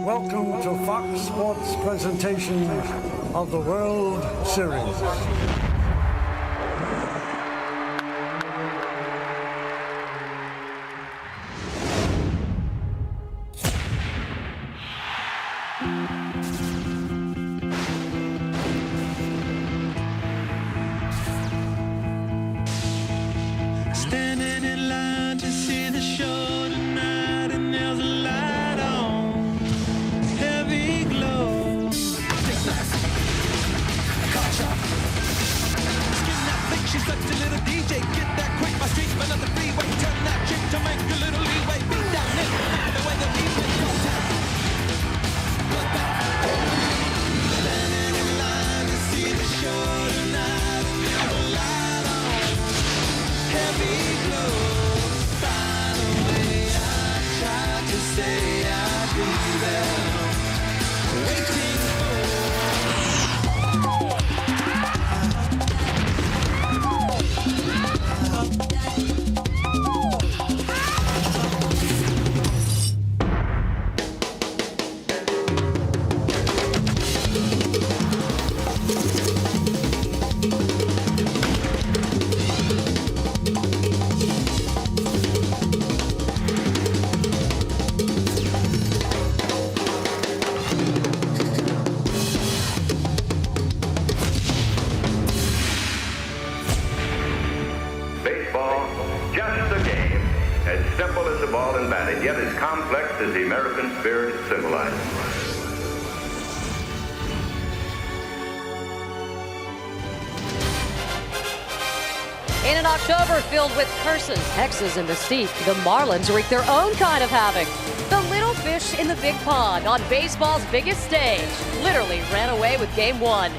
Welcome to Fox Sports' presentation of the World Series. Standing in line to see the show tonight, and there's a light on, heavy glow. Skin that thick, she's such a little DJ. Get that quick, my street, but not the freeway. Turn that chick to make a little leeway. Beat that nick, the way that we play your time. Look back. Standing in line to see the show tonight, and there's a light on, heavy glow. By the way, I tried to say I'd be there, waiting Baseball, just a game. As simple as the ball and bat, and yet as complex as the American spirit symbolizes. In an October filled with curses, hexes, and mystique, the Marlins wreak their own kind of havoc. The little fish in the big pond on baseball's biggest stage literally ran away with Game 1.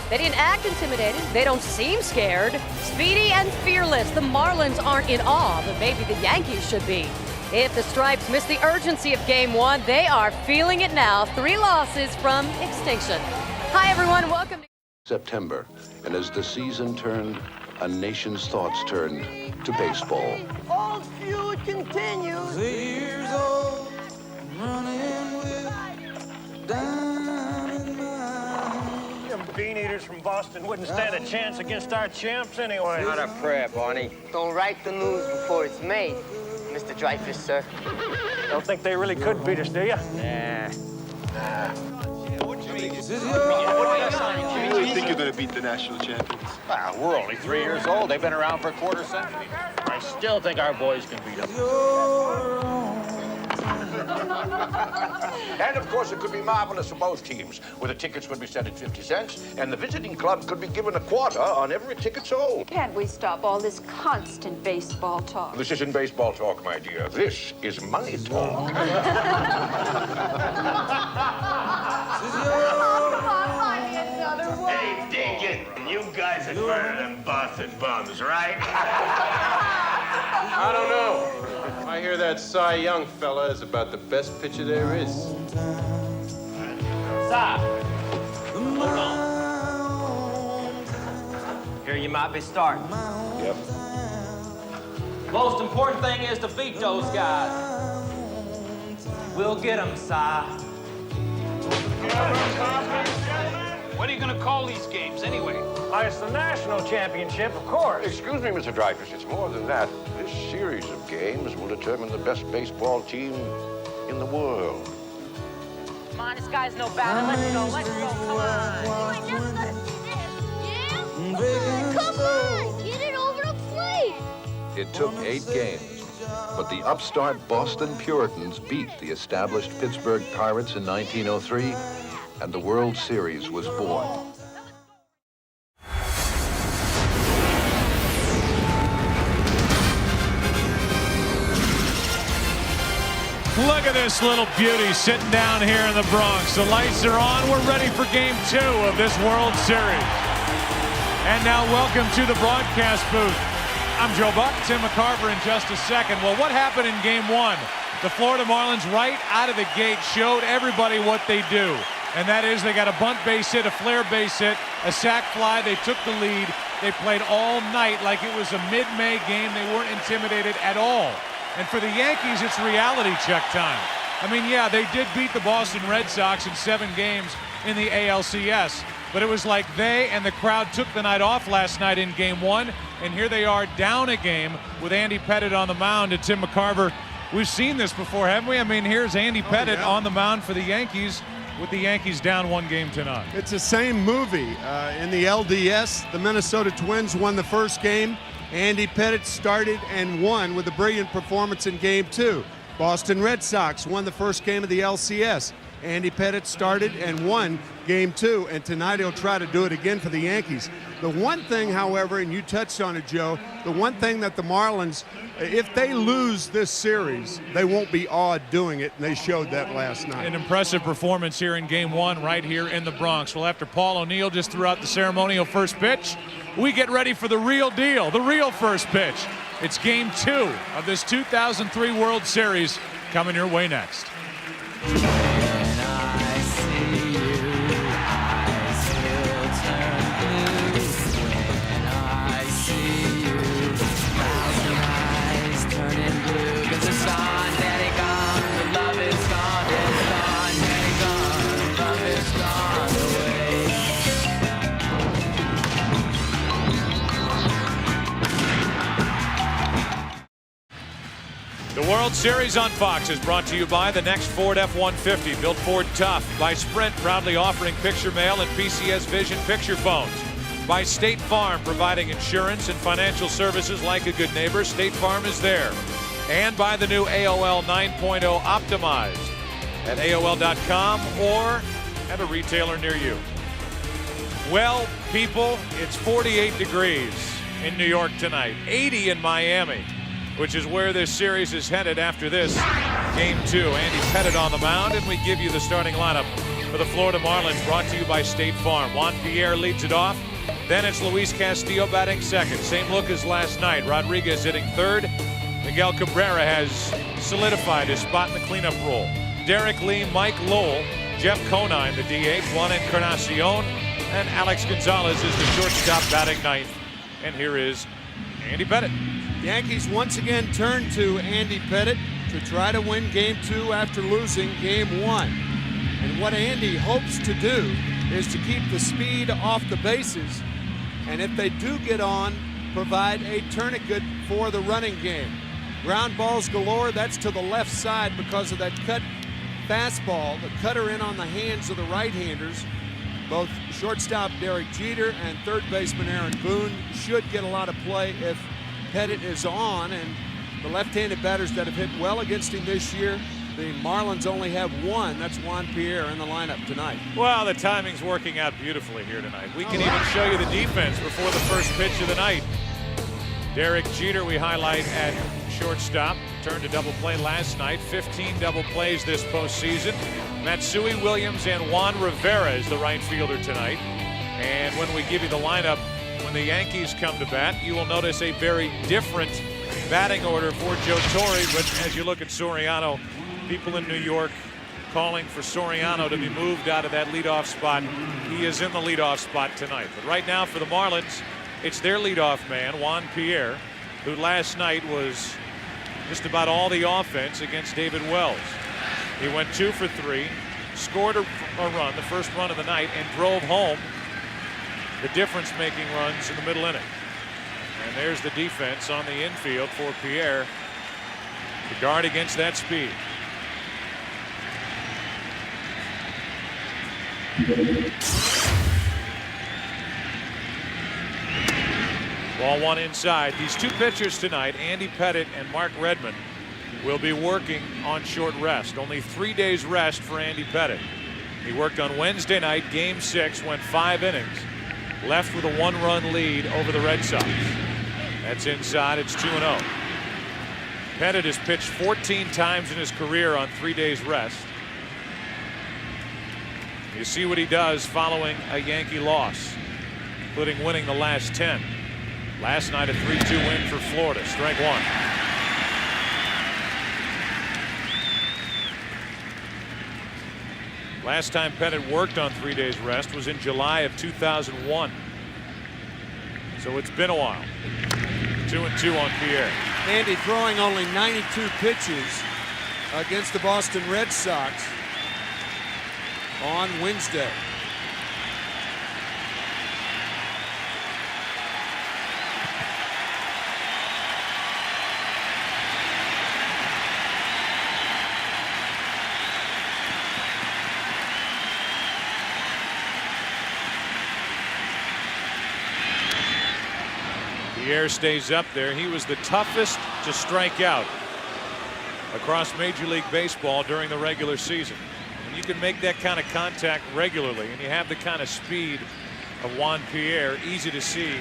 They didn't act intimidated. They don't seem scared. Speedy and fearless, the Marlins aren't in awe, but maybe the Yankees should be. If the Stripes missed the urgency of Game 1, they are feeling it now. 3 losses from extinction. Hi, everyone. Welcome to September, and as the season turned, a nation's thoughts turned to baseball. Old feud continues. 3 years old, running with down in my. Them bean eaters from Boston wouldn't stand a chance against our champs anyway. Not a prayer, Barney. Don't write the news before it's made, Mr. Dreyfus, sir. Don't think they really could beat us, do you? Nah. You really think you're going to beat the national champions? Well, we're only 3 years old. They've been around for a quarter century. I still think our boys can beat them. And, of course, it could be marvelous for both teams, where the tickets would be set at 50 cents, and the visiting club could be given a quarter on every ticket sold. Can't we stop all this constant baseball talk? This isn't baseball talk, my dear. This is money talk. Hey, dig it. You guys have heard of them Boston bums, right? I don't know. I hear that Cy Young fella is about the best pitcher there is. Stop. Hold on. Here you might be starting. Yep. Most important thing is to beat those guys. We'll get them, Si. What are you going to call these games anyway? Why, it's the national championship, of course. Excuse me, Mr. Dreyfus, it's more than that. This series of games will determine the best baseball team in the world. Come on, this guy's no battle. Let's go, come on. Come on, get it over the plate. It took 8 games, but the upstart Boston Puritans beat the established Pittsburgh Pirates in 1903, and the World Series was born. Look at this little beauty sitting down here in the Bronx. The lights are on. We're ready for Game 2 of this World Series. And now welcome to the broadcast booth. I'm Joe Buck, Tim McCarver in just a second. Well, what happened in Game 1? The Florida Marlins right out of the gate showed everybody what they do. And that is they got a bunt base hit, a flare base hit, a sac fly. They took the lead. They played all night like it was a mid-May game. They weren't intimidated at all. And for the Yankees, it's reality check time. I mean, yeah, they did beat the Boston Red Sox in 7 games in the ALCS, but it was like they and the crowd took the night off last night in Game 1, and here they are down a game with Andy Pettitte on the mound and Tim McCarver. We've seen this before, haven't we? I mean, here's Andy Pettitte on the mound for the Yankees with the Yankees down 1 game to none. It's the same movie. In the LDS, the Minnesota Twins won the first game. Andy Pettitte started and won with a brilliant performance in Game 2. Boston Red Sox won the first game of the LCS. Andy Pettitte started and won Game 2, and tonight he'll try to do it again for the Yankees. The one thing, however, and you touched on it, Joe, the one thing that the Marlins, if they lose this series, they won't be awed doing it, and they showed that last night. An impressive performance here in Game 1 right here in the Bronx. Well, after Paul O'Neill just threw out the ceremonial first pitch, we get ready for the real deal, the real first pitch. It's Game 2 of this 2003 World Series coming your way next. The World Series on Fox is brought to you by the next Ford F-150, built Ford tough. By Sprint, proudly offering picture mail and PCS Vision picture phones. By State Farm, providing insurance and financial services like a good neighbor. State Farm is there. And by the new AOL 9.0 Optimized at AOL.com or at a retailer near you. Well, people, it's 48 degrees in New York tonight, 80 in Miami, which is where this series is headed after this Game 2. Andy Pettitte on the mound, and we give you the starting lineup for the Florida Marlins, brought to you by State Farm. Juan Pierre leads it off. Then it's Luis Castillo batting second. Same look as last night. Rodriguez hitting third. Miguel Cabrera has solidified his spot in the cleanup role. Derek Lee, Mike Lowell, Jeff Conine, the DH, Juan Encarnacion, and Alex Gonzalez is the shortstop batting ninth. And here is Andy Pettitte. Yankees once again turn to Andy Pettitte to try to win Game 2 after losing Game 1. And what Andy hopes to do is to keep the speed off the bases, and if they do get on, provide a tourniquet for the running game. Ground balls galore, that's to the left side because of that cut fastball, the cutter in on the hands of the right-handers. Both shortstop Derek Jeter and third baseman Aaron Boone should get a lot of play if Pettitte is on, and the left-handed batters that have hit well against him this year, the Marlins only have one. That's Juan Pierre in the lineup tonight. Well, the timing's working out beautifully here tonight. We can even show you the defense before the first pitch of the night. Derek Jeter we highlight at shortstop. Turned to double play last night. 15 double plays this postseason. Matsui, Williams, and Juan Rivera is the right fielder tonight. And when we give you the lineup, when the Yankees come to bat, you will notice a very different batting order for Joe Torre. But as you look at Soriano, people in New York calling for Soriano to be moved out of that leadoff spot. He is in the leadoff spot tonight. But right now for the Marlins, it's their leadoff man, Juan Pierre, who last night was just about all the offense against David Wells. He went 2 for 3, scored a run, the first run of the night, and drove home the difference-making runs in the middle inning. And there's the defense on the infield for Pierre to guard against that speed. Ball one inside. These two pitchers tonight, Andy Pettitte and Mark Redmond, will be working on short rest. Only 3 days rest for Andy Pettitte. He worked on Wednesday night, Game 6, went 5 innings, left with a 1-run lead over the Red Sox. That's inside. It's 2-0. Pettitte has pitched 14 times in his career on 3 days rest. You see what he does following a Yankee loss, including winning the last 10. Last night a 3-2 win for Florida. Strike one. Last time Pettitte worked on 3 days rest was in July of 2001. So it's been a while. 2-2 on Pierre. Andy throwing only 92 pitches against the Boston Red Sox on Wednesday. Pierre stays up there. He was the toughest to strike out across Major League Baseball during the regular season. When you can make that kind of contact regularly and you have the kind of speed of Juan Pierre, easy to see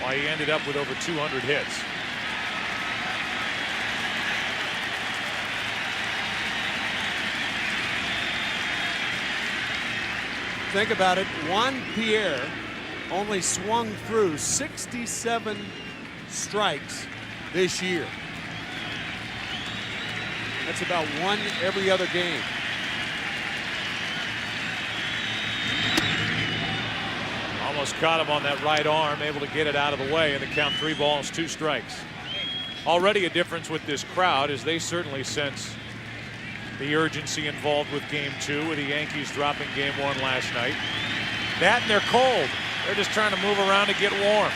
why he ended up with over 200 hits. Think about it. Juan Pierre only swung through 67 strikes this year. That's about one every other game. Almost caught him on that right arm, able to get it out of the way, and the count 3 balls, 2 strikes. Already a difference with this crowd, as they certainly sense the urgency involved with Game 2, with the Yankees dropping Game 1 last night. That and they're cold. They're just trying to move around to get warm.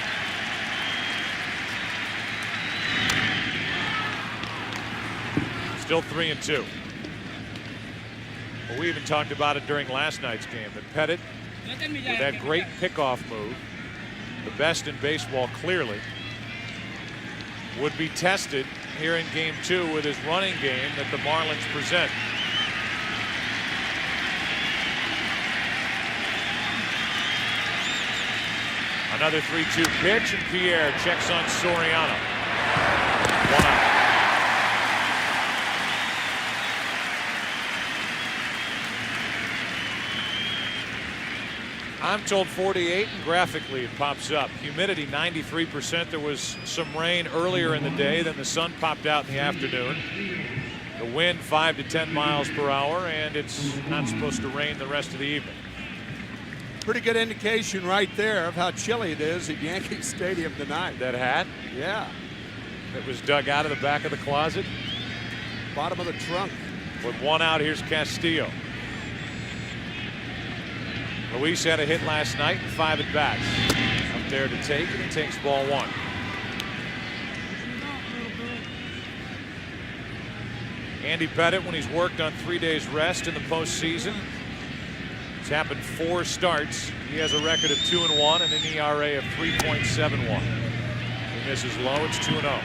Still 3-2. Well, we even talked about it during last night's game, that Pettit, with that great pickoff move, the best in baseball clearly, would be tested here in Game 2 with his running game that the Marlins present. Another 3-2 pitch, and Pierre checks on Soriano. 1 out. I'm told 48, and graphically it pops up. Humidity 93%. There was some rain earlier in the day, then the sun popped out in the afternoon. The wind 5 to 10 miles per hour, and it's not supposed to rain the rest of the evening. Pretty good indication right there of how chilly it is at Yankee Stadium tonight. That hat? Yeah. That was dug out of the back of the closet. Bottom of the trunk. With 1 out, here's Castillo. Luis had a hit last night and 5 at bats. Up there to take, and he takes ball 1. Andy Pettit, when he's worked on 3 days rest in the postseason, it's happened 4 starts. He has a record of 2-1 and an ERA of 3.71. He misses low. It's 2-0.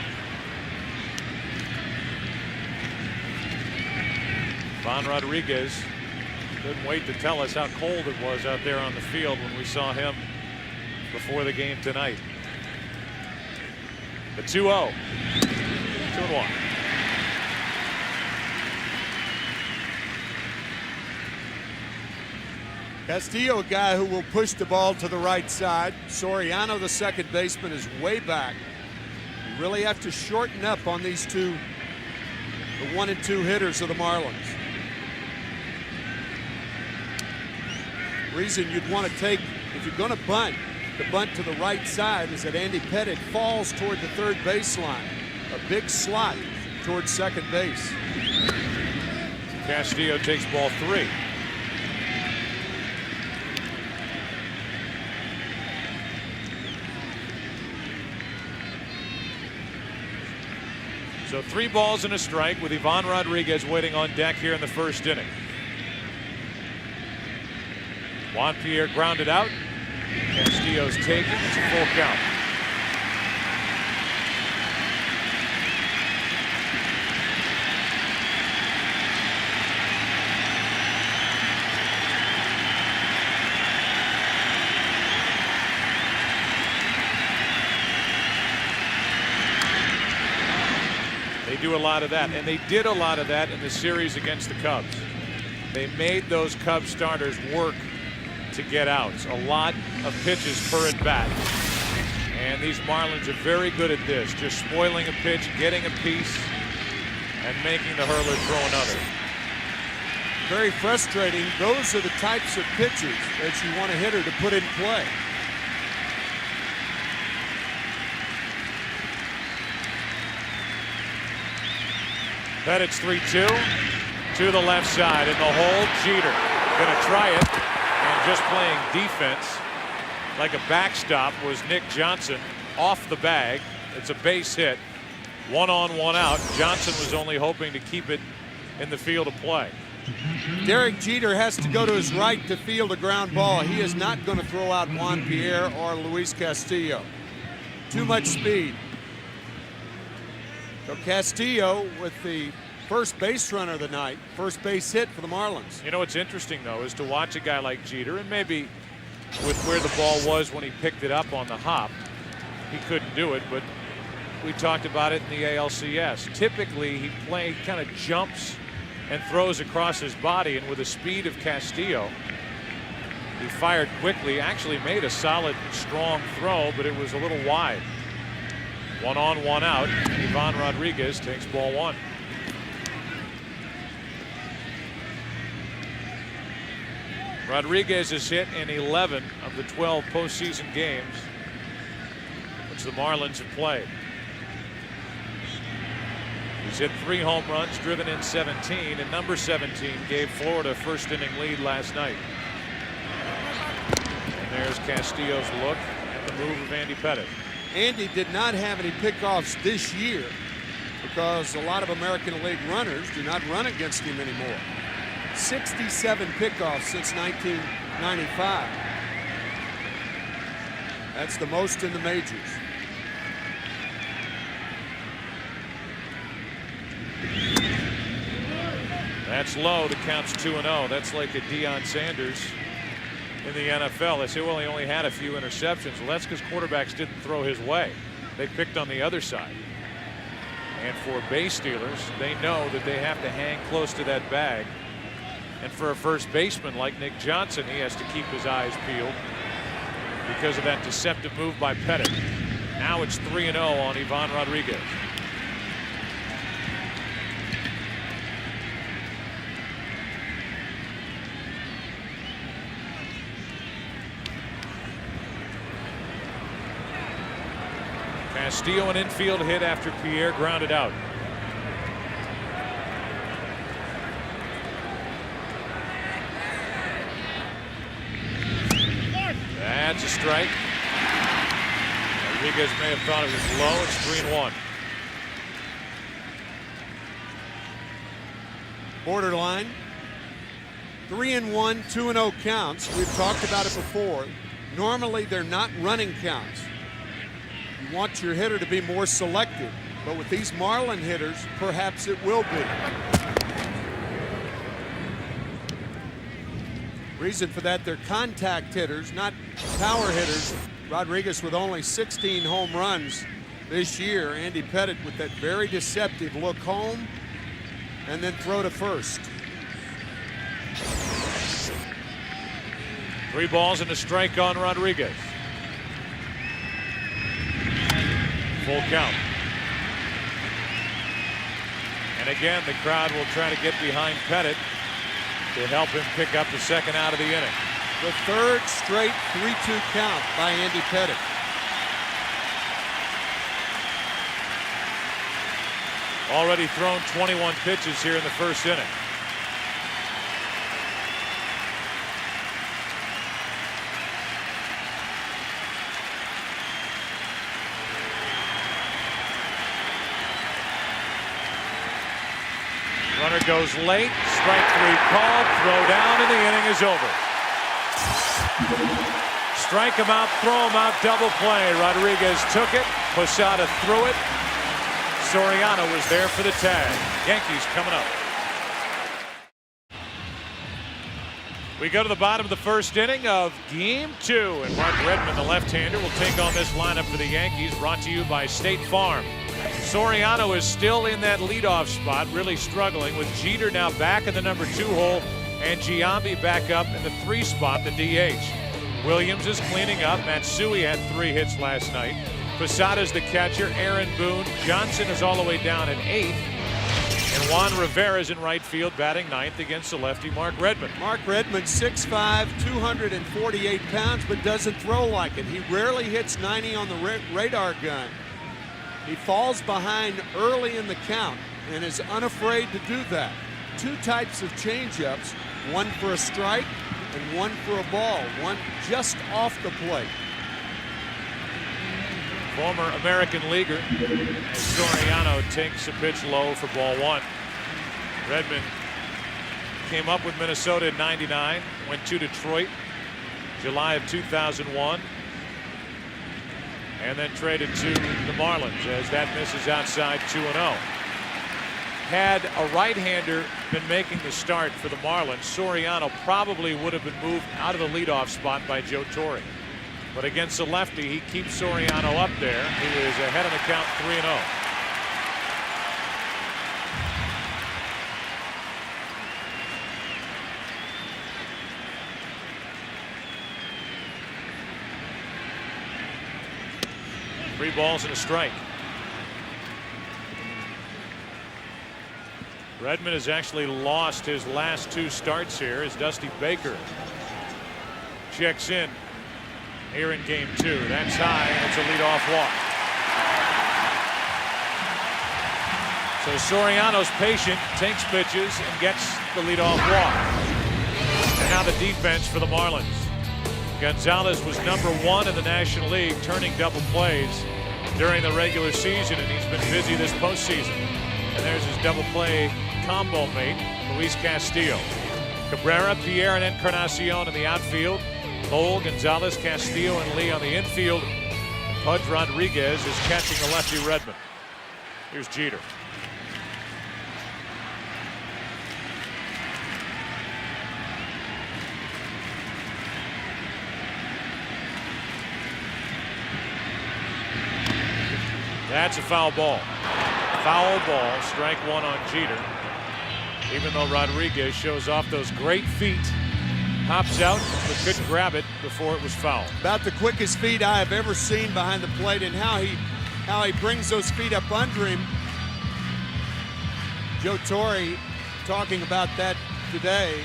Von Rodriguez couldn't wait to tell us how cold it was out there on the field when we saw him before the game tonight. The 2-0. 2-1. Castillo, a guy who will push the ball to the right side. Soriano, the second baseman, is way back. You really have to shorten up on these two, the 1 and 2 hitters of the Marlins. Reason you'd want to take, if you're going to bunt, the bunt to the right side is that Andy Pettit falls toward the third baseline. A big slot towards second base. Castillo takes ball 3. So 3 balls and a strike with Ivan Rodriguez waiting on deck here in the first inning. Juan Pierre grounded out. Castillo's taken. It's a full count. They do a lot of that, and they did a lot of that in the series against the Cubs. They made those Cubs starters work to get outs. A lot of pitches per at bat. And these Marlins are very good at this, just spoiling a pitch, getting a piece, and making the hurler throw another. Very frustrating. Those are the types of pitches that you want a hitter to put in play. Pettit's 3-2 to the left side in the hole. Jeter gonna try it, and just playing defense like a backstop was Nick Johnson off the bag. It's a base hit. 1 on, 1 out. Johnson was only hoping to keep it in the field of play. Derek Jeter has to go to his right to field a ground ball. He is not going to throw out Juan Pierre or Luis Castillo. Too much speed. So Castillo with the first base runner of the night, first base hit for the Marlins. You know what's interesting, though, is to watch a guy like Jeter, and maybe with where the ball was when he picked it up on the hop, he couldn't do it, but we talked about it in the ALCS. Typically, he kind of jumps and throws across his body, and with the speed of Castillo, he fired quickly, actually made a solid, strong throw, but it was a little wide. 1 on, 1 out. Ivan Rodriguez takes ball 1. Rodriguez has hit in 11 of the 12 postseason games which the Marlins have played. He's hit 3 home runs, driven in 17, and number 17 gave Florida a first inning lead last night. And there's Castillo's look at the move of Andy Pettitte. Andy did not have any pickoffs this year because a lot of American League runners do not run against him anymore. 67 pickoffs since 1995. That's the most in the majors. That's low. The count's 2-0. That's like a Deion Sanders in the NFL. They say, well, he only had a few interceptions. Well, that's because quarterbacks didn't throw his way. They picked on the other side. And for base stealers, they know that they have to hang close to that bag. And for a first baseman like Nick Johnson, he has to keep his eyes peeled because of that deceptive move by Pettitte. Now it's 3-0 on Ivan Rodriguez. Castillo an infield hit after Pierre grounded out. That's a strike. Rodriguez may have thought it was low. It's 3-1. Borderline. 3-1, 2-0 counts. We've talked about it before. Normally they're not running counts. You want your hitter to be more selective, but with these Marlin hitters, perhaps it will be. Reason for that, they're contact hitters, not power hitters. Rodriguez with only 16 home runs this year. Andy Pettitte with that very deceptive look home and then throw to first. 3 balls and a strike on Rodriguez. Full count. And again, the crowd will try to get behind Pettitte to help him pick up the second out of the inning. The third straight 3-2 count by Andy Pettitte. Already thrown 21 pitches here in the first inning. Runner goes late, strike 3 called, throw down, and the inning is over. Strike him out, throw him out, double play. Rodriguez took it, Posada threw it. Soriano was there for the tag. Yankees coming up. We go to the bottom of the first inning of Game 2, and Mark Redmond, the left-hander, will take on this lineup for the Yankees, brought to you by State Farm. Soriano is still in that leadoff spot, really struggling, with Jeter now back in the number 2 hole and Giambi back up in the 3 spot, the DH. Williams is cleaning up. Matsui had 3 hits last night. Posada's the catcher. Aaron Boone. Johnson is all the way down at 8th. And Juan Rivera's in right field, batting 9th against the lefty Mark Redmond. Mark Redmond, 6'5", 248 pounds, but doesn't throw like it. He rarely hits 90 on the radar gun. He falls behind early in the count. and is unafraid to do that. 2 types of changeups, one for a strike and one for a ball, one just off the plate. Former American leaguer as Soriano takes a pitch low for ball 1. Redmond came up with Minnesota in '99, went to Detroit July of 2001, and then traded to the Marlins as that misses outside 2-0. Had a right-hander been making the start for the Marlins, Soriano probably would have been moved out of the leadoff spot by Joe Torre. But against the lefty, he keeps Soriano up there. He is ahead of the count 3-0. Three balls and a strike. Redmond has actually lost his last 2 starts here as Dusty Baker checks in here in game 2. That's high, and it's a leadoff walk. So Soriano's patient, takes pitches, and gets the leadoff walk. And now the defense for the Marlins. Gonzalez was #1 in the National League, turning double plays during the regular season, and he's been busy this postseason. And there's his double play combo mate, Luis Castillo. Cabrera, Pierre, and Encarnacion in the outfield. Cole, Gonzalez, Castillo, and Lee on the infield. Pudge Rodriguez is catching the lefty Redmond. Here's Jeter. That's a foul ball. Foul ball, strike 1 on Jeter. Even though Rodriguez shows off those great feet, hops out, but couldn't grab it before it was fouled. About the quickest feet I have ever seen behind the plate, and how he brings those feet up under him. Joe Torre talking about that today.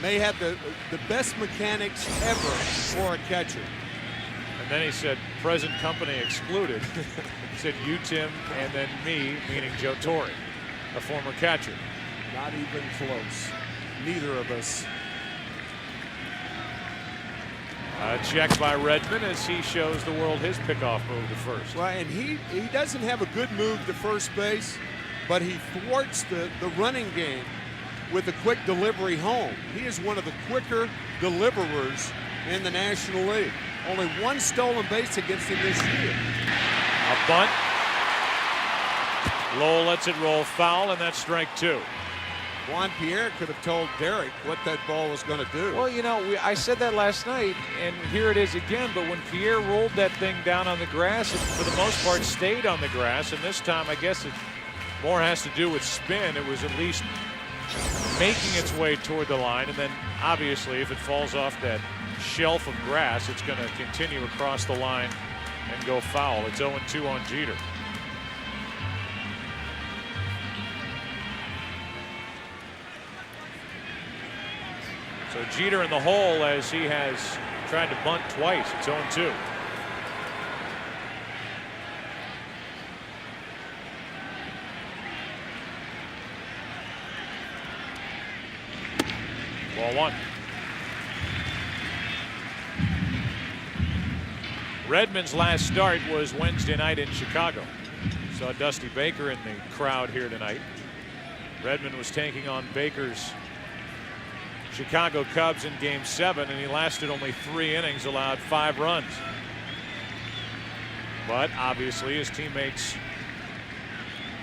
May have the best mechanics ever for a catcher. And then he said, present company excluded. He said, you, Tim, and then me, meaning Joe Torre, a former catcher. Not even close. Neither of us. Check by Redmond as he shows the world his pickoff move to first. Well, and he doesn't have a good move to first base, but he thwarts the running game with a quick delivery home. He is one of the quicker deliverers in the National League. Only 1 stolen base against him this year. A bunt. Lowell lets it roll foul, and that's strike 2. Juan Pierre could have told Derek what that ball was going to do. Well, you know, I said that last night, and here it is again. But when Pierre rolled that thing down on the grass, it for the most part stayed on the grass. And this time, I guess it more has to do with spin. It was at least making its way toward the line. And then, obviously, if it falls off that shelf of grass, it's going to continue across the line and go foul. It's 0-2 on Jeter. So Jeter in the hole as he has tried to bunt twice. It's 0-2. Ball 1. Redmond's last start was Wednesday night in Chicago. Saw Dusty Baker in the crowd here tonight. Redmond was taking on Baker's Chicago Cubs in Game 7, and he lasted only 3 innings, allowed 5 runs. But obviously his teammates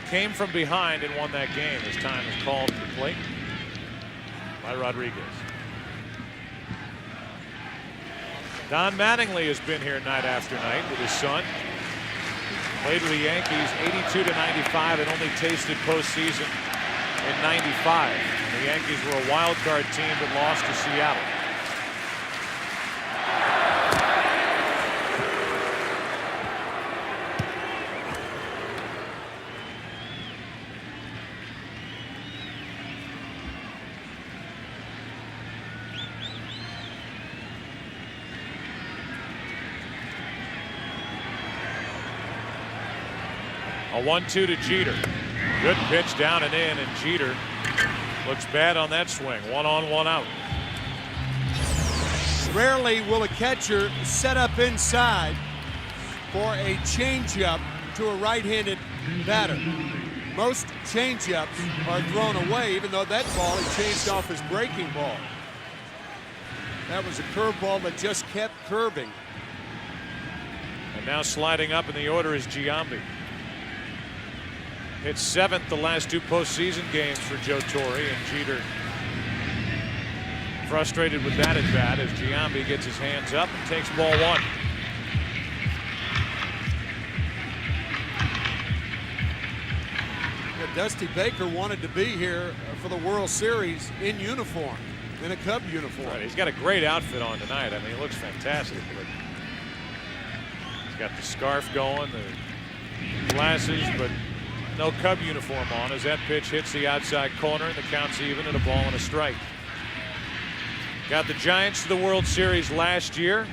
came from behind and won that game as time is called to the plate by Rodriguez. Don Mattingly has been here night after night with his son. Played with the Yankees 82-95 and only tasted postseason in 95. The Yankees were a wild card team that lost to Seattle. A 1-2 to Jeter. Good pitch down and in, and Jeter looks bad on that swing. 1 on, 1 out. Rarely will a catcher set up inside for a changeup to a right-handed batter. Most changeups are thrown away, even though that ball he changed off his breaking ball. That was a curveball that just kept curving. And now sliding up in the order is Giambi. Hit 7th the last 2 postseason games for Joe Torre, and Jeter frustrated with that at bat as Giambi gets his hands up and takes ball 1. Dusty Baker wanted to be here for the World Series in uniform, in a Cub uniform. Right, he's got a great outfit on tonight. I mean, he looks fantastic. He's got the scarf going, the glasses, but no Cub uniform on as that pitch hits the outside corner and the count's even at a ball and a strike. Got the Giants to the World Series last year.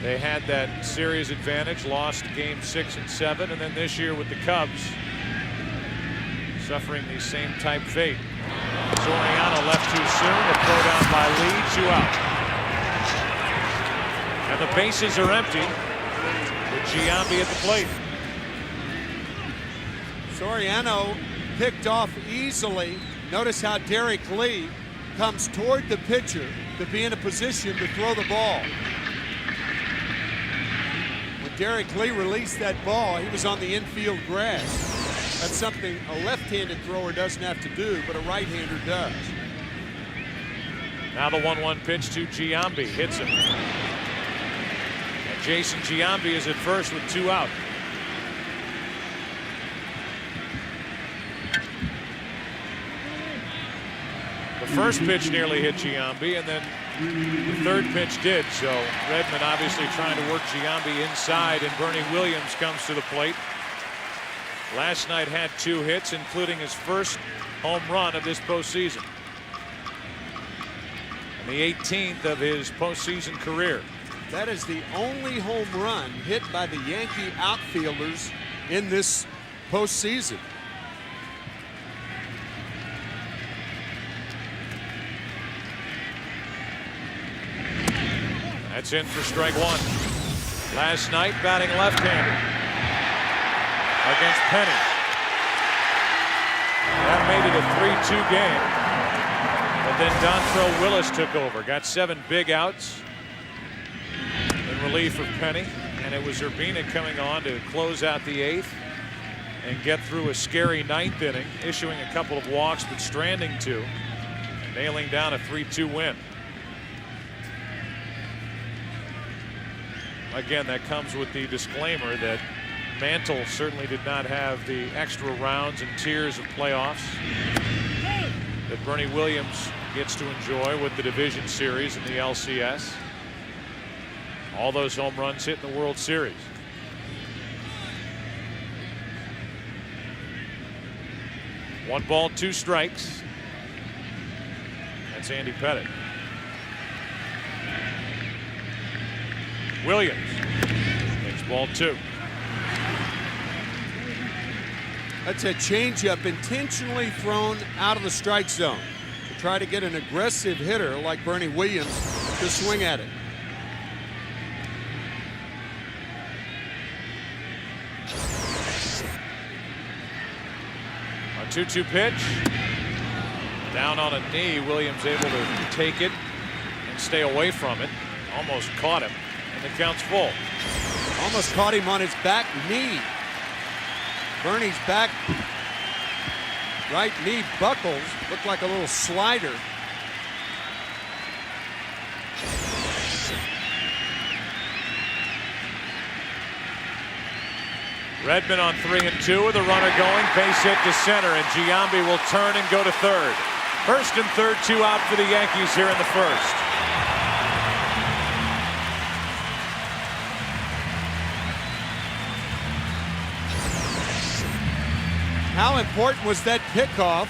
They had that series advantage, lost game 6 and 7, and then this year with the Cubs suffering the same type fate. Soriano left too soon, a throw down by Lee, 2 out. And the bases are empty with Giambi at the plate. Soriano picked off easily. Notice how Derek Lee comes toward the pitcher to be in a position to throw the ball. Derek Lee released that ball, he was on the infield grass. That's something a left-handed thrower doesn't have to do, but a right-hander does. Now the 1-1 pitch to Giambi, hits him. And Jason Giambi is at first with 2 out. The first pitch nearly hit Giambi, and then the third pitch did. So Redmond obviously trying to work Giambi inside, and Bernie Williams comes to the plate. Last night had 2 hits, including his first home run of this postseason, and the 18th of his postseason career. That is the only home run hit by the Yankee outfielders in this postseason. That's in for strike 1. Last night batting left-handed against Penny. That made it a 3-2 game. But then Dontrell Willis took over. Got 7 big outs in relief of Penny. And it was Urbina coming on to close out the 8th and get through a scary 9th inning, issuing a couple of walks but stranding 2, nailing down a 3-2 win. Again, that comes with the disclaimer that Mantle certainly did not have the extra rounds and tiers of playoffs that Bernie Williams gets to enjoy with the division series and the LCS. All those home runs hit in the World Series. One ball, 2 strikes. That's Andy Pettitte. Williams takes ball 2. That's a changeup intentionally thrown out of the strike zone to try to get an aggressive hitter like Bernie Williams to swing at it. A 2-2 pitch. Down on a knee. Williams able to take it and stay away from it. Almost caught him. And the count's full. Almost caught him on his back knee. Bernie's back right knee buckles. Looked like a little slider. Redmond on 3-2 with a runner going. Base hit to center, and Giambi will turn and go to third. First and third, 2 out for the Yankees here in the first. How important was that pickoff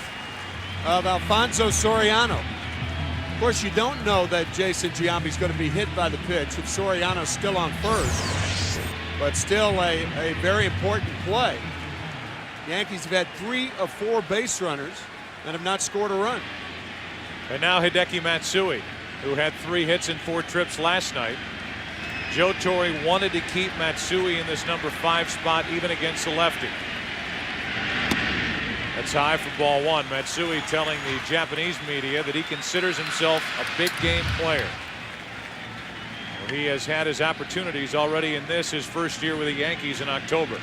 of Alfonso Soriano? Of course, you don't know that Jason Giambi's going to be hit by the pitch if Soriano's still on first. but still a very important play. Yankees have had 3 of 4 base runners and have not scored a run. And now Hideki Matsui, who had 3 hits and 4 trips last night. Joe Torre wanted to keep Matsui in this number 5 spot even against the lefty. That's high for ball 1. Matsui telling the Japanese media that he considers himself a big game player. Well, he has had his opportunities already in this, his first year with the Yankees in October.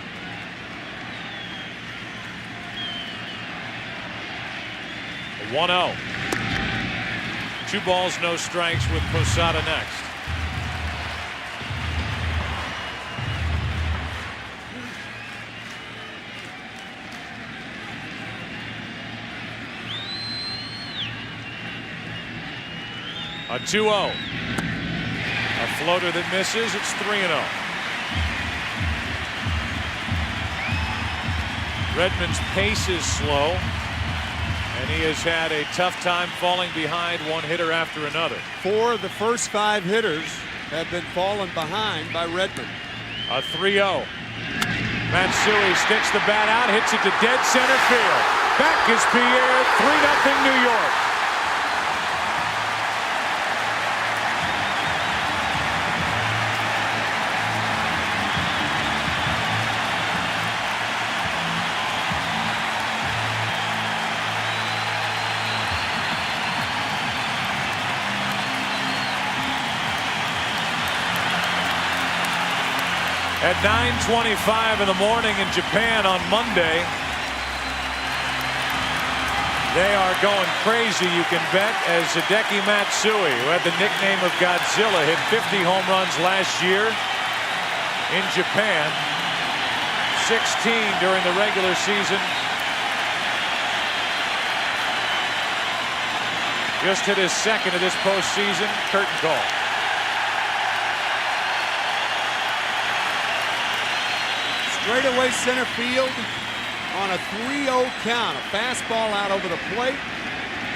A 1-0. 2 balls, no strikes with Posada next. A 2-0. A floater that misses. It's 3-0. Redmond's pace is slow, and he has had a tough time falling behind one hitter after another. 4 of the first 5 hitters have been fallen behind by Redmond. A 3-0. Matsui sticks the bat out, hits it to dead center field. Back is Pierre. 3-0 New York. At 9:25 in the morning in Japan on Monday, they are going crazy, you can bet, as Hideki Matsui, who had the nickname of Godzilla, hit 50 home runs last year in Japan, 16 during the regular season. Just hit his second of this postseason. Curtain call. Straightaway center field on a 3-0 count. A fastball out over the plate.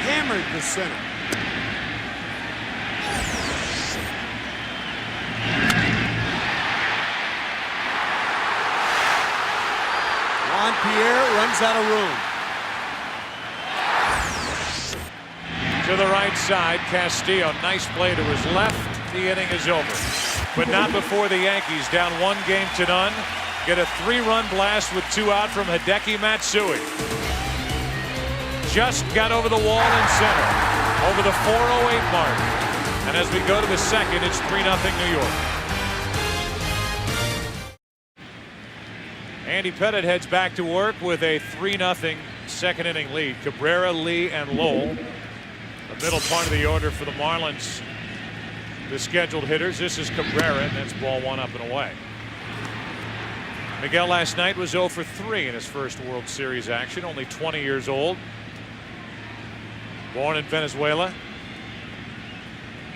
Hammered the center. Juan Pierre runs out of room. To the right side, Castillo. Nice play to his left. The inning is over. But not before the Yankees, down 1-0 get a 3-run blast with 2 out from Hideki Matsui. Just got over the wall in center, over the 4:08 mark. And as we go to the second, it's 3-0 New York. Andy Pettitte heads back to work with a 3-0 second inning lead. Cabrera, Lee, and Lowell. The middle part of the order for the Marlins, the scheduled hitters. This is Cabrera, and that's ball 1 up and away. Miguel last night was 0 for 3 in his first World Series action, only 20 years old. Born in Venezuela.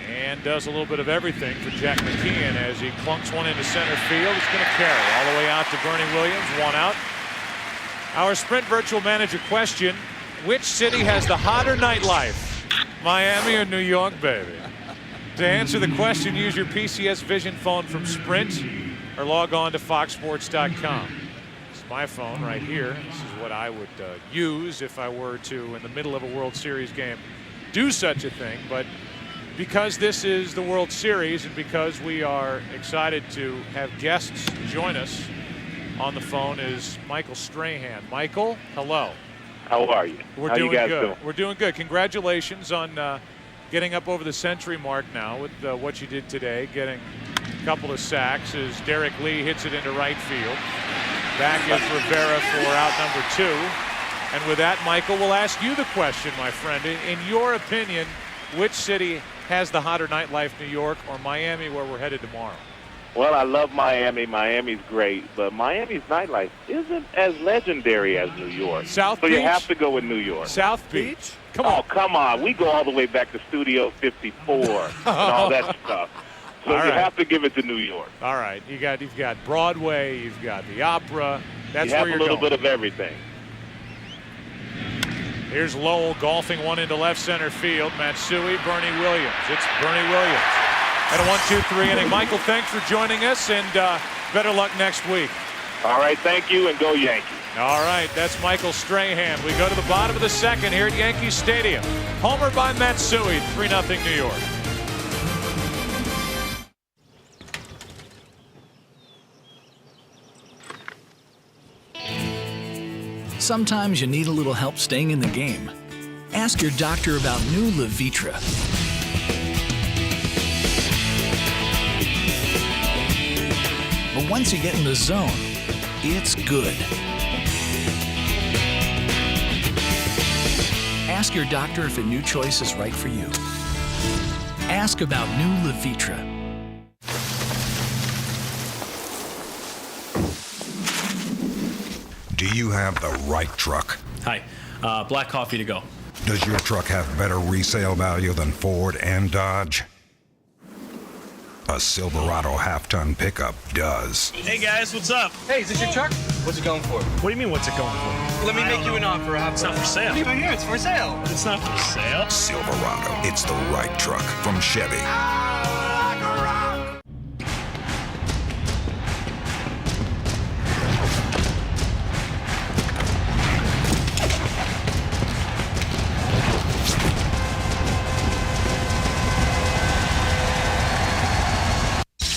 And does a little bit of everything for Jack McKeon as he clunks one into center field. It's going to carry all the way out to Bernie Williams, 1 out. Our Sprint Virtual Manager question: which city has the hotter nightlife? Miami or New York, baby? To answer the question, use your PCS Vision phone from Sprint or log on to foxsports.com. It's my phone right here. This is what I would use if I were to, in the middle of a World Series game, do such a thing. But because this is the World Series and because we are excited to have guests join us, on the phone is Michael Strahan. Michael, hello. How are you? We're doing good. We're doing good. Congratulations on getting up over the century mark now with what you did today, getting a couple of sacks as Derek Lee hits it into right field. Back is Rivera for out number 2. And with that, Michael, we'll ask you the question, my friend. In your opinion, which city has the hotter nightlife, New York or Miami, where we're headed tomorrow? Well, I love Miami. Miami's great, but Miami's nightlife isn't as legendary as New York. South Beach? Beach? You have to go with New York. South Beach? Come on. on. Oh, come on. We go all the way back to Studio 54 and all that stuff. So you have to give it to New York. All right. You've got Broadway. You've got the opera. That's where you're going. You have a little bit of everything. Here's Lowell golfing one into left center field. Matsui, Bernie Williams. It's Bernie Williams. And a 1-2-3 inning. Michael, thanks for joining us. And Better luck next week. All right, thank you, and go Yankees. All right, that's Michael Strahan. We go to the bottom of the second here at Yankee Stadium. Homer by Matsui, 3-0 New York. Sometimes you need a little help staying in the game. Ask your doctor about new Levitra. But once you get in the zone, it's good. Ask your doctor if a new choice is right for you. Ask about new Levitra. Do you have the right truck? Hi, black coffee to go. Does your truck have better resale value than Ford and Dodge? A Silverado half-ton pickup does. Hey guys, what's up? Hey, is this your truck? What's it going for? What do you mean, what's it going for? Let me make you an offer. It's not for sale. Leave it here. It's for sale. It's not for sale. Silverado, it's the right truck from Chevy.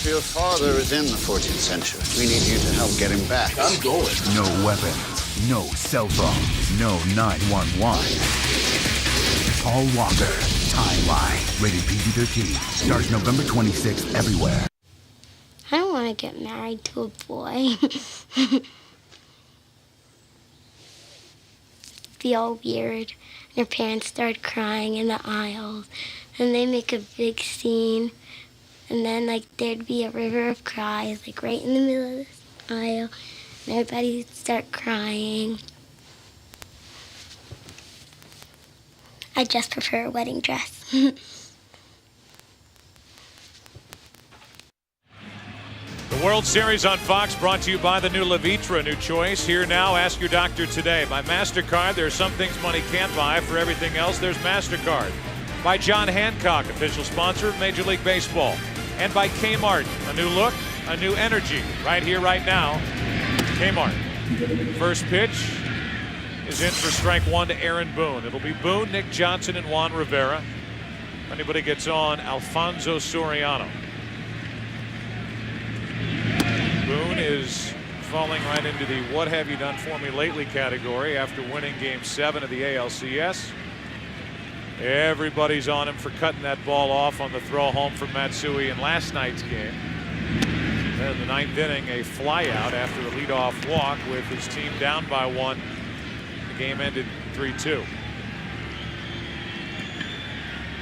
Your father is in the 14th century. We need you to help get him back. I'm going. No weapons, no cell phones, no 911. Paul Walker, Timeline, rated PG-13. Starts November 26th everywhere. I don't want to get married to a boy. Be all weird. Their parents start crying in the aisles, and they make a big scene. And then, there'd be a river of cries, right in the middle of the aisle. And everybody'd start crying. I just prefer a wedding dress. The World Series on Fox brought to you by the new Levitra, new choice. Here now, ask your doctor today. By MasterCard, there are some things money can't buy. For everything else, there's MasterCard. By John Hancock, official sponsor of Major League Baseball. And by Kmart, a new look, a new energy, right here, right now. Kmart. First pitch is in for strike one to Aaron Boone. It'll be Boone, Nick Johnson, and Juan Rivera. If anybody gets on, Alfonso Soriano. Boone is falling right into the what have you done for me lately category after winning Game 7 of the ALCS. Everybody's on him for cutting that ball off on the throw home from Matsui in last night's game. Then in the ninth inning, a flyout after a leadoff walk with his team down by one. The game ended 3-2.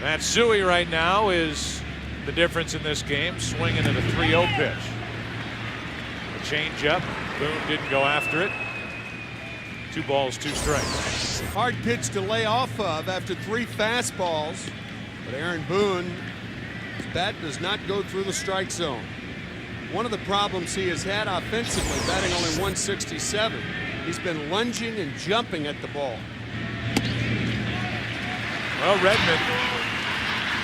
Matsui right now is the difference in this game, swinging at a 3-0 pitch. A change-up. Boone didn't go after it. 2 balls, 2 strikes. Hard pitch to lay off of after 3 fastballs. But Aaron Boone, his bat does not go through the strike zone. One of the problems he has had offensively, batting only 167, he's been lunging and jumping at the ball. Well, Redmond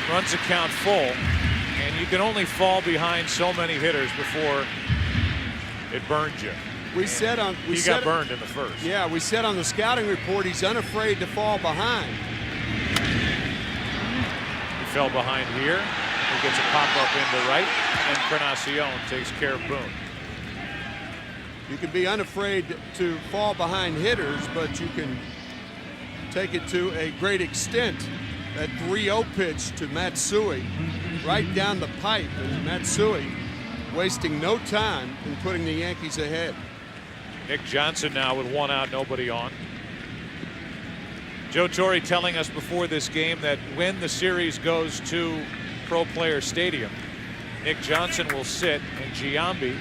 runs a count full, and you can only fall behind so many hitters before it burns you. He got burned in the first. Yeah, we said on the scouting report he's unafraid to fall behind. He fell behind here. He gets a pop-up into right, and Encarnacion takes care of Boone. You can be unafraid to fall behind hitters, but you can take it to a great extent. That 3-0 pitch to Matsui, right down the pipe, and Matsui wasting no time in putting the Yankees ahead. Nick Johnson now with 1 out, nobody on. Joe Torre telling us before this game that when the series goes to Pro Player Stadium, Nick Johnson will sit and Giambi,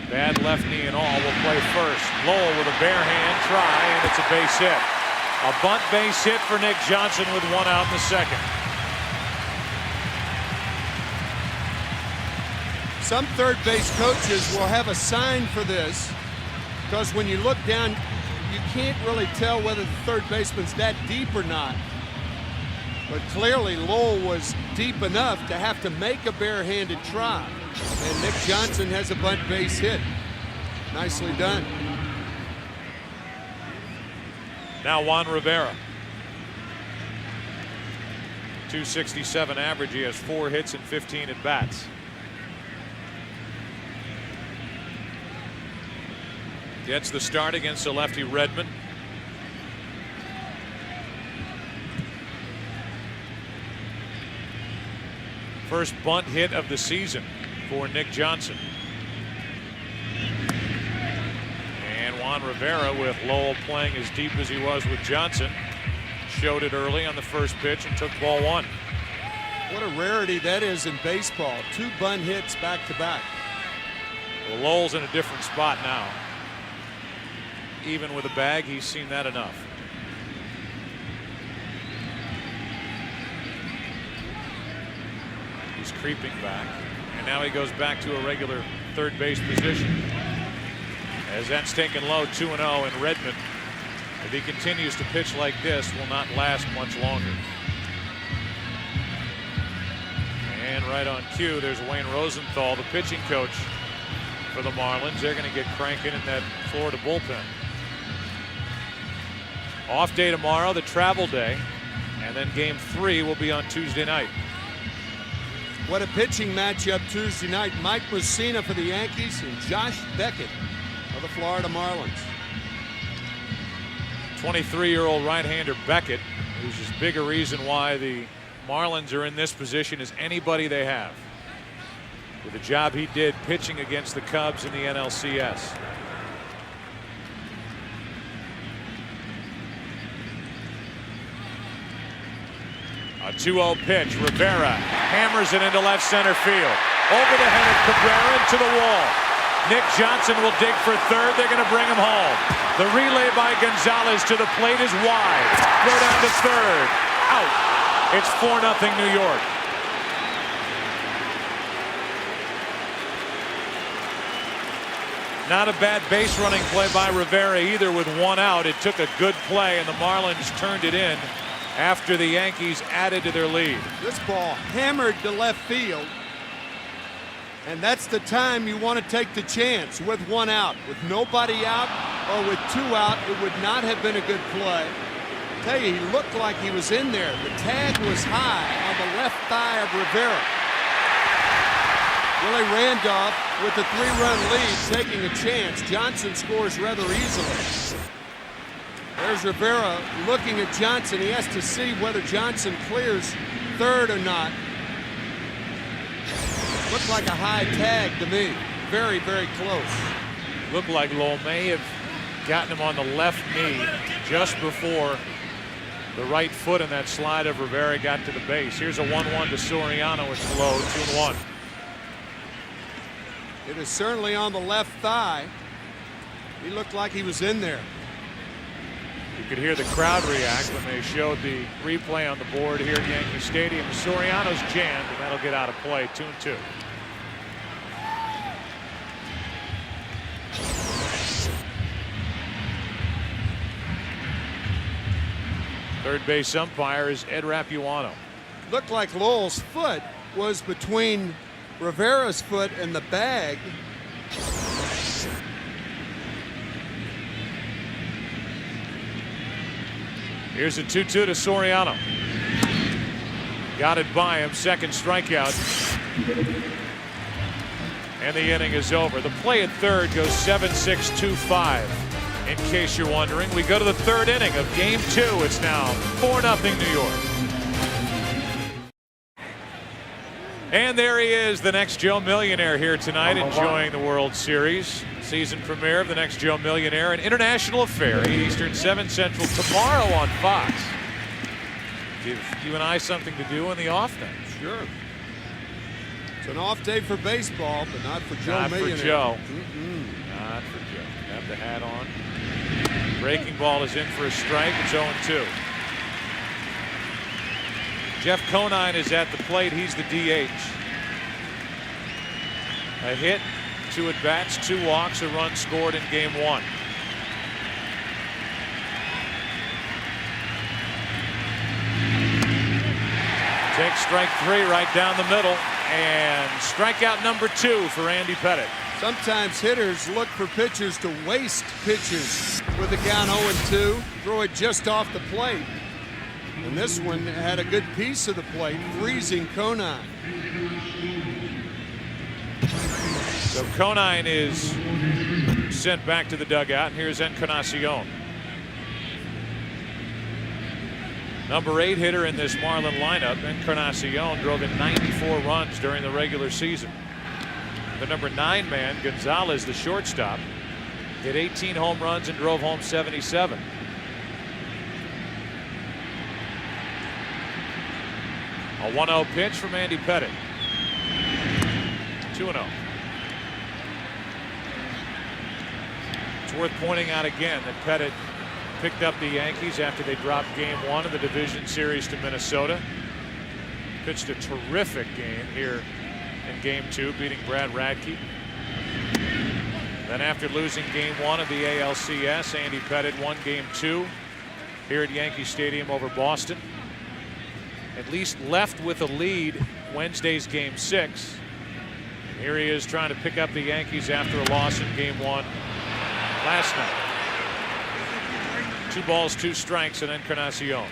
bad left knee and all, will play first. Lowell with a bare hand try, and it's a base hit. A bunt base hit for Nick Johnson with 1 out in the second. Some third base coaches will have a sign for this, because when you look down, you can't really tell whether the third baseman's that deep or not. But clearly Lowell was deep enough to have to make a barehanded try. And Nick Johnson has a bunt base hit. Nicely done. Now Juan Rivera. 267 average. He has 4 hits and 15 at bats. Gets the start against the lefty Redmond. First bunt hit of the season for Nick Johnson. And Juan Rivera, with Lowell playing as deep as he was with Johnson, showed it early on the first pitch and took ball 1. What a rarity that is in baseball. 2 bunt hits back to back. Well, Lowell's in a different spot now. Even with a bag, he's seen that enough. He's creeping back, and now he goes back to a regular third base position. As that's taken low, 2-0, and Redmond, if he continues to pitch like this, will not last much longer. And right on cue, there's Wayne Rosenthal, the pitching coach for the Marlins. They're going to get cranking in that Florida bullpen. Off day tomorrow, the travel day, and then game 3 will be on Tuesday night. What a pitching matchup Tuesday night. Mike Mussina for the Yankees and Josh Beckett of the Florida Marlins. 23-year-old right-hander Beckett, who's as big a reason why the Marlins are in this position as anybody they have, with the job he did pitching against the Cubs in the NLCS. A 2-0 pitch. Rivera hammers it into left center field. Over the head of Cabrera into the wall. Nick Johnson will dig for third. They're going to bring him home. The relay by Gonzalez to the plate is wide. Go down to third. Out. It's 4-0 New York. Not a bad base running play by Rivera either with 1 out. It took a good play, and the Marlins turned it in after the Yankees added to their lead. This ball hammered to left field, and that's the time you want to take the chance with 1 out. With nobody out or with 2 out, it would not have been a good play. I tell you, he looked like he was in there. The tag was high on the left thigh of Rivera. Willie Randolph with a 3-run lead, taking a chance. Johnson scores rather easily. There's Rivera looking at Johnson. He has to see whether Johnson clears third or not. Looked like a high tag to me. Very, very close. Looked like Lowell may have gotten him on the left knee just before the right foot in that slide of Rivera got to the base. Here's a 1-1 to Soriano. It's low, 2-1. It is certainly on the left thigh. He looked like he was in there. You could hear the crowd react when they showed the replay on the board here at Yankee Stadium. Soriano's jammed, and that'll get out of play. 2-2. Third base umpire is Ed Rapuano. Looked like Lowell's foot was between Rivera's foot and the bag. Here's a 2-2 to Soriano. Got it by him. Second strikeout. And the inning is over. The play at third goes 7-6, 2-5. In case you're wondering, we go to the third inning of game 2. It's now 4-0 New York. And there he is, the next Joe Millionaire here tonight, enjoying the World Series. Season premiere of the next Joe Millionaire, an international affair, 8 Eastern, 7 Central, tomorrow on Fox. Give you and I something to do in the off day. Sure. It's an off day for baseball, but not for Joe Millionaire. Not for Joe. Not for Joe. Have the hat on. Breaking ball is in for a strike. It's 0-2. Jeff Conine is at the plate. He's the DH. A hit, 2 at-bats, 2 walks, a run scored in game 1. Takes strike 3 right down the middle. And strikeout number 2 for Andy Pettitte. Sometimes hitters look for pitchers to waste pitches with a count 0-2, throw it just off the plate. And this one had a good piece of the plate, freezing Conine. So Conine is sent back to the dugout, and here's Encarnacion. Number 8 hitter in this Marlin lineup, Encarnacion, drove in 94 runs during the regular season. The number 9 man, Gonzalez, the shortstop, hit 18 home runs and drove home 77. A 1-0 pitch from Andy Pettitte. 2-0. It's worth pointing out again that Pettitte picked up the Yankees after they dropped Game 1 of the division series to Minnesota. Pitched a terrific game here in Game 2, beating Brad Radke. Then after losing Game 1 of the ALCS, Andy Pettitte won Game 2 here at Yankee Stadium over Boston. At least left with a lead Wednesday's Game 6. And here he is trying to pick up the Yankees after a loss in Game 1 last night. 2 balls, 2 strikes, and Encarnacion.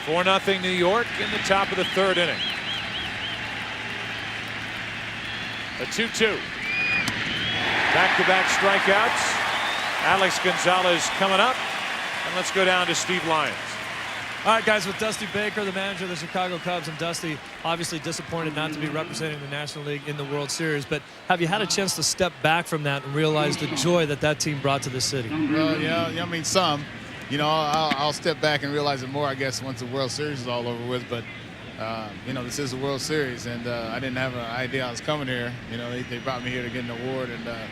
For 4-0 New York in the top of the 3rd inning. A 2-2. Back-to-back strikeouts. Alex Gonzalez coming up. And let's go down to Steve Lyons. All right, guys, with Dusty Baker, the manager of the Chicago Cubs, and Dusty, obviously disappointed not to be representing the National League in the World Series, but have you had a chance to step back from that and realize the joy that that team brought to the city? Well, yeah, I mean, some. You know, I'll step back and realize it more, I guess, once the World Series is all over with, but you know, this is the World Series, and I didn't have an idea I was coming here. You know, they brought me here to get an award, and I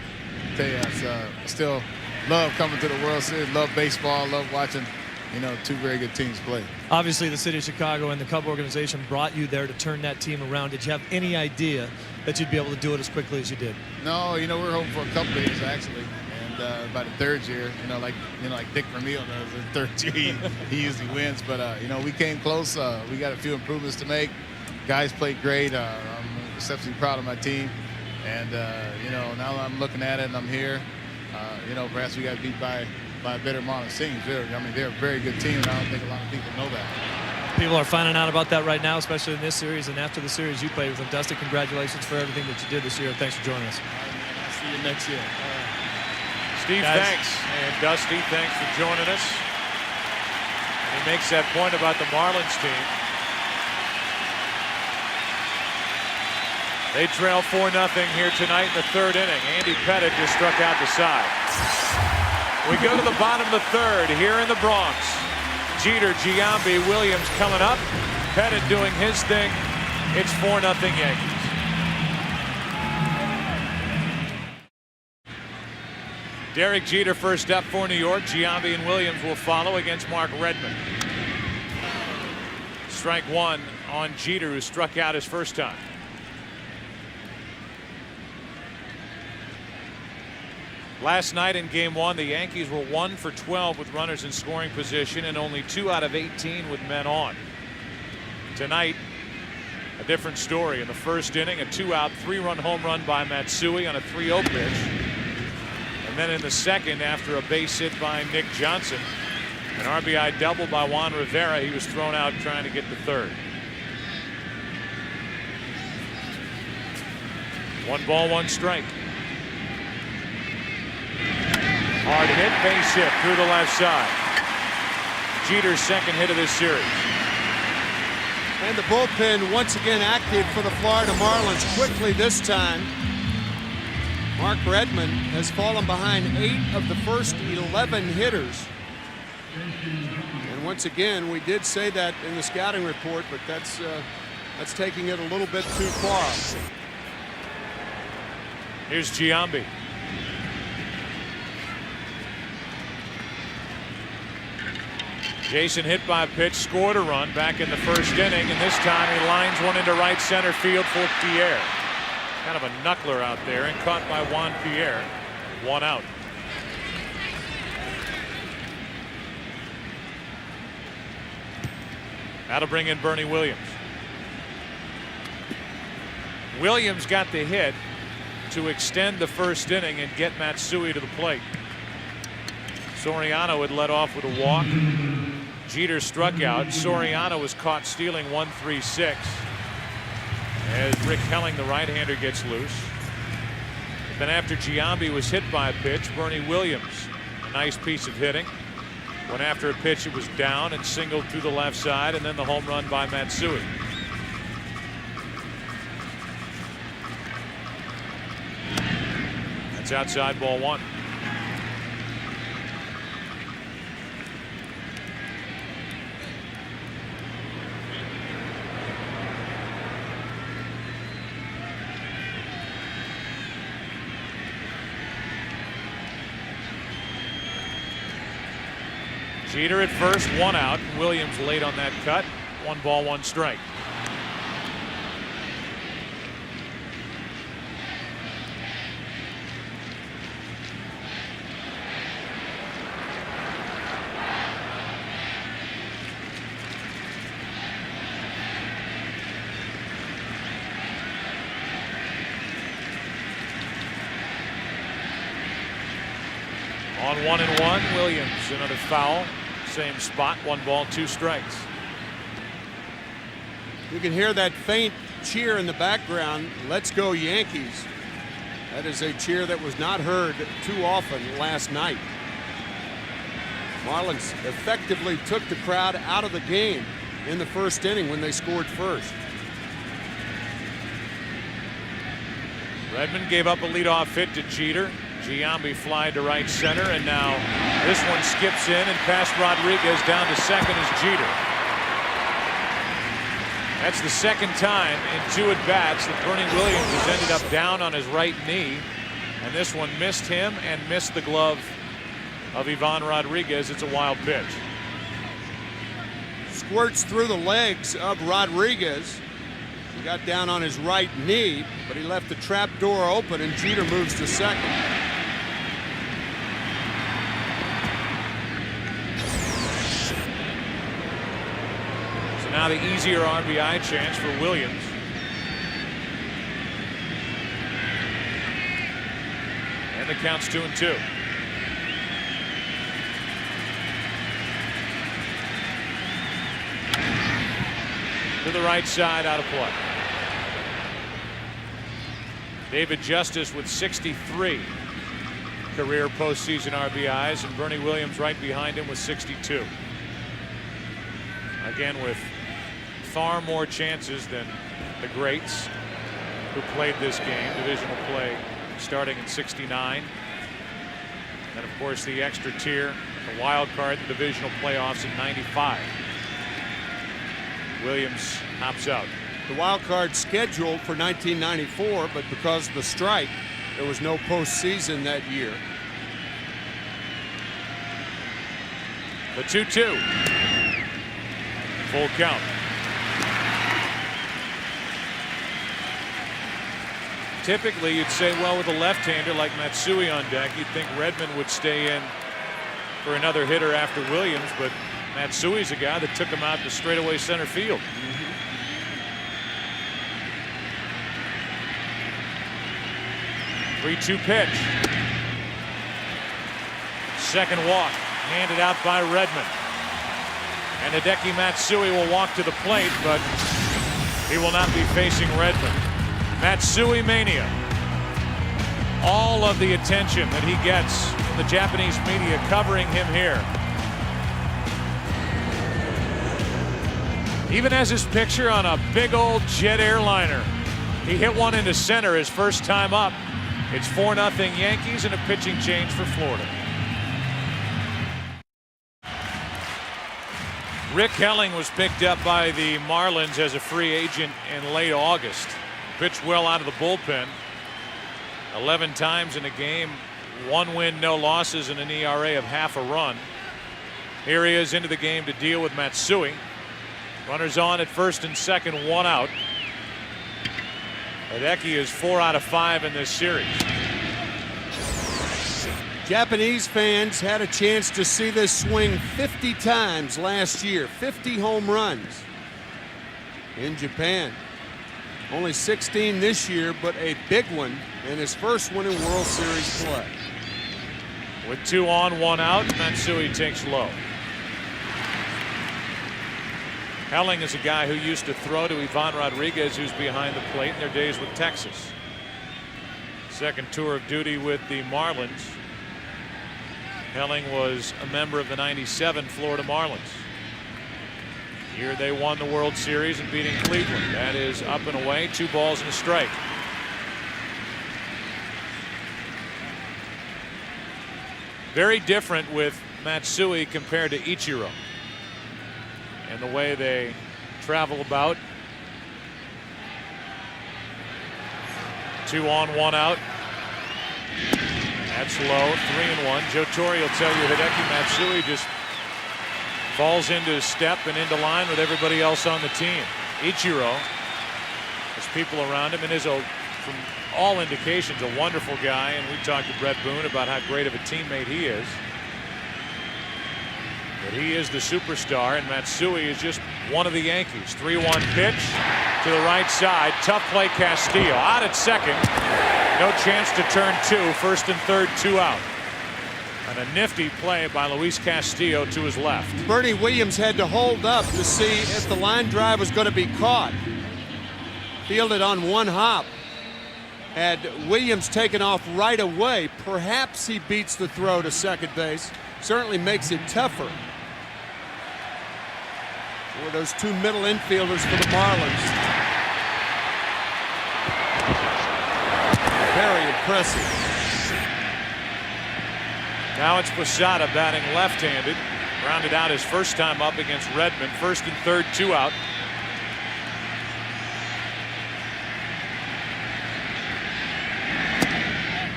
tell you, I still love coming to the World Series, love baseball, love watching, you know, 2 very good teams play. Obviously, the city of Chicago and the Cub organization brought you there to turn that team around. Did you have any idea that you'd be able to do it as quickly as you did? No, you know, we were hoping for a couple of years, actually. And by the 3rd year, you know, like Dick Vermeil does, the 3rd year he usually wins. But you know, we came close. We got a few improvements to make. Guys played great. I'm exceptionally proud of my team. And you know, now I'm looking at it and I'm here. You know, perhaps we got beat by a better amount of teams. I mean, they're a very good team, and I don't think a lot of people know that. People are finding out about that right now, especially in this series and after the series you played with them. Dusty, congratulations for everything that you did this year. Thanks for joining us. I'll see you next year. Steve, guys, thanks. And Dusty, thanks for joining us. And he makes that point about the Marlins team. They trail 4-0 here tonight in the 3rd inning. Andy Pettitte just struck out the side. We go to the bottom of the 3rd here in the Bronx. Jeter, Giambi, Williams coming up. Pettitte doing his thing. It's 4-0 Yankees. Derek Jeter first up for New York. Giambi and Williams will follow against Mark Redmond. Strike 1 on Jeter, who struck out his first time. Last night in Game 1, the Yankees were 1 for 12 with runners in scoring position and only 2 out of 18 with men on. Tonight, a different story. In the 1st inning, a 2-out, 3-run home run by Matsui on a 3-0 pitch. And then in the 2nd, after a base hit by Nick Johnson, an RBI double by Juan Rivera, he was thrown out trying to get the 3rd. 1 ball, 1 strike. Hard hit, base hit through the left side. Jeter's 2nd hit of this series. And the bullpen once again active for the Florida Marlins. Quickly this time, Mark Redmond has fallen behind 8 of the first 11 hitters. And once again, we did say that in the scouting report, but that's taking it a little bit too far. Here's Giambi. Jason hit by a pitch, scored a run back in the 1st inning, and this time he lines one into right center field for Pierre. Kind of a knuckler out there and caught by Juan Pierre. 1 out. That'll bring in Bernie Williams. Williams got the hit to extend the first inning and get Matsui to the plate. Soriano had led off with a walk. Jeter struck out. Soriano was caught stealing 1-3-6 as Rick Helling, the right-hander, gets loose. Then after Giambi was hit by a pitch, Bernie Williams, a nice piece of hitting, went after a pitch that was down and singled through the left side, and then the home run by Matsui. That's outside, ball 1. Jeter at first, 1 out. Williams late on that cut. 1 ball, 1 strike. On 1-1, Williams, another foul. Same spot, 1 ball, 2 strikes. You can hear that faint cheer in the background. Let's go Yankees. That is a cheer that was not heard too often last night. Marlins effectively took the crowd out of the game in the first inning when they scored first. Redmond gave up a leadoff hit to Jeter. Giambi fly to right center, and now this one skips in and past Rodriguez down to second is Jeter. That's the second time in 2 at-bats that Bernie Williams has ended up down on his right knee, and this one missed him and missed the glove of Ivan Rodriguez. It's a wild pitch. Squirts through the legs of Rodriguez. He got down on his right knee, but he left the trap door open, and Jeter moves to second. Now the easier RBI chance for Williams. And the count's 2-2. To the right side, out of play. David Justice with 63 career postseason RBIs, and Bernie Williams right behind him with 62. Again, with far more chances than the greats who played this game. Divisional play starting in '69. And of course the extra tier, the wild card, the divisional playoffs in '95. Williams hops out. The wild card scheduled for 1994, but because of the strike, there was no postseason that year. The 2-2. Full count. Typically, you'd say, well, with a left-hander like Matsui on deck, you'd think Redmond would stay in for another hitter after Williams, but Matsui's a guy that took him out to straightaway center field. 3-2 pitch. Second walk handed out by Redmond. And Hideki Matsui will walk to the plate, but he will not be facing Redmond. Matsui mania. All of the attention that he gets from the Japanese media covering him here. Even has his picture on a big old jet airliner. He hit one into center his first time up. It's 4-0 Yankees and a pitching change for Florida. Rick Helling was picked up by the Marlins as a free agent in late August. Pitched well out of the bullpen. 11 times in a game, 1 win, no losses, and an ERA of half a run. Here he is into the game to deal with Matsui. Runners on at first and second, 1 out. Hideki is 4 out of 5 in this series. Japanese fans had a chance to see this swing 50 times last year, 50 home runs in Japan. Only 16 this year, but a big one, and his first one in World Series play. With 2 on, 1 out, Matsui takes low. Helling is a guy who used to throw to Ivan Rodriguez, who's behind the plate in their days with Texas. Second tour of duty with the Marlins. Helling was a member of the '97 Florida Marlins. Here they won the World Series and beating Cleveland. That is up and away, 2 balls and a strike. Very different with Matsui compared to Ichiro. And the way they travel about. 2 on, 1 out. That's low. 3-1. Joe Torre will tell you Hideki Matsui just falls into his step and into line with everybody else on the team. Ichiro has people around him and is, from all indications, a wonderful guy. And we talked to Brett Boone about how great of a teammate he is. But he is the superstar, and Matsui is just one of the Yankees. 3-1 pitch to the right side. Tough play, Castillo. Out at second. No chance to turn 2. First and third, 2 out. And a nifty play by Luis Castillo to his left. Bernie Williams had to hold up to see if the line drive was going to be caught. Fielded on 1 hop. Had Williams taken off right away, perhaps he beats the throw to second base. Certainly makes it tougher for those 2 middle infielders for the Marlins. Very impressive. Now it's Posada batting left-handed. Rounded out his first time up against Redmond. First and third, 2 out.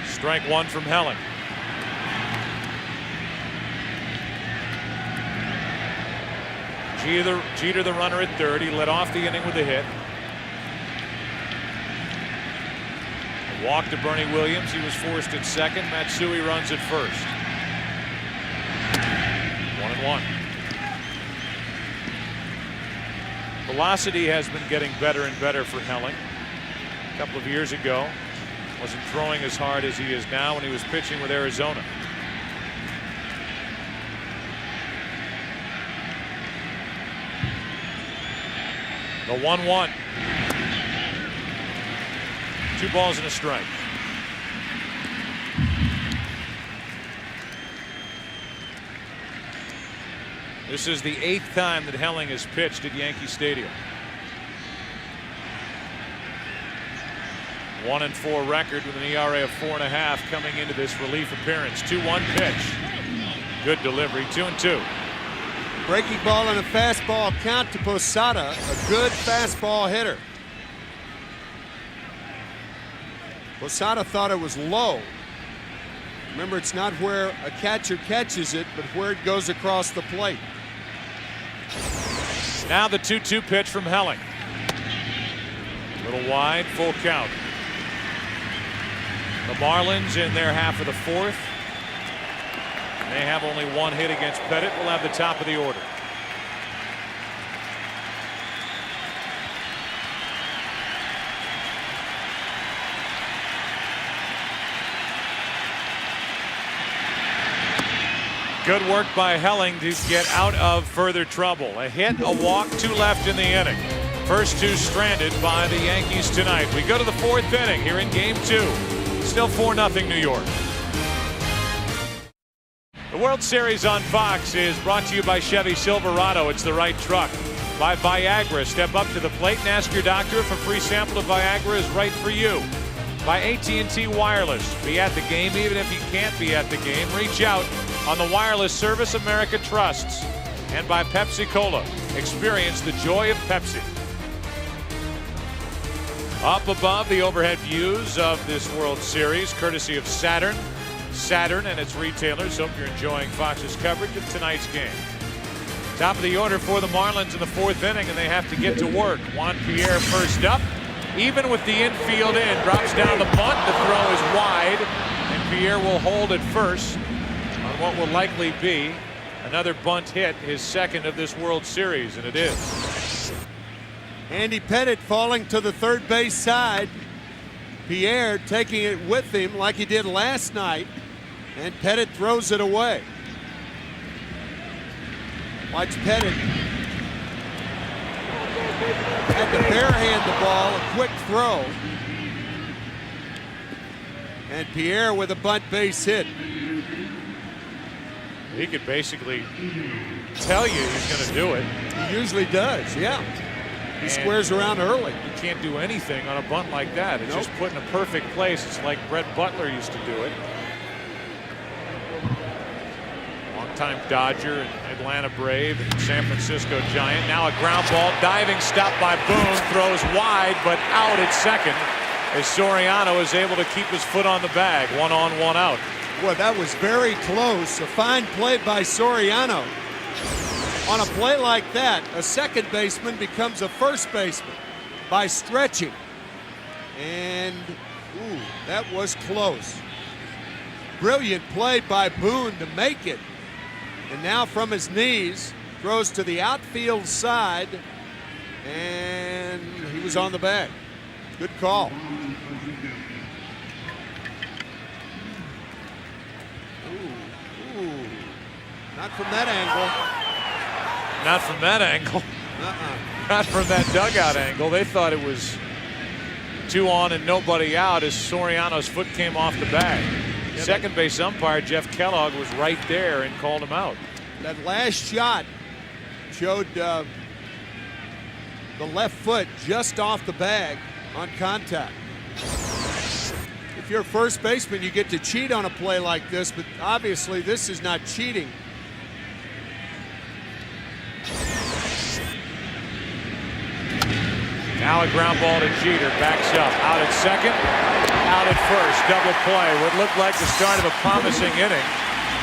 Strike 1 from Helling. Jeter the runner at third. He led off the inning with a hit. A walk to Bernie Williams. He was forced at second. Matsui runs at first. 1-1. Velocity has been getting better and better for Helling. A couple of years ago, wasn't throwing as hard as he is now when he was pitching with Arizona. The 1-1. 2 balls and a strike. This is the 8th time that Helling has pitched at Yankee Stadium. 1-4 record with an ERA of 4.5 coming into this relief appearance. 2-1 pitch. Good delivery. 2-2. Breaking ball and a fastball count to Posada, a good fastball hitter. Posada thought it was low. Remember, it's not where a catcher catches it, but where it goes across the plate. Now the 2-2 pitch from Helling. A little wide, full count. The Marlins in their half of the 4th. They have only 1 hit against Pettit. Will have the top of the order. Good work by Helling to get out of further trouble. A hit, a walk, 2 left in the inning. First 2 stranded by the Yankees tonight. We go to the 4th inning here in Game 2. Still 4-0 New York. The World Series on Fox is brought to you by Chevy Silverado. It's the right truck. By Viagra. Step up to the plate and ask your doctor if a free sample of Viagra is right for you. By AT&T Wireless. Be at the game even if you can't be at the game. Reach out on the wireless service America trusts. And by Pepsi Cola. Experience the joy of Pepsi. Up above, the overhead views of this World Series, courtesy of Saturn and its retailers. Hope you're enjoying Fox's coverage of tonight's game. Top of the order for the Marlins in the 4th inning, and they have to get to work. Juan Pierre first up. even with the infield in. Drops down the bunt. The throw is wide, and Pierre will hold at first on what will likely be another bunt hit, his second of this World Series, and it is. Andy Pettitte falling to the third base side. Pierre taking it with him like he did last night, and Pettitte throws it away. Watch Pettitte. Had to barehand the ball, a quick throw. And Pierre with a bunt base hit. He could basically tell you he's going to do it. He usually does, yeah. He squares around early. You can't do anything on a bunt like that. It's just put in a perfect place. It's like Brett Butler used to do it. Longtime Dodger and Atlanta Brave and San Francisco Giant. Now a ground ball, diving stop by Boone, throws wide but out at second as Soriano is able to keep his foot on the bag. 1 on, 1 out. Boy, that was very close. A fine play by Soriano. On a play like that, a second baseman becomes a first baseman by stretching. And, ooh, that was close. Brilliant play by Boone to make it. And now from his knees, throws to the outfield side, and he was on the bag. Good call. Ooh, not from that angle. Not from that angle. Not from that dugout angle. They thought it was 2 on and nobody out as Soriano's foot came off the bag. Second base umpire Jeff Kellogg was right there and called him out. That last shot showed the left foot just off the bag on contact. If you're a first baseman, you get to cheat on a play like this, but obviously this is not cheating. Now a ground ball to Jeter, backs up, out at second, out at first, double play. What looked like the start of a promising inning.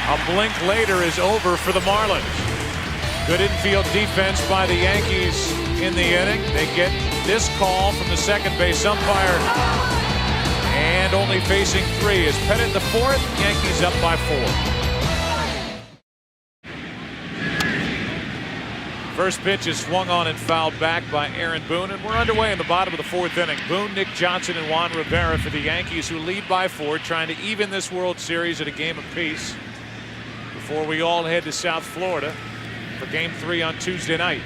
A blink later is over for the Marlins. Good infield defense by the Yankees in the inning. They get this call from the second base umpire. And only facing 3 is Pettitte in the 4th. Yankees up by 4. First pitch is swung on and fouled back by Aaron Boone, and we're underway in the bottom of the 4th inning. Boone, Nick Johnson, and Juan Rivera for the Yankees, who lead by 4, trying to even this World Series at a game apiece before we all head to South Florida for Game 3 on Tuesday night.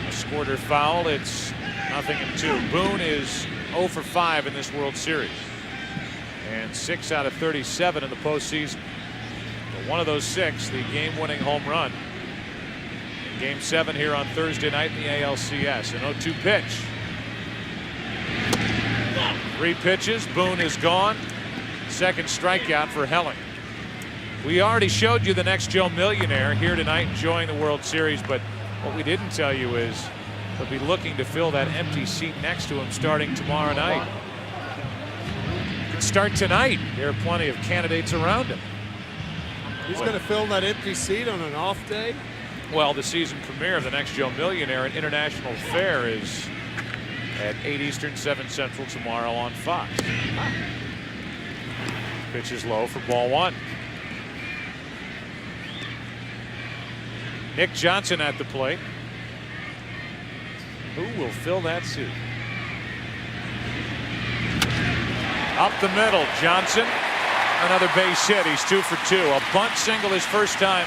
A scored or foul, it's 0-2. Boone is 0 for 5 in this World Series, and 6 out of 37 in the postseason. But one of those 6, the game-winning home run. Game 7 here on Thursday night in the ALCS. An 0-2 pitch. 3 pitches. Boone is gone. Second strikeout for Helling. We already showed you the next Joe Millionaire here tonight enjoying the World Series, but what we didn't tell you is he'll be looking to fill that empty seat next to him starting tomorrow night. Could start tonight. There are plenty of candidates around him. He's going to fill that empty seat on an off day? Well, the season premiere of the next Joe Millionaire and International Fair is at 8 Eastern, 7 Central tomorrow on Fox. Pitch is low for ball 1. Nick Johnson at the plate. Who will fill that seat? Up the middle, Johnson. Another base hit. He's 2 for 2. A bunt single his first time.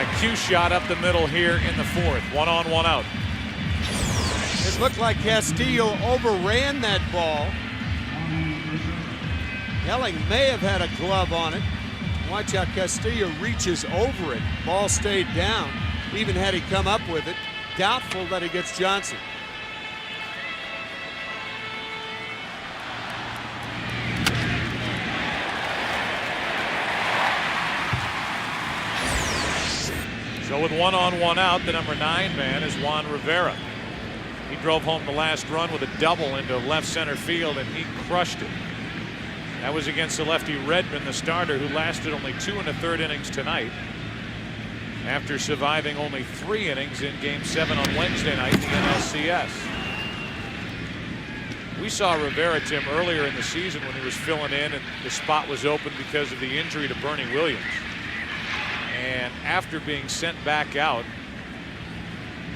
A cue shot up the middle here in the 4th. 1 on, 1 out. It looked like Castillo overran that ball. Helling may have had a glove on it. Watch how Castillo reaches over it. Ball stayed down. Even had he come up with it. Doubtful that he gets Johnson. So with 1 on, 1 out, the number 9 man is Juan Rivera. He drove home the last run with a double into left center field, and he crushed it. That was against the lefty Redmond, the starter, who lasted only 2 1/3 innings tonight. after surviving only 3 innings in Game 7 on Wednesday night in the NLCS. We saw Rivera, Tim, earlier in the season when he was filling in and the spot was open because of the injury to Bernie Williams. And after being sent back out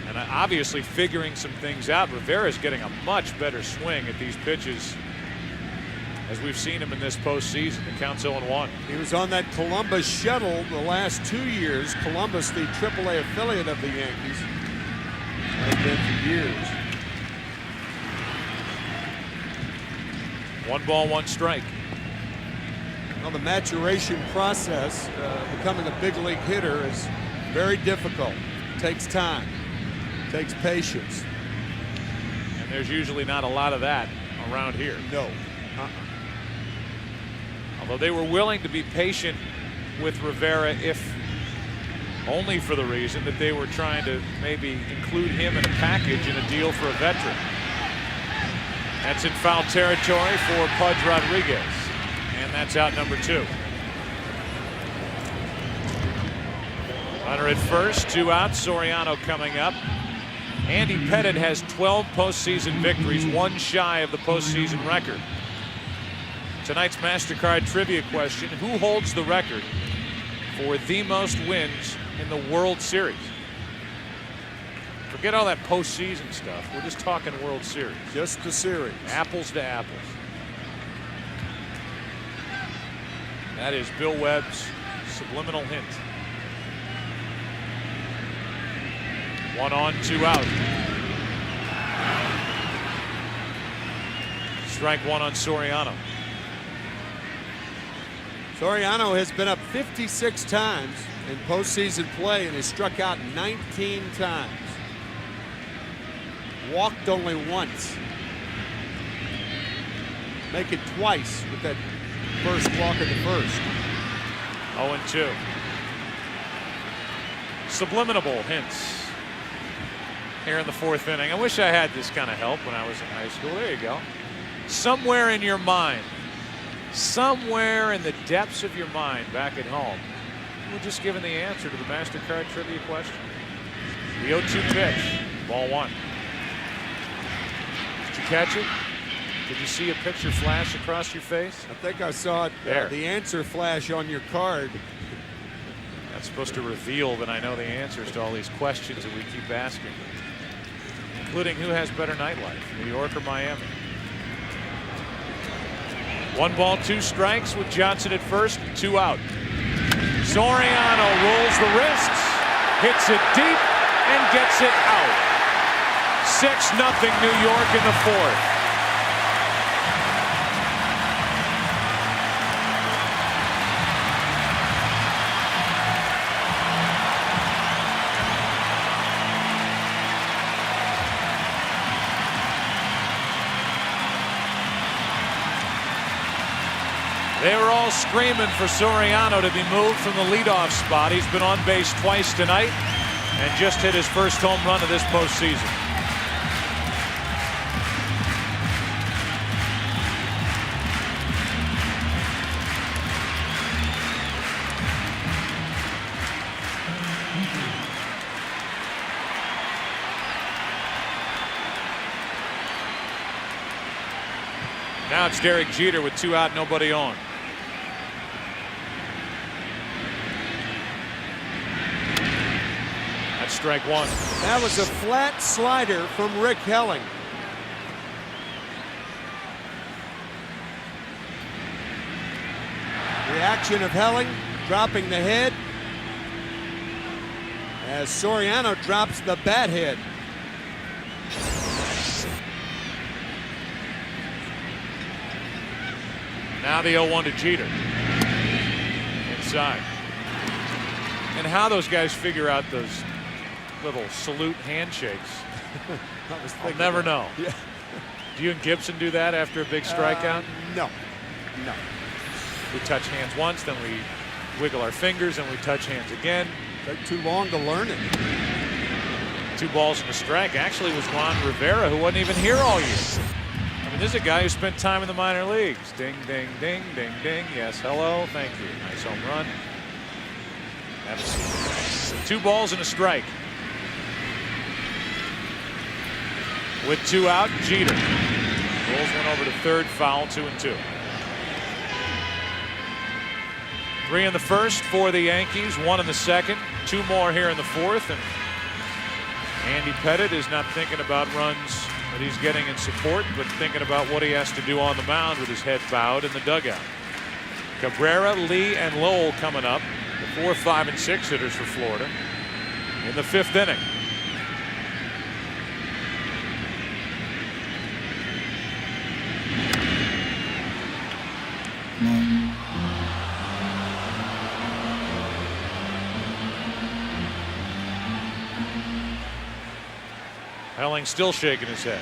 and obviously figuring some things out, Rivera's getting a much better swing at these pitches as we've seen him in this postseason. The count's 0-1. He was on that Columbus shuttle the last 2 years. Columbus, the AAA affiliate of the Yankees, has been for years. 1 ball, 1 strike. Well, the maturation process, becoming a big league hitter, is very difficult. It takes time, it takes patience. And there's usually not a lot of that around here. No. Although they were willing to be patient with Rivera, if only for the reason that they were trying to maybe include him in a package in a deal for a veteran. That's in foul territory for Pudge Rodriguez. And that's out number 2. Runner at first, 2 outs. Soriano coming up. Andy Pettitte has 12 postseason victories, 1 shy of the postseason record. Tonight's MasterCard trivia question: who holds the record for the most wins in the World Series? Forget all that postseason stuff. We're just talking World Series. Just the series. Apples to apples. That is Bill Webb's subliminal hint. 1 on, 2 out. Strike 1 on Soriano. Soriano has been up 56 times in postseason play and has struck out 19 times. Walked only once. Make it twice with that first walk in the first. 0-2. Subliminal hints here in the 4th inning. I wish I had this kind of help when I was in high school. There you go. Somewhere in your mind, somewhere in the depths of your mind back at home, we're just given the answer to the MasterCard trivia question. The 0-2 pitch, ball 1. Did you catch it? Did you see a picture flash across your face? I think I saw it, the answer flash on your card. That's supposed to reveal that I know the answers to all these questions that we keep asking, including who has better nightlife, New York or Miami. 1 ball, 2 strikes with Johnson at first, 2 out. Soriano rolls the wrists, hits it deep, and gets it out. 6-0 New York in the 4th. They were all screaming for Soriano to be moved from the leadoff spot. He's been on base twice tonight and just hit his first home run of this postseason. Now it's Derek Jeter with 2 out, nobody on. That's strike 1. That was a flat slider from Rick Helling. Reaction of Helling, dropping the head as Soriano drops the bat head. Now the 0-1 to Jeter. Inside. And how those guys figure out those little salute handshakes, I'll never know. Yeah. Do you and Gibson do that after a big strikeout? No. No. We touch hands once, then we wiggle our fingers, and we touch hands again. Took too long to learn it. 2 balls and a strike. Actually, was Juan Rivera, who wasn't even here all year. I mean, this is a guy who spent time in the minor leagues. Ding, ding, ding, ding, ding. Yes, hello, thank you. Nice home run. Have a seat. 2 balls and a strike. With 2 out, Jeter rolls one over to third, foul, 2-2. 3 in the first for the Yankees, 1 in the second, 2 more here in the fourth, and Andy Pettitte is not thinking about runs that he's getting in support, but thinking about what he has to do on the mound with his head bowed in the dugout. Cabrera, Lee, and Lowell coming up, the 4, 5, and 6 hitters for Florida in the 5th inning. Helling still shaking his head.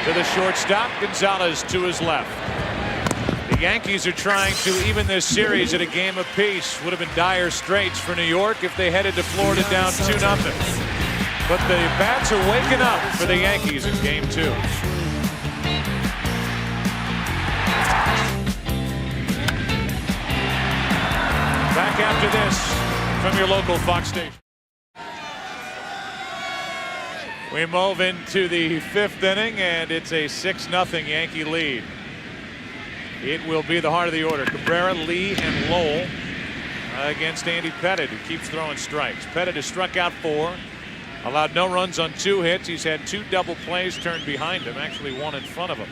To the shortstop, Gonzalez to his left. The Yankees are trying to even this series at a game apiece. Would have been dire straits for New York if they headed to Florida down 2-0. But the bats are waking up for the Yankees in game 2. Back after this from your local Fox station. We move into the 5th inning, and it's a 6-0 Yankee lead. It will be the heart of the order. Cabrera, Lee, and Lowell against Andy Pettitte, who keeps throwing strikes. Pettitte has struck out 4. Allowed no runs on 2 hits. He's had 2 double plays turned behind him, actually 1 in front of him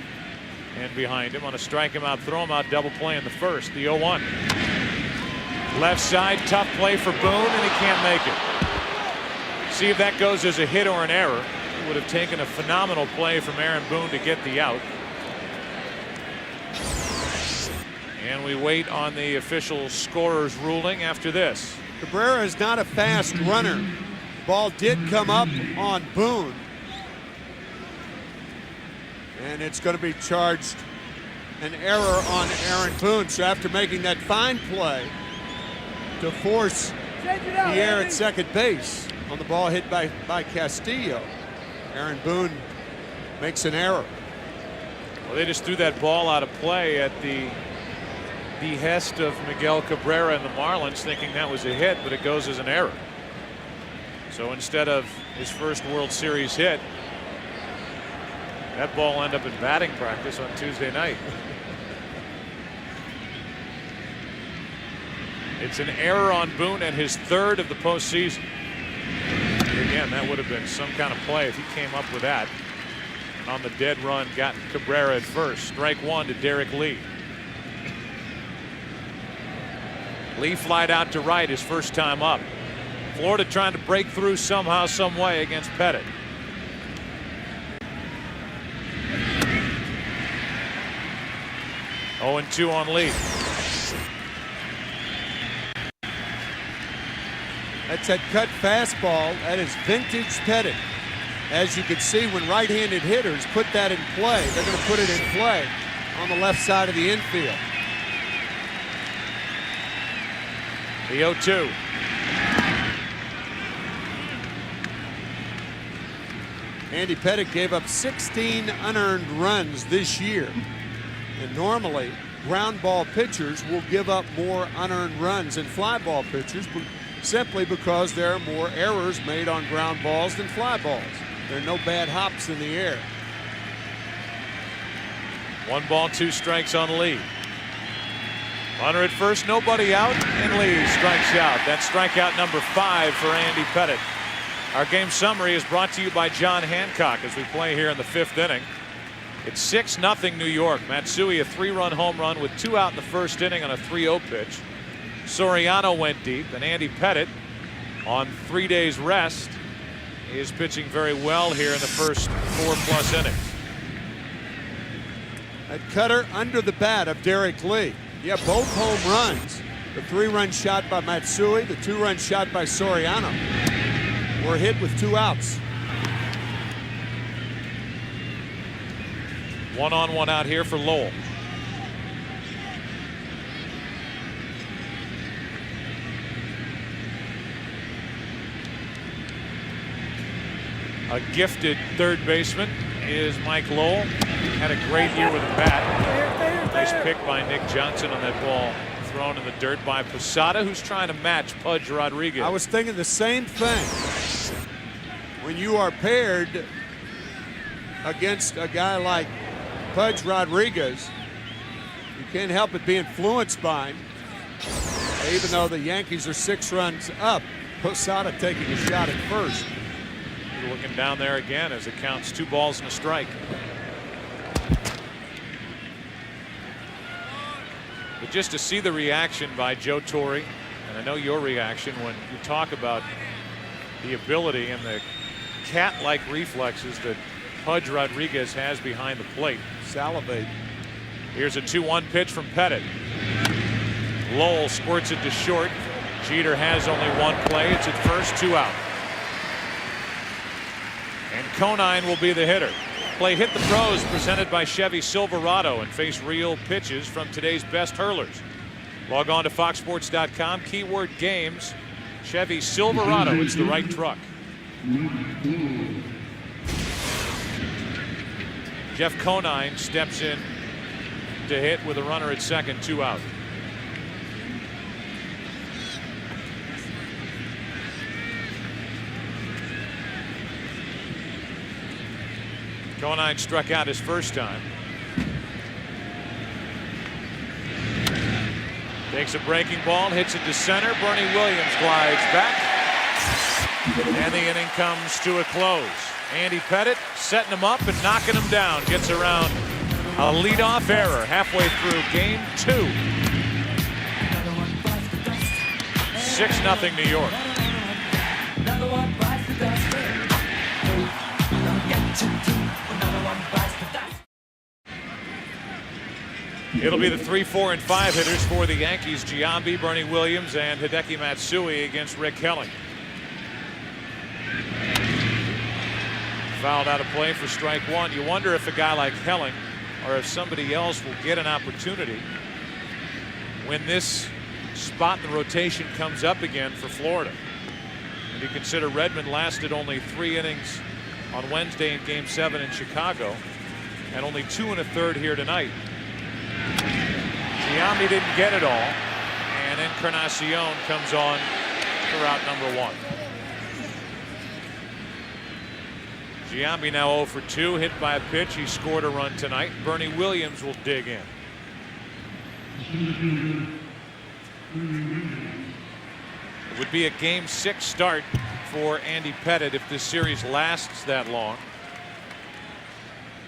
and behind him on a strike him out, throw him out double play in the first. The 0-1. Left side, tough play for Boone, and he can't make it. See if that goes as a hit or an error. It would have taken a phenomenal play from Aaron Boone to get the out. And we wait on the official scorer's ruling after this. Cabrera is not a fast runner. Ball did come up on Boone, and it's going to be charged an error on Aaron Boone. So after making that fine play to force the error at second base on the ball hit by Castillo, Aaron Boone makes an error. Well, they just threw that ball out of play at the behest of Miguel Cabrera and the Marlins, thinking that was a hit, but it goes as an error. So instead of his first World Series hit, that ball ended up in batting practice on Tuesday night. It's an error on Boone and his 3rd of the postseason. Again, that would have been some kind of play if he came up with that. And on the dead run, got Cabrera at first. Strike 1 to Derek Lee. Lee flied out to right his first time up. Florida trying to break through somehow, some way against Pettitte. Oh, 0-2 on Lee. That's that cut fastball. That is vintage Pettitte. As you can see, when right-handed hitters put that in play, they're going to put it in play on the left side of the infield. The 0-2. Andy Pettitte gave up 16 unearned runs this year. And normally, ground ball pitchers will give up more unearned runs than fly ball pitchers simply because there are more errors made on ground balls than fly balls. There are no bad hops in the air. 1 ball, 2 strikes on Lee. Runner at first, nobody out, and Lee strikes out. That's strikeout number 5 for Andy Pettitte. Our game summary is brought to you by John Hancock as we play here in the 5th inning. It's 6-0 New York. Matsui a 3-run home run with 2 out in the first inning on a 3-0 pitch. Soriano went deep, and Andy Pettitte on 3 days rest is pitching very well here in the first 4+ innings. That cutter under the bat of Derek Lee. Yeah, both home runs. The 3-run shot by Matsui, the 2-run shot by Soriano were hit with 2 outs. 1 on, 1 out here for Lowell. A gifted third baseman is Mike Lowell. Had a great year with a bat. Nice pick by Nick Johnson on that ball thrown in the dirt by Posada, who's trying to match Pudge Rodriguez. I was thinking the same thing. When you are paired against a guy like Pudge Rodriguez, you can't help but be influenced by him. Even though the Yankees are 6 runs up, Posada taking a shot at first. You're looking down there again as it counts 2 balls and a strike. But just to see the reaction by Joe Torre, and I know your reaction when you talk about the ability and the cat-like reflexes that Pudge Rodriguez has behind the plate. Salivate. Here's a 2-1 pitch from Pettit. Lowell squirts it to short. Jeter has only 1 play. It's at first, 2 out. And Conine will be the hitter. Play Hit the Pros presented by Chevy Silverado and face real pitches from today's best hurlers. Log on to foxsports.com, keyword games, Chevy Silverado. It's the right truck. Jeff Conine steps in to hit with a runner at second, 2 out. Conine struck out his first time. Takes a breaking ball, hits it to center. Bernie Williams glides back. And the inning comes to a close. Andy Pettit setting him up and knocking him down. Gets around a leadoff error halfway through game 2. 6-0 New York. It'll be the 3, 4, and 5 hitters for the Yankees. Giambi, Bernie Williams, and Hideki Matsui against Rick Helling. Fouled out of play for strike 1. You wonder if a guy like Helling or if somebody else will get an opportunity when this spot in the rotation comes up again for Florida. And you consider Redmond lasted only 3 innings on Wednesday in Game 7 in Chicago and only 2 1/3 here tonight. Giambi didn't get it all, and Encarnacion comes on for out number 1. Giambi now 0 for 2, hit by a pitch. He scored a run tonight. Bernie Williams will dig in. It would be a Game 6 start for Andy Pettit if this series lasts that long.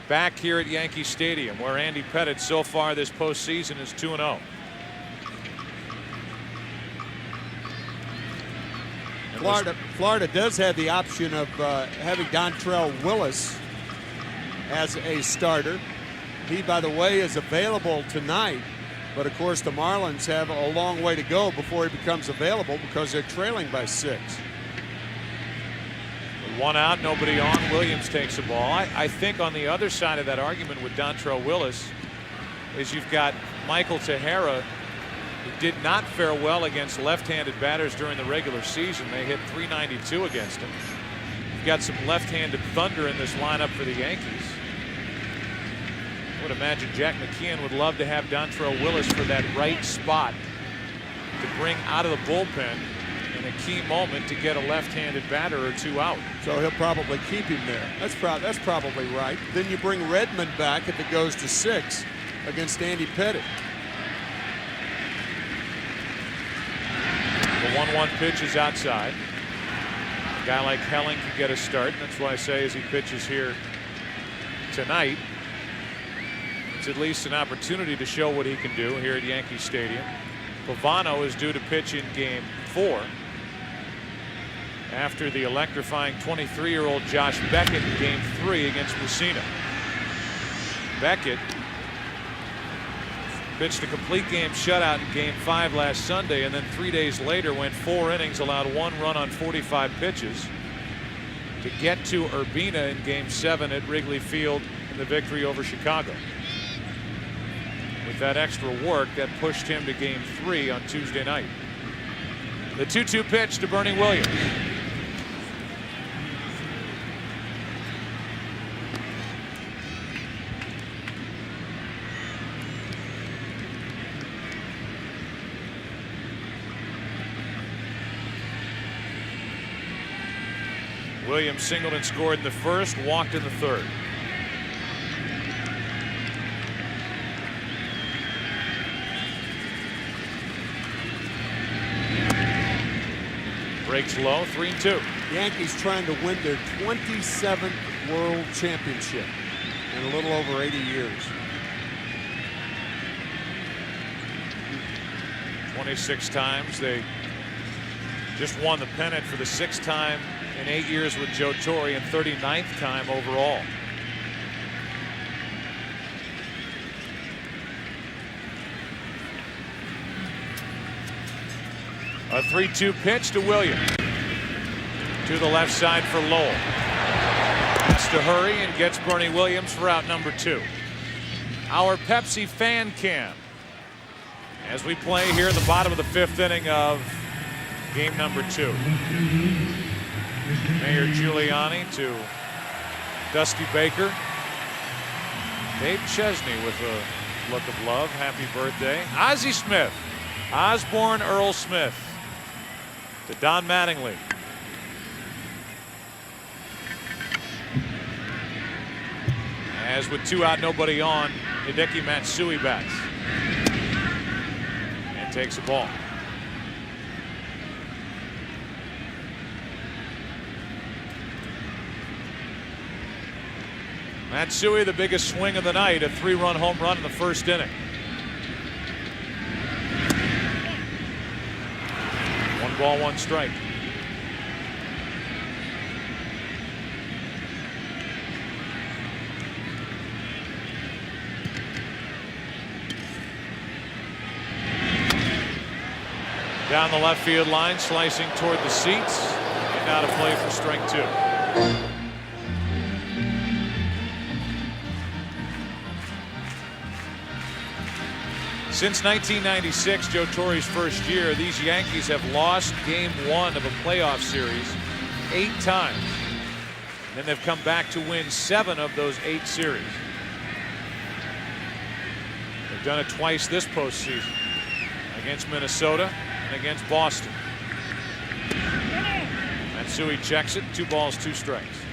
Back here at Yankee Stadium, where Andy Pettit so far this postseason is 2-0. Florida does have the option of having Dontrell Willis as a starter. He, by the way, is available tonight, but of course the Marlins have a long way to go before he becomes available because they're trailing by 6. 1 out, nobody on. Williams takes the ball. I think on the other side of that argument with Dontrell Willis is you've got Michael Tejera, who did not fare well against left-handed batters during the regular season. They hit .392 against him. You've got some left-handed thunder in this lineup for the Yankees. I would imagine Jack McKeon would love to have Dontrell Willis for that right spot to bring out of the bullpen in a key moment to get a left-handed batter or 2 out. So he'll probably keep him there. That's probably right. Then you bring Redmond back if it goes to 6 against Andy Pettit. The 1-1 pitch is outside. A guy like Helling can get a start, and that's why I say as he pitches here tonight, it's at least an opportunity to show what he can do here at Yankee Stadium. Pavano is due to pitch in Game 4 after the electrifying 23-year-old Josh Beckett in Game 3 against Messina. Beckett pitched a complete game shutout in Game 5 last Sunday, and then 3 days later went 4 innings, allowed 1 run on 45 pitches to get to Urbina in Game 7 at Wrigley Field in the victory over Chicago. With that extra work, that pushed him to Game 3 on Tuesday night. The 2-2 pitch to Bernie Williams. Williams singled and scored in the first, walked in the third. Breaks low, 3-2. Yankees trying to win their 27th World Championship in a little over 80 years. 26 times. They just won the pennant for the 6th time in 8 years with Joe Torre and 39th time overall. A 3-2 pitch to Williams. To the left side for Lowell. Has to hurry and gets Bernie Williams for out number 2. Our Pepsi fan cam as we play here in the bottom of the 5th inning of game number 2. Mayor Giuliani to Dusty Baker. Dave Chesney with a look of love. Happy birthday. Ozzie Smith. Osborne Earl Smith. To Don Mattingly. As with 2 out, nobody on, Hideki Matsui bats. And takes a ball. Matsui, the biggest swing of the night, a 3-run home run in the 1st inning. 1 ball, 1 strike. Down the left field line, slicing toward the seats, and out of play for strike 2. Since 1996, Joe Torre's first year, these Yankees have lost game 1 of a playoff series 8 times. And then they've come back to win 7 of those 8 series. They've done it twice this postseason, against Minnesota and against Boston. Matsui checks it, 2 balls, 2 strikes.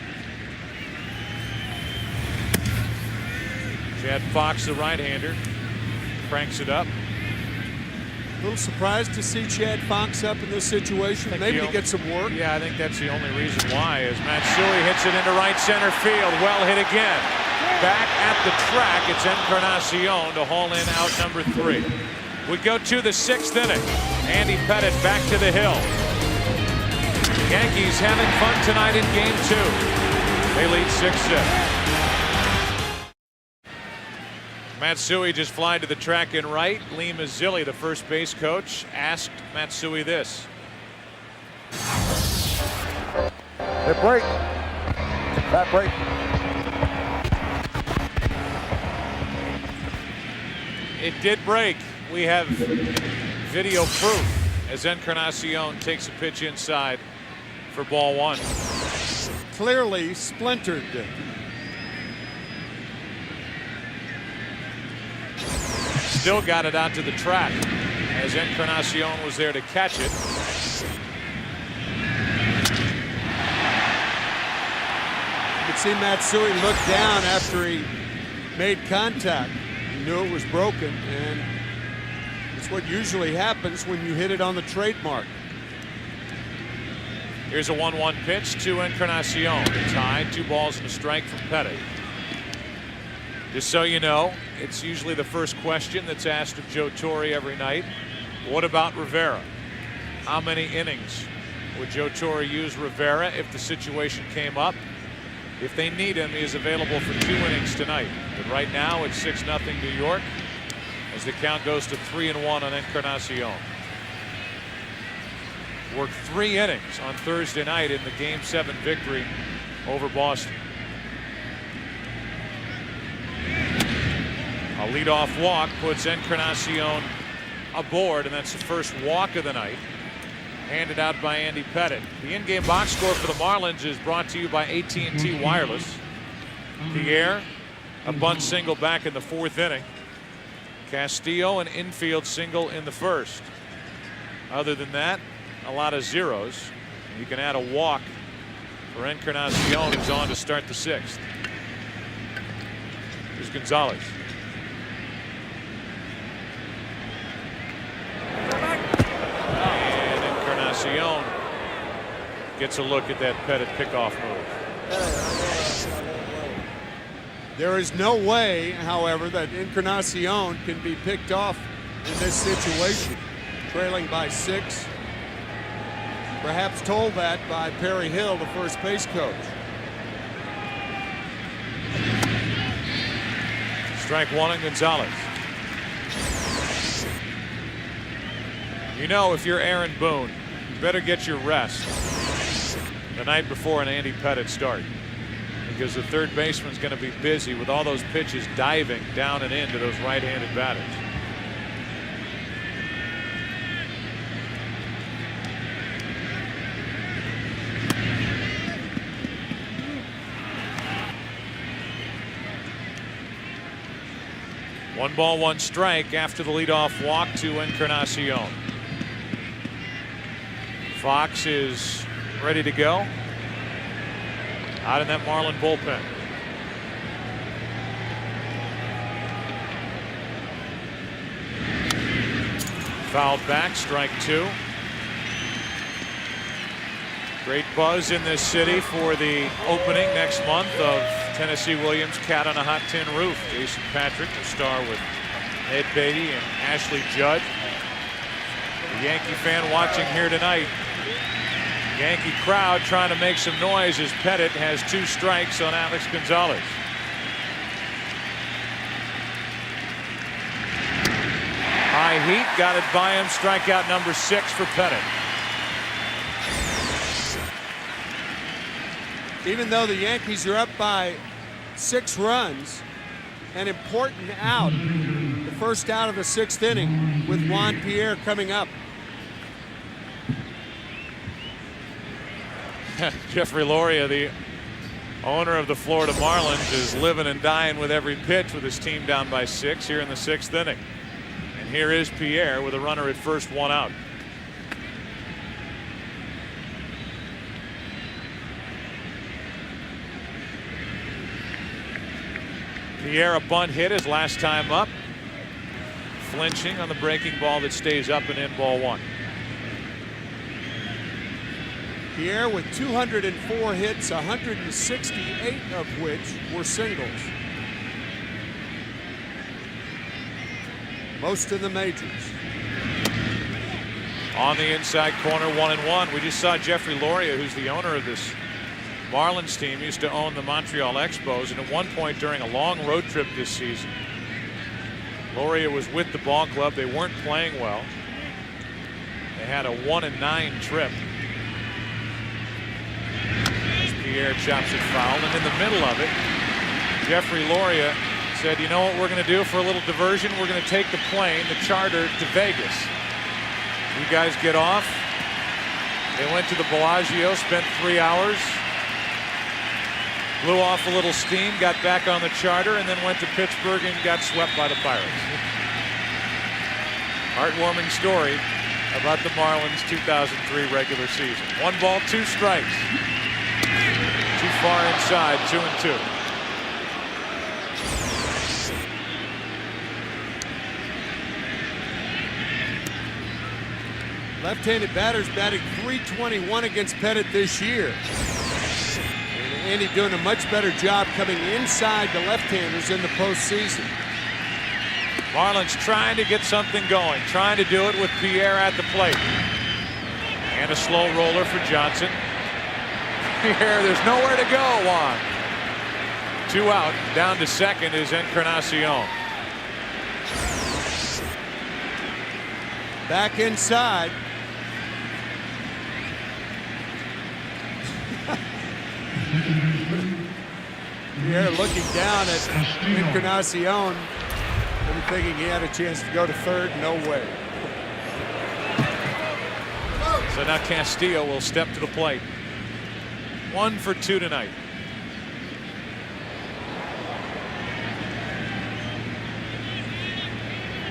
Chad Fox, the right-hander, cranks it up. A little surprised to see Chad Fox up in this situation, maybe to get some work. Yeah, I think that's the only reason why, as Matsui hits it into right center field. Well hit again. Back at the track, it's Encarnacion to haul in out number 3. We go to the 6th inning. Andy Pettitte back to the hill. Yankees having fun tonight in game 2. They lead 6-6. Matsui just flying to the track in right. Lee Mazzilli, the first base coach, asked Matsui this. Hit break. Bat break. It did break. We have video proof as Encarnacion takes a pitch inside for ball 1. Clearly splintered. Still got it out to the track as Encarnacion was there to catch it. You could see Matsui look down after he made contact. He knew it was broken, and it's what usually happens when you hit it on the trademark. Here's a 1-1 pitch to Encarnacion. Tied, 2 balls and a strike from Pettitte. Just so you know, it's usually the first question that's asked of Joe Torre every night. What about Rivera? How many innings would Joe Torre use Rivera if the situation came up? If they need him, he is available for 2 innings tonight. But right now, it's 6-0 New York as the count goes to 3-1 on Encarnacion. Worked 3 innings on Thursday night in the Game 7 victory over Boston. A leadoff walk puts Encarnacion aboard, and that's the first walk of the night. Handed out by Andy Pettitte. The in-game box score for the Marlins is brought to you by AT&T Wireless. Pierre, a bunt single back in the 4th inning. Castillo, an infield single in the 1st. Other than that, a lot of zeros. You can add a walk for Encarnacion, who's on to start the 6th. Here's Gonzalez. And Encarnacion gets a look at that Pettit pickoff move. There is no way, however, that Encarnacion can be picked off in this situation. Trailing by 6. Perhaps told that by Perry Hill, the first base coach. Strike 1 on Gonzalez. You know, if you're Aaron Boone, you better get your rest the night before an Andy Pettit start, because the third baseman's going to be busy with all those pitches diving down and into those right-handed batters. One ball, one strike after the leadoff walk to Encarnacion. Fox is ready to go out in that Marlin bullpen. Fouled back, strike 2. Great buzz in this city for the opening next month of Tennessee Williams' Cat on a Hot Tin Roof. Jason Patrick will star with Ed Beatty and Ashley Judd. The Yankee fan watching here tonight. Yankee crowd trying to make some noise as Pettit has 2 strikes on Alex Gonzalez. High heat, got it by him. Strikeout number 6 for Pettit. Even though the Yankees are up by 6 runs, an important out, the first out of the 6th inning, with Juan Pierre coming up. Jeffrey Loria, the owner of the Florida Marlins, is living and dying with every pitch with his team down by 6 here in the 6th inning. And here is Pierre with a runner at first, 1 out. Pierre, a bunt hit his last time up. Flinching on the breaking ball that stays up and in, ball 1. Pierre with 204 hits, 168 of which were singles. Most of the majors. On the inside corner, 1-1. We just saw Jeffrey Loria, who's the owner of this Marlins team, used to own the Montreal Expos, and at one point during a long road trip this season, Loria was with the ball club. They weren't playing well. They had a 1-9 trip. As Pierre chops it foul, and in the middle of it, Jeffrey Loria said, you know what we're going to do for a little diversion? We're going to take the plane, the charter, to Vegas. You guys get off. They went to the Bellagio, spent 3 hours, blew off a little steam, got back on the charter, and then went to Pittsburgh and got swept by the Pirates. Heartwarming story about the Marlins 2003 regular season. 1 ball, 2 strikes. Too far inside, 2-2. Left-handed batters batting .321 against Pettit this year. And Andy doing a much better job coming inside the left-handers in the postseason. Marlins trying to get something going, trying to do it with Pierre at the plate. And a slow roller for Johnson. Pierre, there's nowhere to go, Juan. 2 out, down to second is Encarnacion. Back inside. Pierre looking down at Encarnacion and thinking he had a chance to go to third. No way. So now Castillo will step to the plate. 1 for 2 tonight.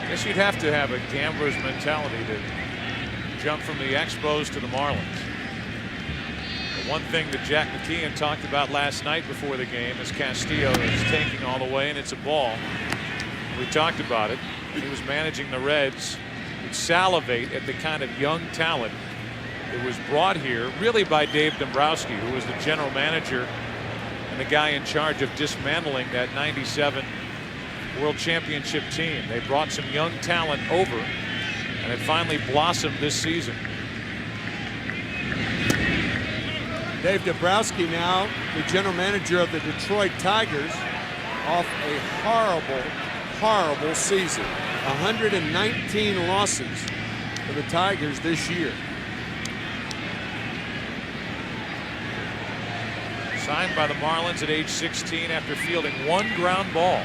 I guess you'd have to have a gambler's mentality to jump from the Expos to the Marlins. One thing that Jack McKeon talked about last night before the game is Castillo is taking all the way, and it's a ball. We talked about it. He was managing the Reds. Would salivate at the kind of young talent that was brought here really by Dave Dombrowski, who was the general manager and the guy in charge of dismantling that '97 World Championship team. They brought some young talent over, and it finally blossomed this season. Dave Dombrowski, now the general manager of the Detroit Tigers, off a horrible season. 119 losses for the Tigers this year. Signed by the Marlins at age 16 after fielding one ground ball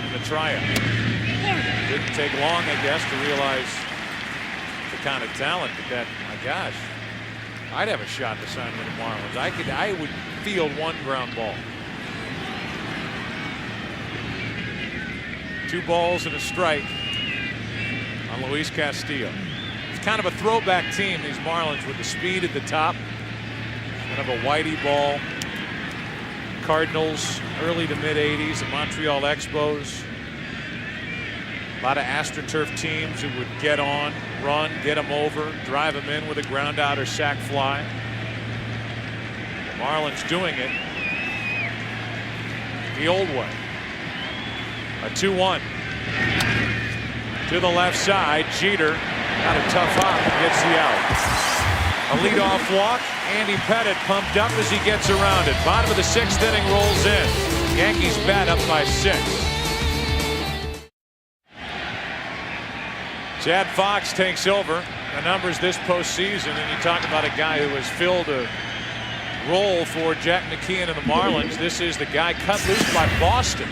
in the tryout. Didn't take long, I guess, to realize the kind of talent that, my gosh, I'd have a shot to sign with the Marlins. I would field one ground ball. 2 balls and a strike on Luis Castillo. It's kind of a throwback team, these Marlins, with the speed at the top. Kind of a Whitey ball. Cardinals, early to mid 80s, the Montreal Expos. A lot of AstroTurf teams who would get on, run, get them over, drive them in with a ground out or sac fly. The Marlins doing it the old way. A 2-1 to the left side. Jeter got a tough hop and gets the out. A leadoff walk. Andy Pettitte pumped up as he gets around it. Bottom of the 6th inning rolls in. Yankees bat up by 6. Chad Fox takes over the numbers this postseason, and you talk about a guy who has filled a role for Jack McKeon and the Marlins. This is the guy cut loose by Boston.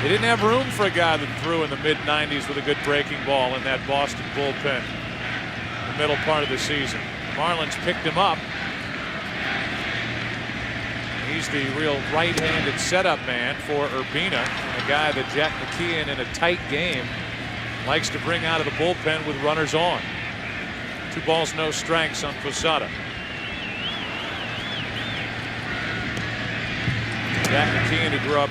They didn't have room for a guy that threw in the mid-90s with a good breaking ball in that Boston bullpen in the middle part of the season. The Marlins picked him up. He's the real right-handed setup man for Urbina, and a guy that Jack McKeon in a tight game likes to bring out of the bullpen with runners on. 2 balls, no strikes on Posada. Jack McKeon, who grew up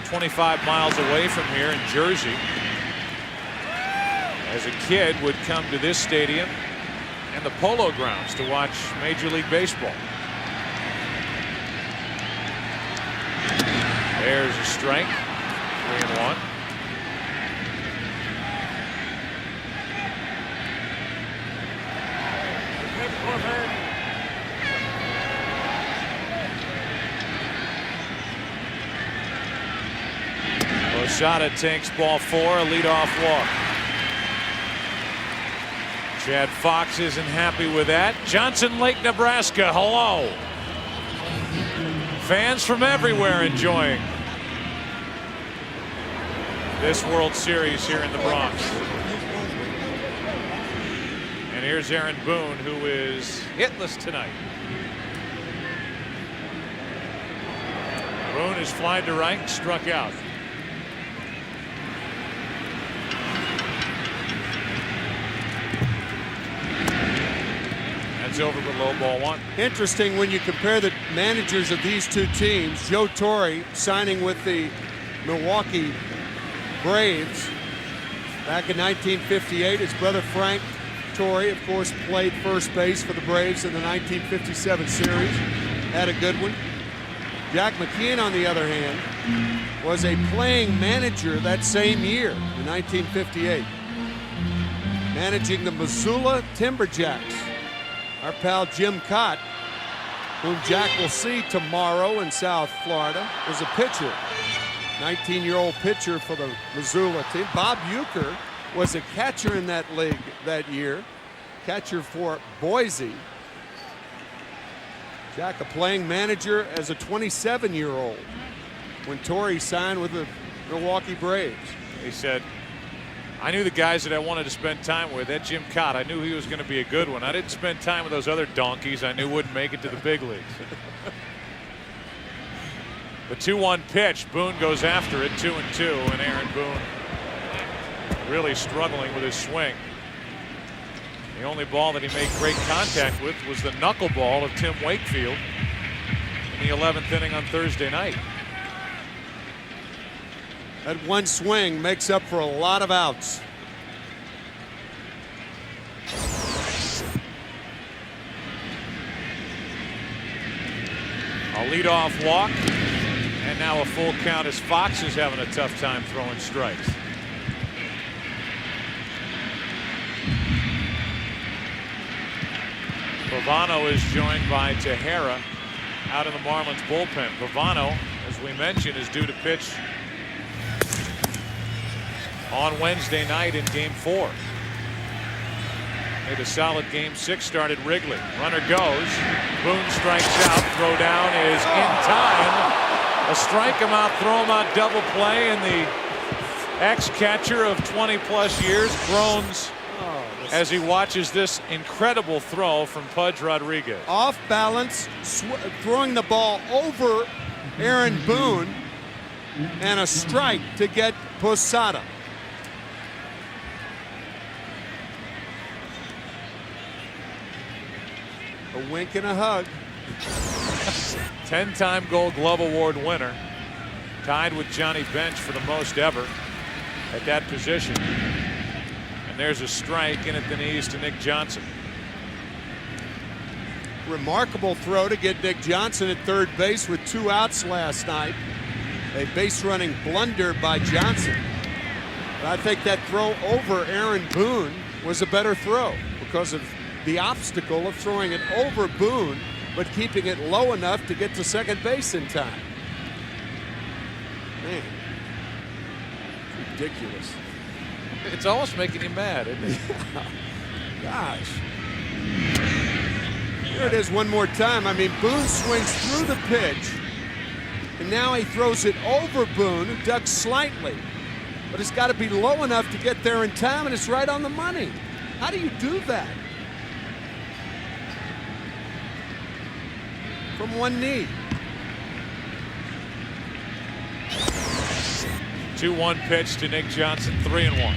25 miles away from here in Jersey, as a kid would come to this stadium and the Polo Grounds to watch Major League Baseball. There's a strike. 3-1. Posada takes ball 4, a leadoff walk. Chad Fox isn't happy with that. Johnson Lake, Nebraska, hello. Fans from everywhere enjoying this World Series here in the Bronx. And here's Aaron Boone, who is hitless tonight. Boone is flied to right and struck out. That's over with low ball 1. Interesting when you compare the managers of these two teams. Joe Torre signing with the Milwaukee Braves back in 1958. His brother Frank Torre, of course, played first base for the Braves in the 1957 series. Had a good one. Jack McKeon, on the other hand, was a playing manager that same year in 1958, managing the Missoula Timberjacks. Our pal Jim Cott, whom Jack will see tomorrow in South Florida, was a pitcher, 19-year-old pitcher for the Missoula team. Bob Uecker was a catcher in that league that year, catcher for Boise. Jack, a playing manager as a 27-year-old when Torre signed with the Milwaukee Braves. He said, I knew the guys that I wanted to spend time with. That Jim Cott, I knew he was going to be a good one. I didn't spend time with those other donkeys I knew wouldn't make it to the big leagues. The 2-1 pitch. Boone goes after it, 2-2, and Aaron Boone really struggling with his swing. The only ball that he made great contact with was the knuckleball of Tim Wakefield in the 11th inning on Thursday night. That one swing makes up for a lot of outs. A leadoff walk, and now a full count as Fox is having a tough time throwing strikes. Pavano is joined by Tejera out in the Marlins bullpen. Pavano, as we mentioned, is due to pitch on Wednesday night in Game 4. Made a solid Game 6 start at Wrigley. Runner goes. Boone strikes out. Throw down is in time. A strike him out, throw him out double play, and the ex-catcher of 20-plus years groans as he watches this incredible throw from Pudge Rodriguez. Off balance, throwing the ball over Aaron Boone, and a strike to get Posada. A wink and a hug. 10-time Gold Glove Award winner, tied with Johnny Bench for the most ever at that position. And there's a strike in at the knees to Nick Johnson. Remarkable throw to get Nick Johnson at third base with 2 outs last night. A base running blunder by Johnson. But I think that throw over Aaron Boone was a better throw because of the obstacle of throwing it over Boone, but keeping it low enough to get to second base in time. Man, it's ridiculous. It's almost making you mad, isn't it? Gosh. Here it is one more time. I mean, Boone swings through the pitch, and now he throws it over Boone, who ducks slightly. But it's got to be low enough to get there in time, and it's right on the money. How do you do that? From one knee. 2-1 pitch to Nick Johnson, 3-1. Can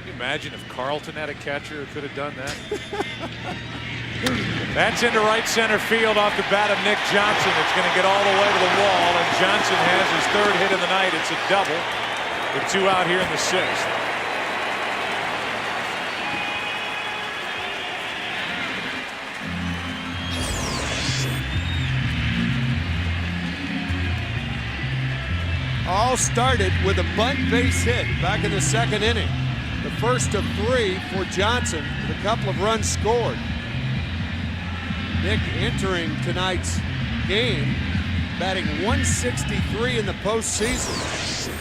you imagine if Carlton had a catcher who could have done that? That's into right center field off the bat of Nick Johnson. It's going to get all the way to the wall, and Johnson has his 3rd hit of the night. It's a double with 2 out here in the 6th. All started with a bunt base hit back in the 2nd inning. The first of 3 for Johnson with a couple of runs scored. Nick entering tonight's game batting .163 in the postseason.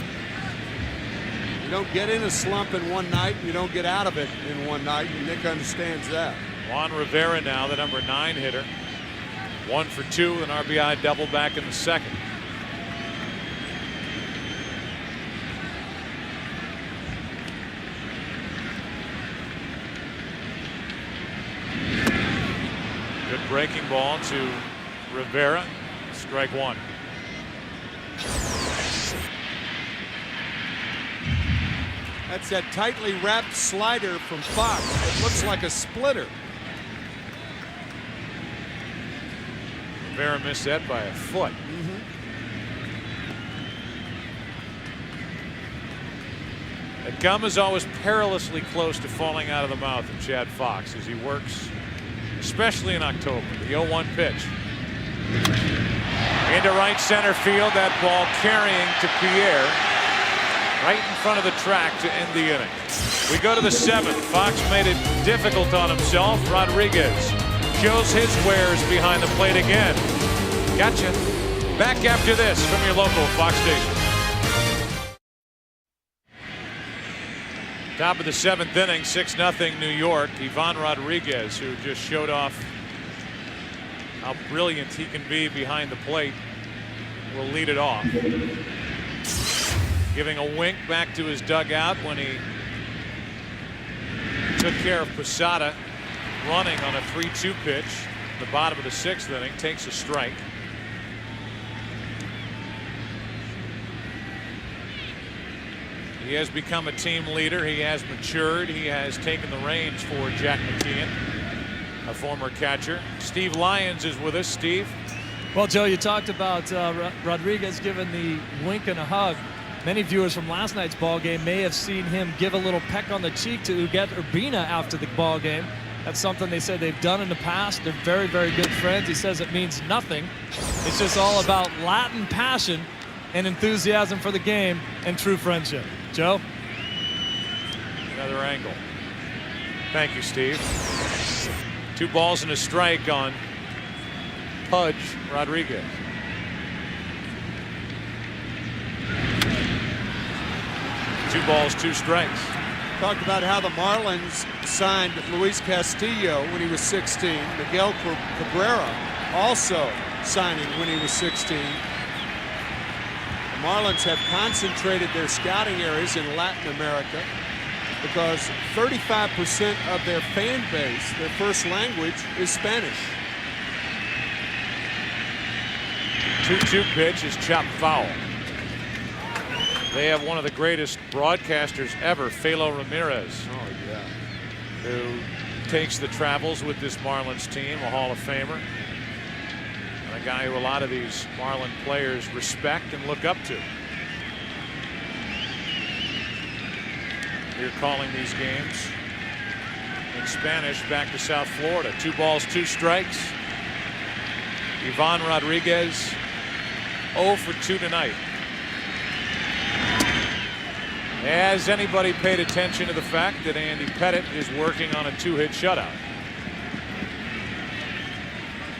You don't get in a slump in one night, you don't get out of it in one night, and Nick understands that. Juan Rivera now, the number 9 hitter. 1 for 2, an RBI double back in the 2nd. Good breaking ball to Rivera. Strike 1. That's that tightly wrapped slider from Fox. It looks like a splitter. Rivera missed that by a foot. That gum is always perilously close to falling out of the mouth of Chad Fox as he works, especially in October. The 0-1 pitch. Into right center field, that ball carrying to Pierre. Right in front of the track to end the inning. We go to the 7th. Fox made it difficult on himself. Rodriguez shows his wares behind the plate again. Gotcha. Back after this from your local Fox station. Top of the 7th inning, 6-0 New York. Ivan Rodriguez, who just showed off how brilliant he can be behind the plate, will lead it off. Giving a wink back to his dugout when he took care of Posada, running on a 3-2 pitch. The bottom of the 6th inning, takes a strike. He has become a team leader. He has matured. He has taken the reins for Jack McKeon, a former catcher. Steve Lyons is with us. Steve. Well, Joe, you talked about Rodriguez giving the wink and a hug. Many viewers from last night's ball game may have seen him give a little peck on the cheek to Uguet Urbina after the ball game. That's something they said they've done in the past. They're very, very good friends. He says it means nothing. It's just all about Latin passion and enthusiasm for the game and true friendship. Joe? Another angle. Thank you, Steve. 2 balls and a strike on Pudge Rodriguez. Two balls, 2 strikes. Talked about how the Marlins signed Luis Castillo when he was 16. Miguel Cabrera also signing when he was 16. The Marlins have concentrated their scouting areas in Latin America because 35% of their fan base, their first language, is Spanish. 2-2 pitch is chopped foul. They have one of the greatest broadcasters ever, Felo Ramirez. Oh, yeah. Who takes the travels with this Marlins team, a Hall of Famer. And a guy who a lot of these Marlin players respect and look up to. Here calling these games in Spanish back to South Florida. 2 balls, 2 strikes. Ivan Rodriguez 0 for 2 tonight. Has anybody paid attention to the fact that Andy Pettitte is working on a 2-hit shutout?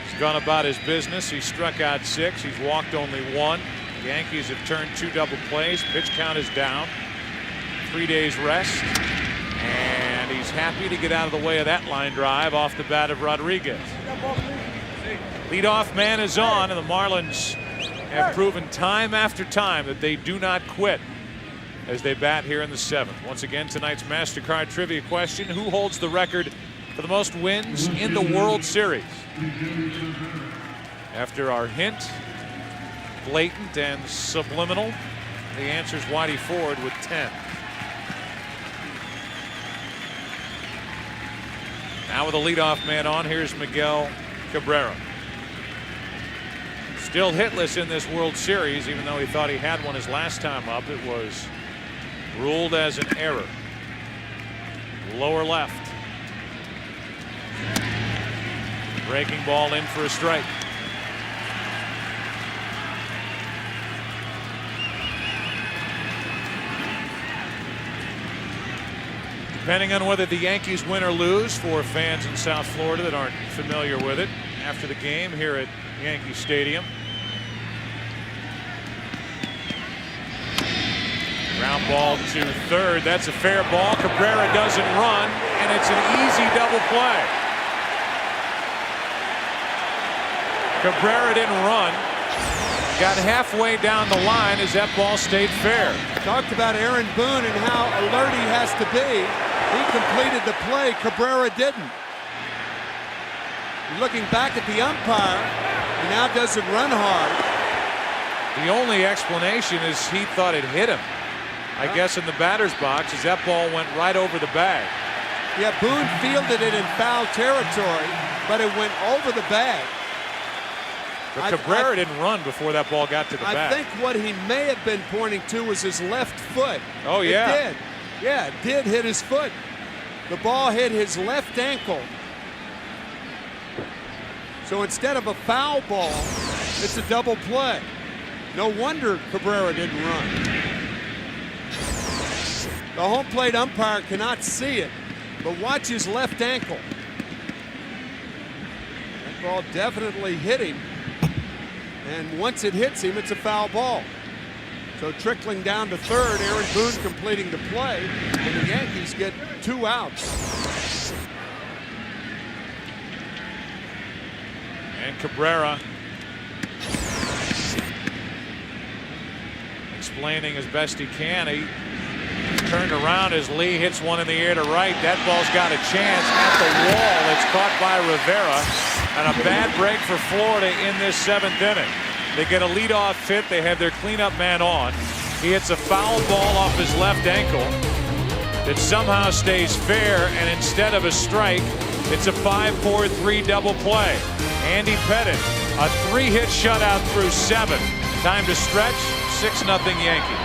He's gone about his business. He struck out 6. He's walked only 1. The Yankees have turned 2 double plays. Pitch count is down. 3 days rest. And he's happy to get out of the way of that line drive off the bat of Rodriguez. Leadoff man is on, and the Marlins have proven time after time that they do not quit as they bat here in the 7th. Once again, tonight's MasterCard trivia question: who holds the record for the most wins in the World Series? After our hint, blatant and subliminal, the answer is Whitey Ford with 10. Now with a leadoff man on, here's Miguel Cabrera. Still hitless in this World Series, even though he thought he had one his last time up. It was ruled as an error. Lower left. Breaking ball in for a strike. Depending on whether the Yankees win or lose, for fans in South Florida that aren't familiar with it, after the game here at Yankee Stadium. Ground ball to third. That's a fair ball. Cabrera doesn't run, and it's an easy double play. Cabrera didn't run. Got halfway down the line as that ball stayed fair. Talked about Aaron Boone and how alert he has to be. He completed the play. Cabrera didn't. Looking back at the umpire, he now doesn't run hard. The only explanation is he thought it hit him. I guess in the batter's box, as that ball went right over the bag. Yeah, Boone fielded it in foul territory, but it went over the bag. But Cabrera didn't run before that ball got to the bag. I think what he may have been pointing to was his left foot. Oh, yeah. It did. Yeah, it did hit his foot. The ball hit his left ankle. So instead of a foul ball, it's a double play. No wonder Cabrera didn't run. The home plate umpire cannot see it, but watch his left ankle. That ball definitely hit him. And once it hits him, it's a foul ball. So trickling down to third, Aaron Boone completing the play, and the Yankees get 2 outs. And Cabrera explaining as best he can. He turned around as Lee hits one in the air to right. That ball's got a chance at the wall. It's caught by Rivera. And a bad break for Florida in this 7th inning. They get a leadoff hit. They have their cleanup man on. He hits a foul ball off his left ankle that somehow stays fair, and instead of a strike, it's a 5-4-3 double play. Andy Pettitte, a 3-hit shutout through 7. Time to stretch, 6-0 Yankees.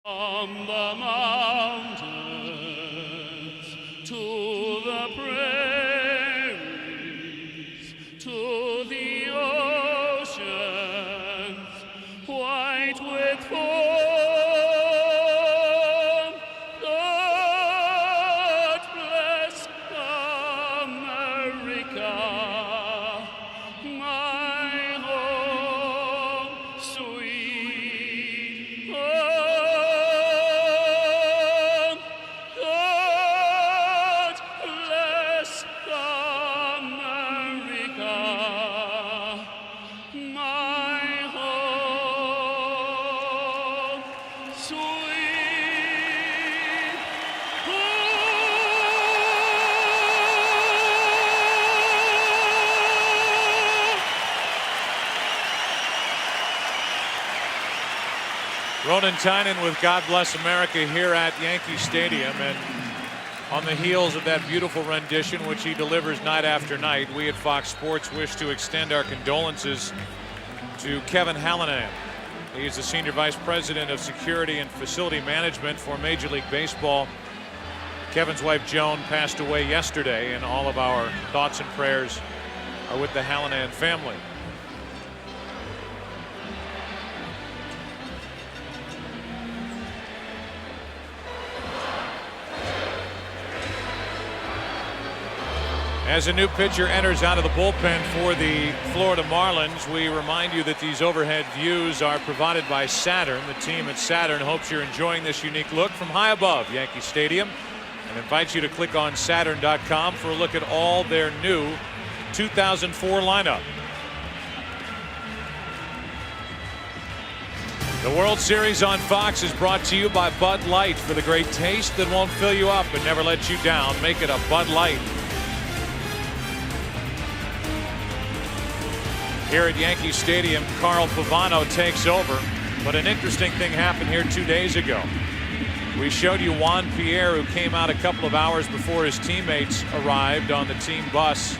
From the mountains to the prairies to the oceans, white with foam, God bless America, my home, sweet home. God bless America, my home, sweet Ronan Tynan with God Bless America here at Yankee Stadium, and on the heels of that beautiful rendition which he delivers night after night, we at Fox Sports wish to extend our condolences to Kevin Hallinan. He is the Senior Vice President of Security and Facility Management for Major League Baseball. Kevin's wife Joan passed away yesterday, and all of our thoughts and prayers are with the Hallinan family. As a new pitcher enters out of the bullpen for the Florida Marlins, we remind you that these overhead views are provided by Saturn. The team at Saturn hopes you're enjoying this unique look from high above Yankee Stadium and invites you to click on Saturn.com for a look at all their new 2004 lineup. The World Series on Fox is brought to you by Bud Light. For the great taste that won't fill you up and never let you down, make it a Bud Light. Here at Yankee Stadium, Carl Pavano takes over, but an interesting thing happened here 2 days ago. We showed you Juan Pierre, who came out a couple of hours before his teammates arrived on the team bus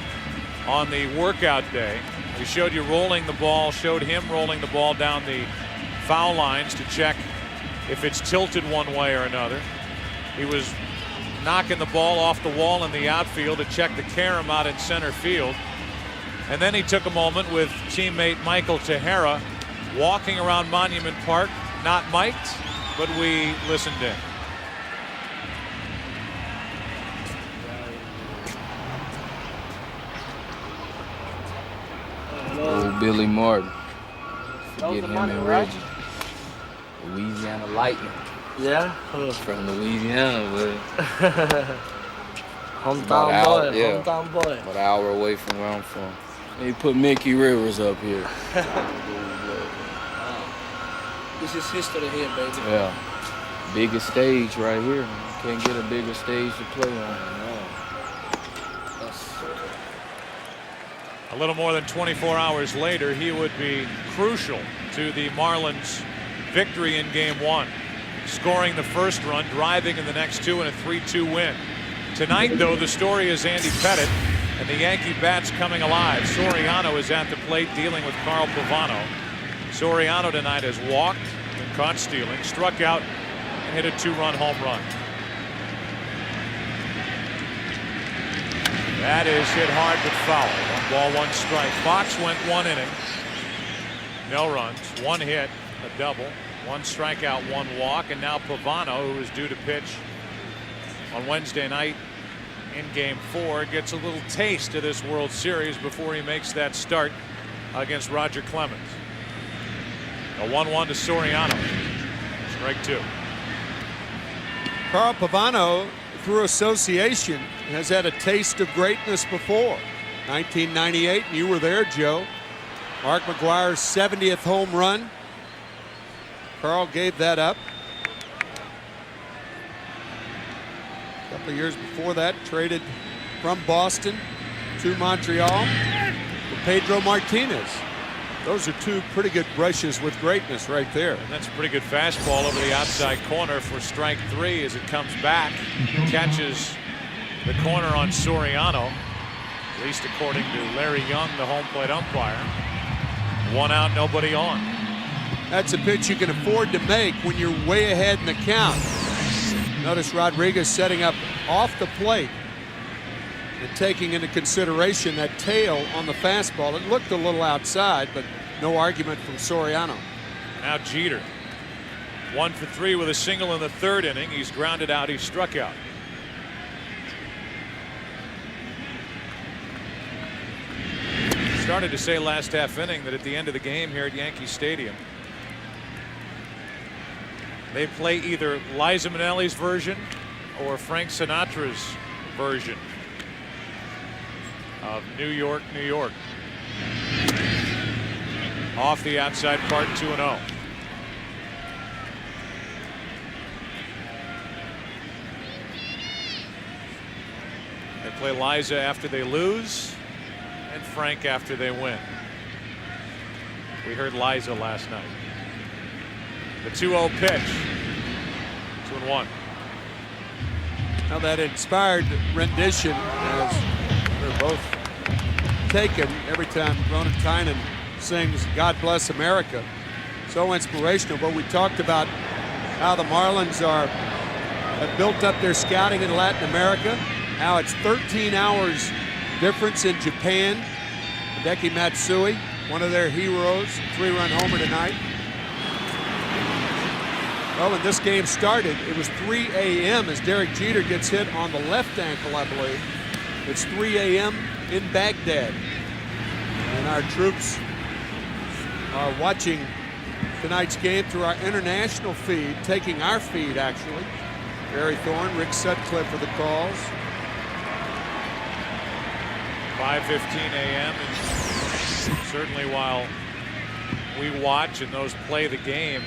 on the workout day. We showed you rolling the ball, showed him rolling the ball down the foul lines to check if it's tilted one way or another. He was knocking the ball off the wall in the outfield to check the carom out in center field. And then he took a moment with teammate Michael Tejera walking around Monument Park, not mic'd, but we listened in. Old Billy Martin. Forget him and Reggie. Louisiana Lightning. Yeah? From Louisiana, but hometown boy. Yeah, Hometown boy. about an hour away from where I'm from. They put Mickey Rivers up here. This is history here, baby. Yeah. Biggest stage right here. Can't get a bigger stage to play on. A little more than 24 hours later, he would be crucial to the Marlins' victory in Game 1. Scoring the first run, driving in the next two, and a 3-2 win. Tonight, though, the story is Andy Pettitte and the Yankee bats coming alive. Soriano is at the plate dealing with Carl Pavano. Soriano tonight has walked and caught stealing, struck out, and hit a 2-run home run. That is hit hard but foul. 1 ball, 1 strike. Fox went 1 inning. No runs, 1 hit, a double, 1 strikeout, 1 walk, and now Pavano, who is due to pitch on Wednesday night in Game 4, gets a little taste of this World Series before he makes that start against Roger Clemens. A 1-1 to Soriano. Strike 2. Carl Pavano, through association, has had a taste of greatness before. 1998, and you were there, Joe. Mark McGwire's 70th home run. Carl gave that up. A couple of years before that, traded from Boston to Montreal for Pedro Martinez. Those are two pretty good brushes with greatness right there. And that's a pretty good fastball over the outside corner for strike 3 as it comes back. Catches the corner on Soriano, at least according to Larry Young, the home plate umpire. 1 out, nobody on. That's a pitch you can afford to make when you're way ahead in the count. Notice Rodriguez setting up off the plate and taking into consideration that tail on the fastball. It looked a little outside, but no argument from Soriano. Now Jeter, 1 for 3 with a single in the 3rd inning. He's grounded out, he's struck out. Started to say last half inning that at the end of the game here at Yankee Stadium, they play either Liza Minnelli's version or Frank Sinatra's version of New York, New York. Off the outside part, 2-0. They play Liza after they lose and Frank after they win. We heard Liza last night. The 2-0 pitch. 2-1. Now that inspired rendition, as they're both taken every time Ronan Tynan sings God Bless America. So inspirational. But we talked about how the Marlins have built up their scouting in Latin America. Now it's 13 hours difference in Japan. Hideki Matsui, one of their heroes, 3-run homer tonight. Well, when this game started, it was 3 a.m. as Derek Jeter gets hit on the left ankle, I believe. It's 3 a.m. in Baghdad. And our troops are watching tonight's game through our international feed, taking our feed, actually. Barry Thorne, Rick Sutcliffe for the calls. 5:15 a.m. and certainly while we watch and those play the game,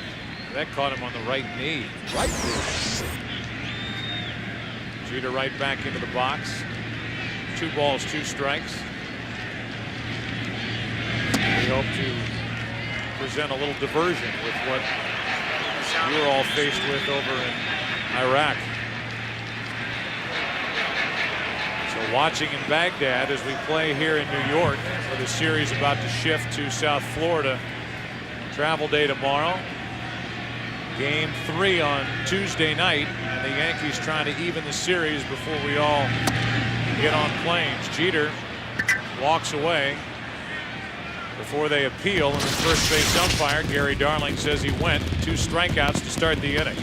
that caught him on the right knee. Right knee. Jeter right back into the box. 2 balls, 2 strikes. We hope to present a little diversion with what you're all faced with over in Iraq. So watching in Baghdad as we play here in New York for the series about to shift to South Florida. Travel day tomorrow. Game 3 on Tuesday night, and the Yankees trying to even the series before we all get on planes. Jeter walks away before they appeal, and the first base umpire, Gary Darling, says he went. 2 strikeouts to start the inning.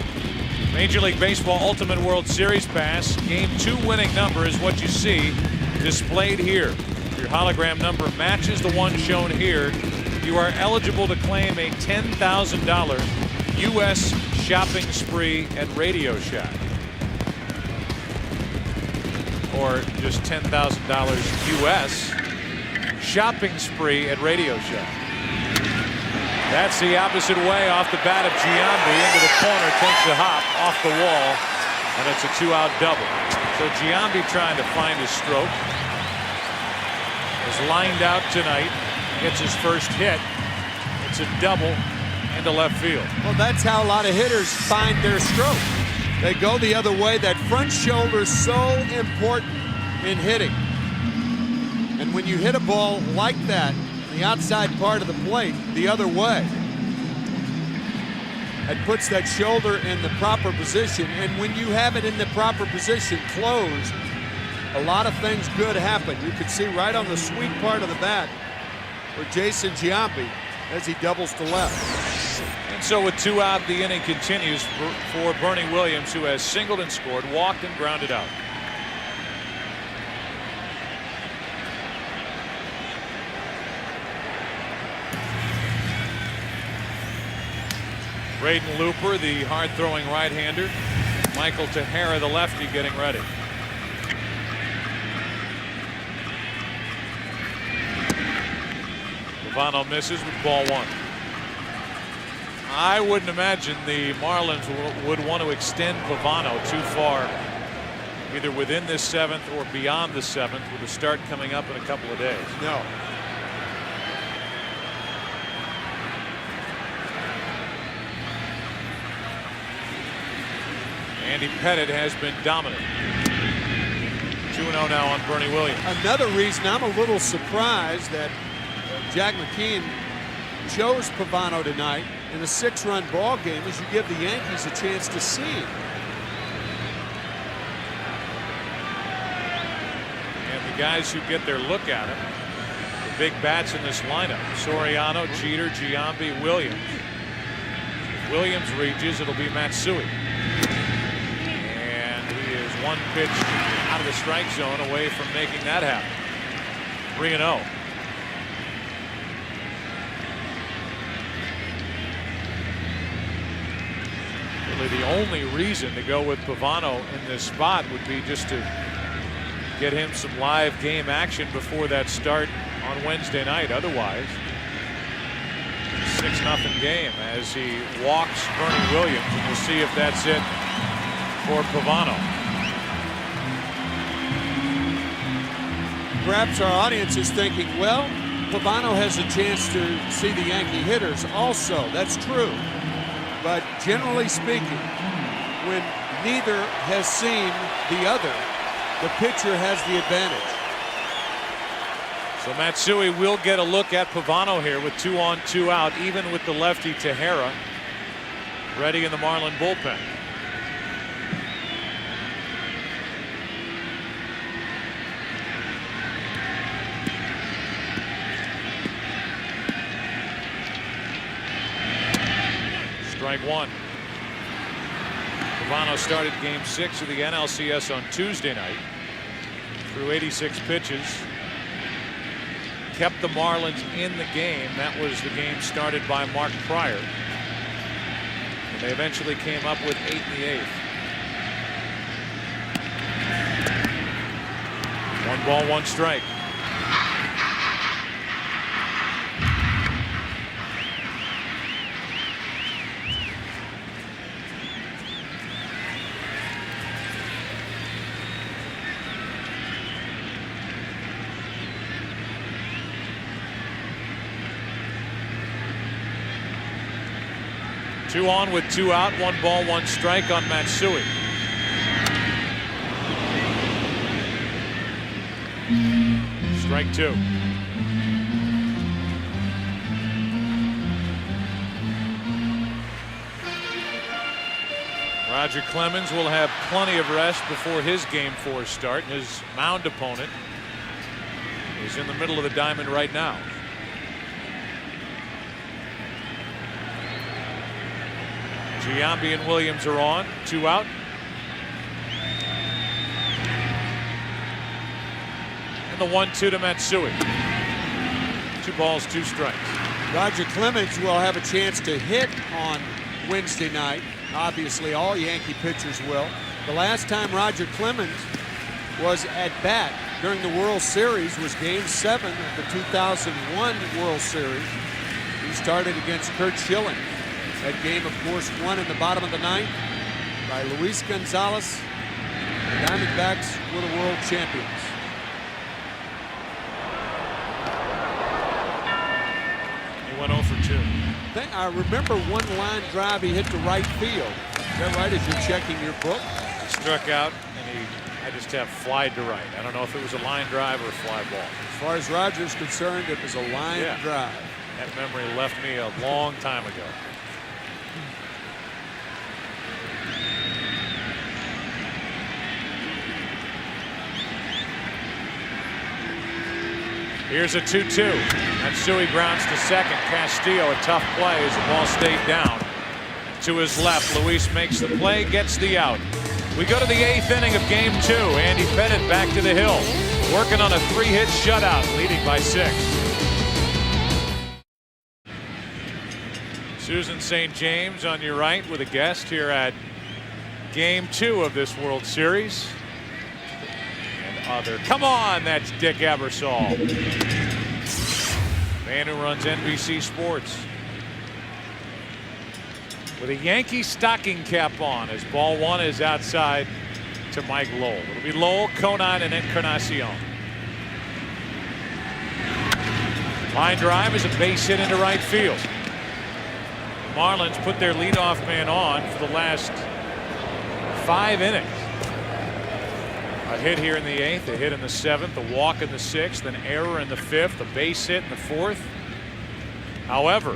Major League Baseball Ultimate World Series Pass. Game 2 winning number is what you see displayed here. If your hologram number matches the one shown here, you are eligible to claim a $10,000 U.S. shopping spree at Radio Shack. Or just $10,000 U.S. shopping spree at Radio Shack. That's the opposite way off the bat of Giambi into the corner, takes a hop off the wall, and it's a 2-out double. So Giambi trying to find his stroke. Is lined out tonight, gets his first hit. It's a double into left field. Well, that's how a lot of hitters find their stroke. They go the other way. That front shoulder is so important in hitting. And when you hit a ball like that, the outside part of the plate the other way, it puts that shoulder in the proper position. And when you have it in the proper position, closed, a lot of things good happen. You can see right on the sweet part of the bat for Jason Giambi as he doubles to left. And so with 2 out, the inning continues for Bernie Williams, who has singled and scored, walked and grounded out. Braden Looper, the hard-throwing right-hander. Michael Tejera, the lefty, getting ready. Pavano misses with ball 1. I wouldn't imagine the Marlins would want to extend Pavano too far, either within this 7th or beyond the 7th, with a start coming up in a couple of days. No. Andy Pettitte has been dominant. 2-0 now on Bernie Williams. Another reason I'm a little surprised that Jack McKeon chose Pavano tonight in a 6-run ball game is you give the Yankees a chance to see him. And the guys who get their look at him, the big bats in this lineup, Soriano, Jeter, Giambi, Williams. If Williams reaches, it'll be Matsui. And he is one pitch out of the strike zone away from making that happen. 3-0. The only reason to go with Pavano in this spot would be just to get him some live game action before that start on Wednesday night. Otherwise, 6-0 game as he walks Bernie Williams, and we'll see if that's it for Pavano. Perhaps our audience is thinking, well, Pavano has a chance to see the Yankee hitters also. That's true. But generally speaking, when neither has seen the other, the pitcher has the advantage. So Matsui will get a look at Pavano here with 2 on 2 out, even with the lefty Tejera ready in the Marlin bullpen. Strike one. Pavano started game 6 of the NLCS on Tuesday night. Threw 86 pitches. Kept the Marlins in the game. That was the game started by Mark Pryor. And they eventually came up with 8 in the 8th. 1 ball, 1 strike. Two on with 2 out, 1 ball, 1 strike on Matsui. Strike 2. Roger Clemens will have plenty of rest before his game 4 start. His mound opponent is in the middle of the diamond right now. Giambi and Williams are on. 2 out. And the 1-2 to Matsui. 2 balls, 2 strikes. Roger Clemens will have a chance to hit on Wednesday night. Obviously, all Yankee pitchers will. The last time Roger Clemens was at bat during the World Series was Game 7 of the 2001 World Series. He started against Curt Schilling. That game, of course, won in the bottom of the 9th by Luis Gonzalez. The Diamondbacks were the world champions. He went 0 for 2. I remember one line drive he hit to right field. Is that right, as you're checking your book? He struck out, and I just have flied to right. I don't know if it was a line drive or a fly ball. As far as Roger's concerned, it was a line drive. That memory left me a long time ago. Here's a 2-2. Matsui grounds to second. Castillo, a tough play as the ball stayed down. To his left, Luis makes the play, gets the out. We go to the 8th inning of game 2. Andy Pettitte back to the hill, working on a 3-hit shutout, leading by 6. Susan St. James on your right with a guest here at game 2 of this World Series. Come on, that's Dick Ebersol, man who runs NBC Sports, with a Yankee stocking cap on as ball 1 is outside to Mike Lowell. It'll be Lowell, Conine, and Encarnacion. Line drive is a base hit into right field. The Marlins put their leadoff man on for the last 5 innings. A hit here in the 8th, a hit in the 7th, a walk in the 6th, an error in the 5th, a base hit in the 4th. However,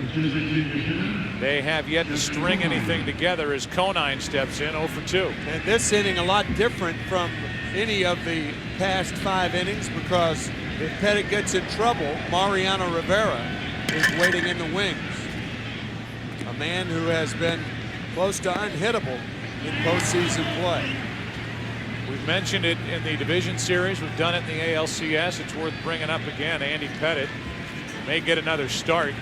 they have yet to string anything together as Conine steps in 0 for 2. And this inning a lot different from any of the past 5 innings, because if Pettit gets in trouble, Mariano Rivera is waiting in the wings. A man who has been close to unhittable in postseason play. We've mentioned it in the division series. We've done it in the ALCS. It's worth bringing up again. Andy Pettit may get another start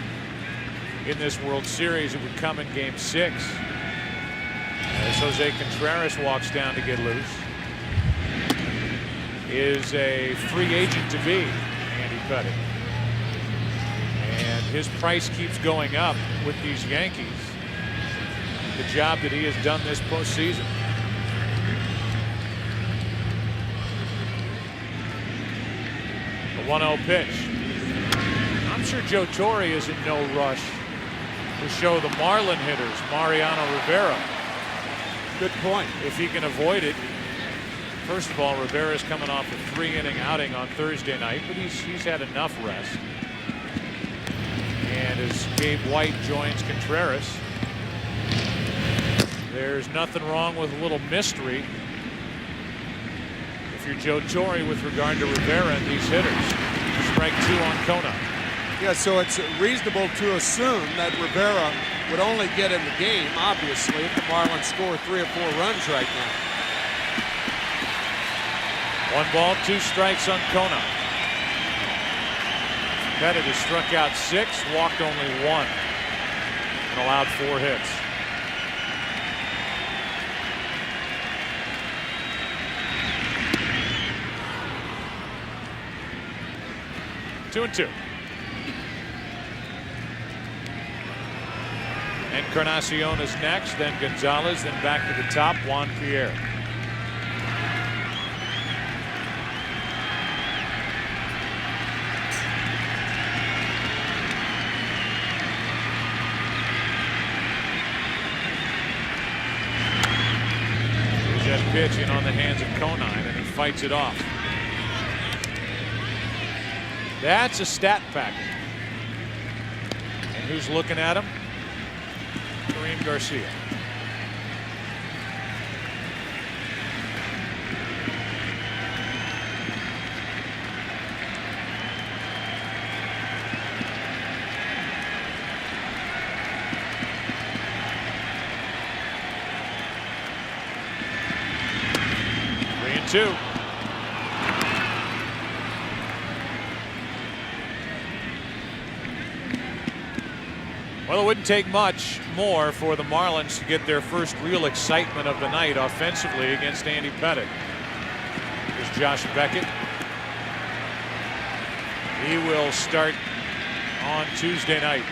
in this World Series. It would come in Game 6 as Jose Contreras walks down to get loose. Is a free agent to be, Andy Pettit. And his price keeps going up with these Yankees. The job that he has done this postseason. The 1-0 pitch. I'm sure Joe Torre is in no rush to show the Marlin hitters Mariano Rivera. Good point. If he can avoid it. First of all, Rivera's coming off a 3-inning outing on Thursday night, but he's had enough rest. And as Gabe White joins Contreras, there's nothing wrong with a little mystery if you're Joe Torre with regard to Rivera and these hitters. Strike 2 on Kona. Yeah, so it's reasonable to assume that Rivera would only get in the game, obviously, if the Marlins score 3 or 4 runs right now. 1 ball, 2 strikes on Kona. Pettit has struck out 6, walked only 1, and allowed 4 hits. Two and 2. Encarnacion is next, then Gonzalez, then back to the top, Juan Pierre. Here's that pitch in on the hands of Conine, and he fights it off. That's a stat packet. And who's looking at him? Kareem Garcia. Three and 2. Well, it wouldn't take much more for the Marlins to get their first real excitement of the night offensively against Andy Pettit. Here's Josh Beckett. He will start on Tuesday night.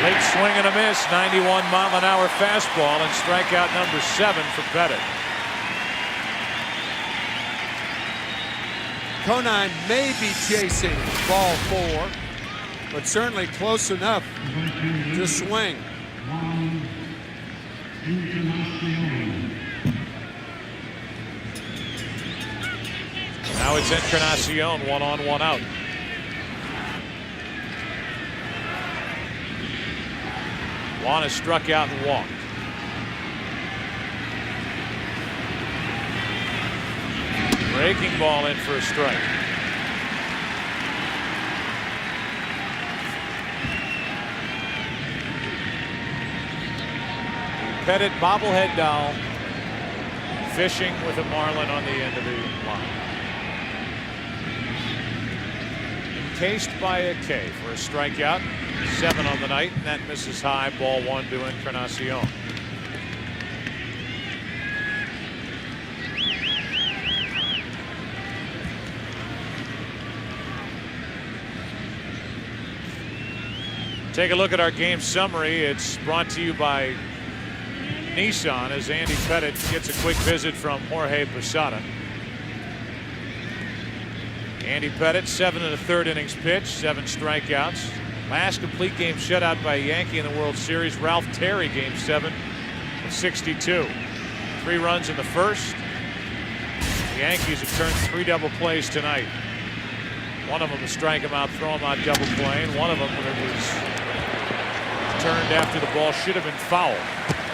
Late swing and a miss, 91-mile-an-hour fastball, and strikeout number 7 for Pettit. Conine may be chasing ball 4, but certainly close enough to swing. Now it's Encarnacion, 1 on, 1 out. Juan has struck out and walked. Breaking ball in for a strike. Pettit bobblehead doll fishing with a Marlin on the end of the line. Encased by a K for a strikeout. 7 on the night, and that misses high. Ball 1 to Encarnacion. Take a look at our game summary. It's brought to you by Nissan as Andy Pettit gets a quick visit from Jorge Posada. Andy Pettit, 7 1/3 innings pitched, 7 strikeouts, Last complete game shutout by a Yankee in the World Series, Ralph Terry, Game 7 of 62. 3 runs in the first. The Yankees have turned 3 double plays tonight. One of them to strike him out, throw him out double play, and one of them when it was turned after the ball should have been fouled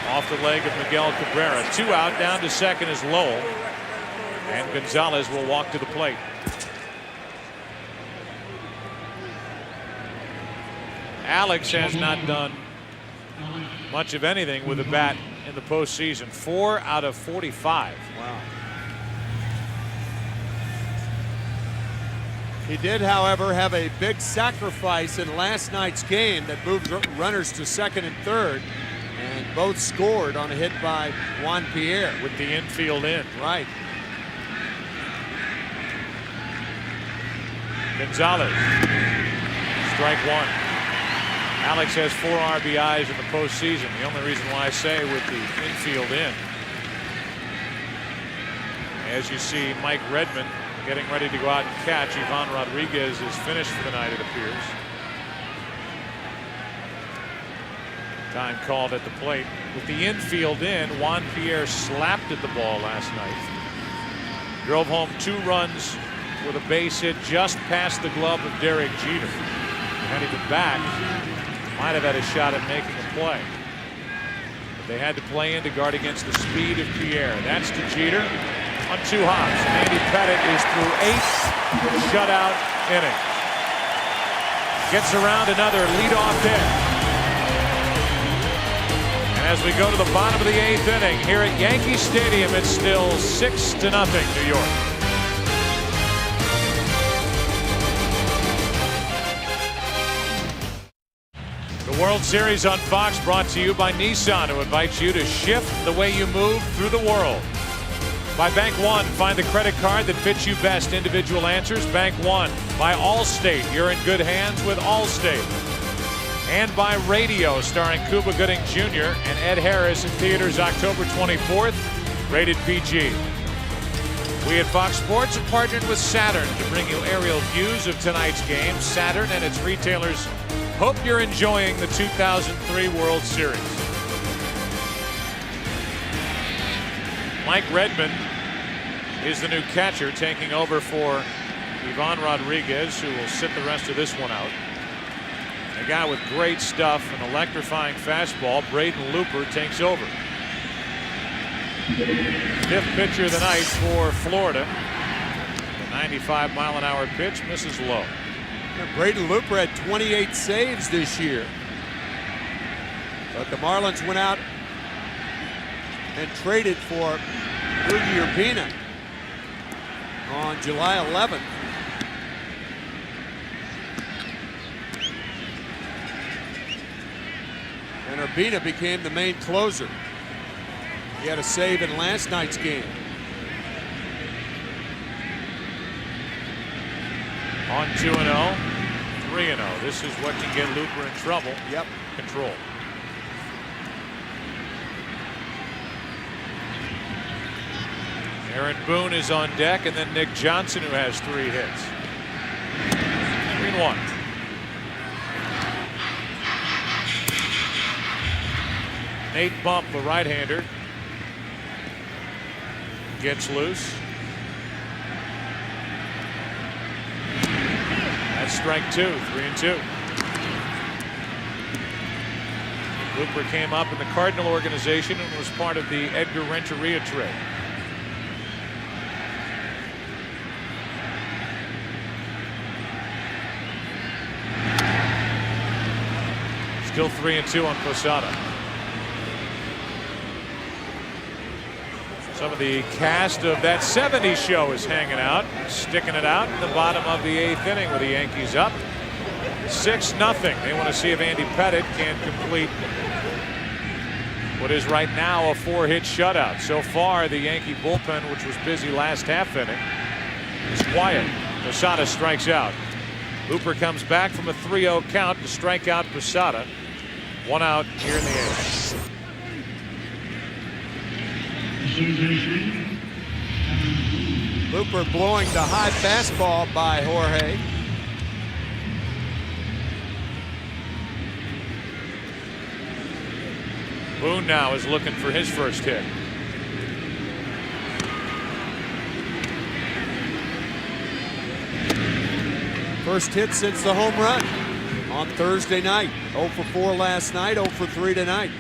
off the leg of Miguel Cabrera. 2 out, down to second is Lowell, and Gonzalez will walk to the plate. Alex has not done much of anything with the bat in the postseason. 4 out of 45. Wow. He did, however, have a big sacrifice in last night's game that moved runners to second and third, and both scored on a hit by Juan Pierre. With the infield in. Right. Gonzalez, strike 1. Alex has 4 RBIs in the postseason. The only reason why I say with the infield in, as you see Mike Redmond getting ready to go out and catch. Ivan Rodriguez is finished for the night, it appears. Time called at the plate. With the infield in, Juan Pierre slapped at the ball last night. Drove home 2 runs with a base hit just past the glove of Derek Jeter. Had he been back, might have had a shot at making a play. But they had to play in to guard against the speed of Pierre. That's to Jeter on 2 hops. Andy Pettitte is through 8 shutout innings. Gets around another leadoff hit. And as we go to the bottom of the 8th inning here at Yankee Stadium, it's still 6-0 New York. The World Series on Fox brought to you by Nissan, who invites you to shift the way you move through the world. By Bank One, find the credit card that fits you best. Individual answers, Bank One. By Allstate, you're in good hands with Allstate. And by Radio, starring Cuba Gooding Jr. and Ed Harris in theaters October 24th, rated PG. We at Fox Sports have partnered with Saturn to bring you aerial views of tonight's game. Saturn and its retailers hope you're enjoying the 2003 World Series. Mike Redmond is the new catcher, taking over for Ivan Rodriguez, who will sit the rest of this one out. A guy with great stuff, an electrifying fastball, Braden Looper, takes over. 5th pitcher of the night for Florida. The 95-mile-an-hour pitch misses low. Braden Looper had 28 saves this year. But the Marlins went out and traded for Rudy Urbina on July 11th. And Urbina became the main closer. He had a save in last night's game. On 2-0, 3-0. This is what can get Looper in trouble. Yep. Control. Aaron Boone is on deck, and then Nick Johnson, who has 3 hits. 3-1. Nate Bump, the right-hander, gets loose. That's strike 2, 3-2. Looper came up in the Cardinal organization and was part of the Edgar Renteria trade. Still 3-2 on Posada. Some of the cast of that 70s show is hanging out, sticking it out in the bottom of the 8th inning with the Yankees up 6-0. They want to see if Andy Pettitte can complete what is right now a 4-hit shutout. So far, the Yankee bullpen, which was busy last half inning, is quiet. Posada strikes out. Looper comes back from a 3-0 count to strike out Posada. 1 out here in the 8th. Looper blowing the high fastball by Jorge. Boone now is looking for his first hit. First hit since the home run on Thursday night. 0 for 4 last night, 0 for 3 tonight.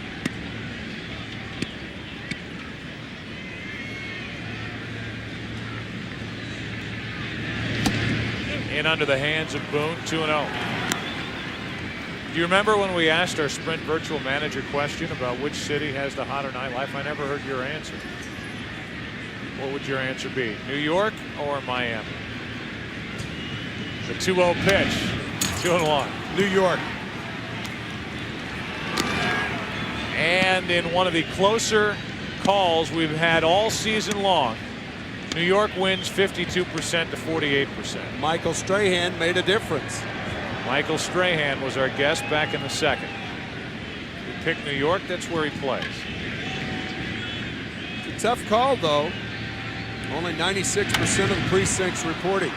In under the hands of Boone, 2-0. Do you remember when we asked our Sprint Virtual Manager question about which city has the hotter nightlife? I never heard your answer. What would your answer be? New York or Miami? The 2-0 pitch, 2-1. New York. And in one of the closer calls we've had all season long, New York wins 52% to 48%. Michael Strahan made a difference. Michael Strahan was our guest back in the second. We picked New York, that's where he plays. It's a tough call, though. Only 96% of the precincts reporting.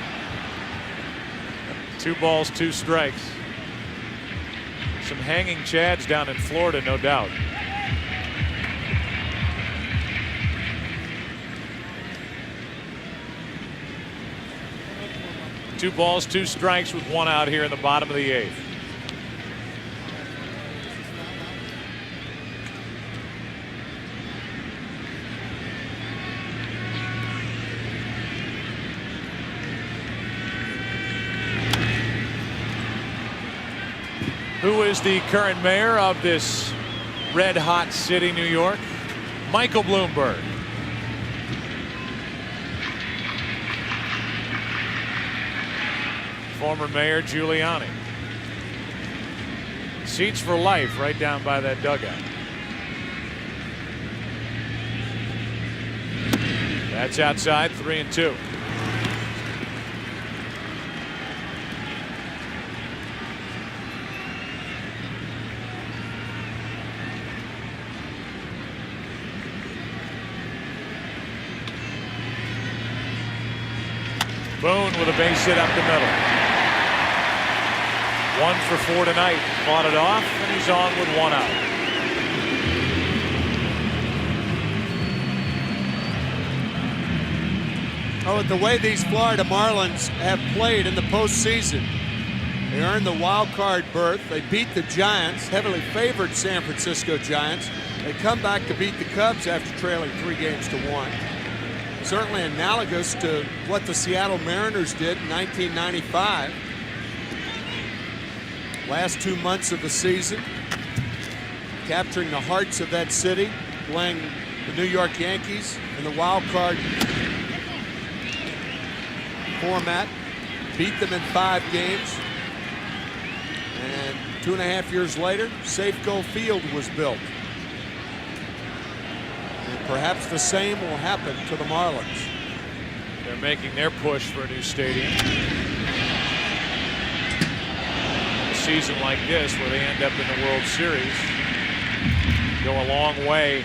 2 balls, 2 strikes. Some hanging chads down in Florida, no doubt. Two balls, 2 strikes with 1 out here in the bottom of the 8th. Who is the current mayor of this red hot city, New York? Michael Bloomberg. Former Mayor Giuliani. Seats for life right down by that dugout. That's outside, 3-2. Boone with a base hit up the middle. 1 for 4 tonight. Fought it off, and he's on with 1 out. Oh, the way these Florida Marlins have played in the postseason. They earned the wild card berth. They beat the Giants, heavily favored San Francisco Giants. They come back to beat the Cubs after trailing 3-1. Certainly analogous to what the Seattle Mariners did in 1995. Last 2 months of the season, capturing the hearts of that city, playing the New York Yankees in the wild card format, beat them in 5 games, and 2.5 years later, Safeco Field was built. And perhaps the same will happen to the Marlins. They're making their push for a new stadium. A season like this, where they end up in the World Series, go a long way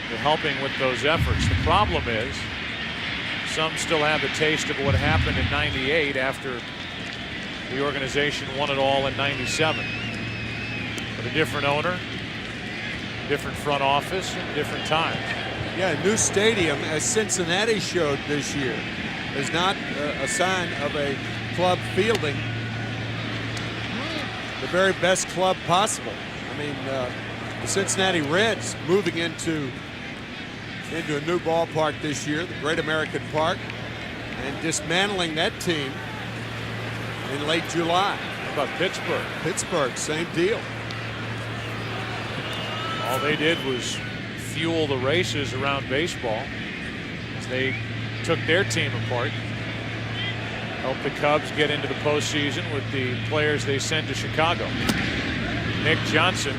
to helping with those efforts. The problem is, some still have a taste of what happened in '98 after the organization won it all in '97. But a different owner, different front office, and different times. Yeah, a new stadium, as Cincinnati showed this year, is not a sign of a club fielding the very best club possible. I mean, the Cincinnati Reds moving into a new ballpark this year, the Great American Park, and dismantling that team in late July. How about Pittsburgh? Pittsburgh, same deal. All they did was fuel the races around baseball as they took their team apart. Helped the Cubs get into the postseason with the players they sent to Chicago. Nick Johnson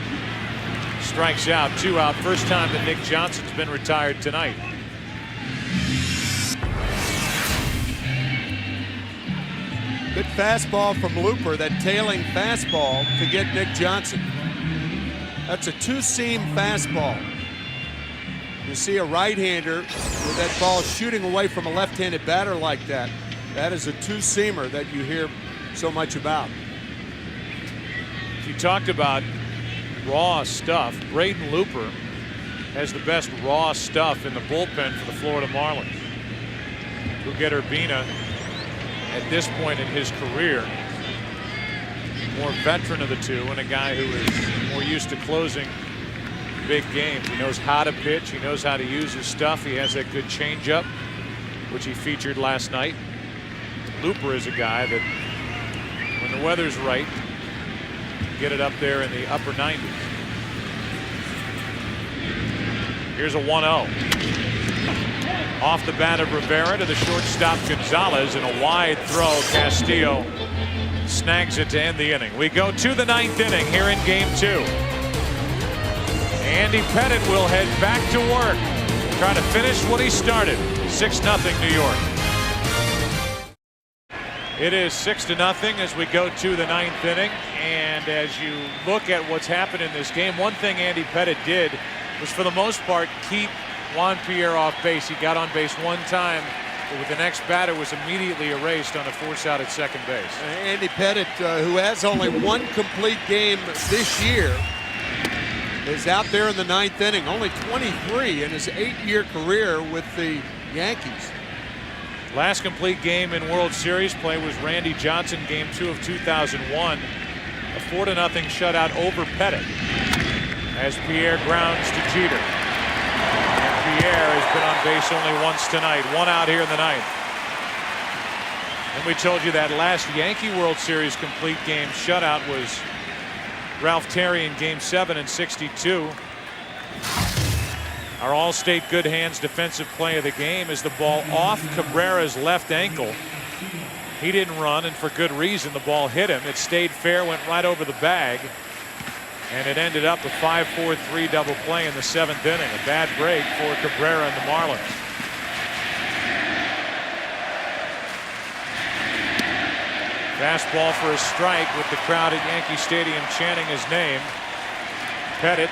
strikes out, 2 out. First time that Nick Johnson's been retired tonight. Good fastball from Looper, that tailing fastball to get Nick Johnson. That's a 2-seam fastball. You see a right-hander with that ball shooting away from a left-handed batter like that. That is a 2-seamer that you hear so much about. You talked about raw stuff. Braden Looper has the best raw stuff in the bullpen for the Florida Marlins. We'll get Urbina at this point in his career, more veteran of the two and a guy who is more used to closing big games. He knows how to pitch. He knows how to use his stuff. He has that good changeup, which he featured last night. Looper is a guy that, when the weather's right, get it up there in the upper 90s. Here's a 1-0. Off the bat of Rivera to the shortstop Gonzalez, and a wide throw. Castillo snags it to end the inning. We go to the 9th inning here in game 2. Andy Pettitte will head back to work, try to finish what he started. 6-0 New York. It is 6-0 as we go to the 9th inning. And as you look at what's happened in this game, one thing Andy Pettitte did was, for the most part, keep Juan Pierre off base. He got on base one time, but with the next batter was immediately erased on a force out at second base. Andy Pettitte, who has only one complete game this year, is out there in the 9th inning. Only 23 in his 8-year career with the Yankees. Last complete game in World Series play was Randy Johnson, game 2 of 2001. A 4-0 shutout over Pettitte as Pierre grounds to Jeter. And Pierre has been on base only once tonight. One out here in the 9th. And we told you that last Yankee World Series complete game shutout was Ralph Terry in game 7 in '62. Our All-State good hands defensive play of the game is the ball off Cabrera's left ankle. He didn't run, and for good reason. The ball hit him. It stayed fair, went right over the bag, and it ended up a 5-4-3 double play in the 7th inning. A bad break for Cabrera and the Marlins. Fastball for a strike with the crowd at Yankee Stadium chanting his name. Pettitte.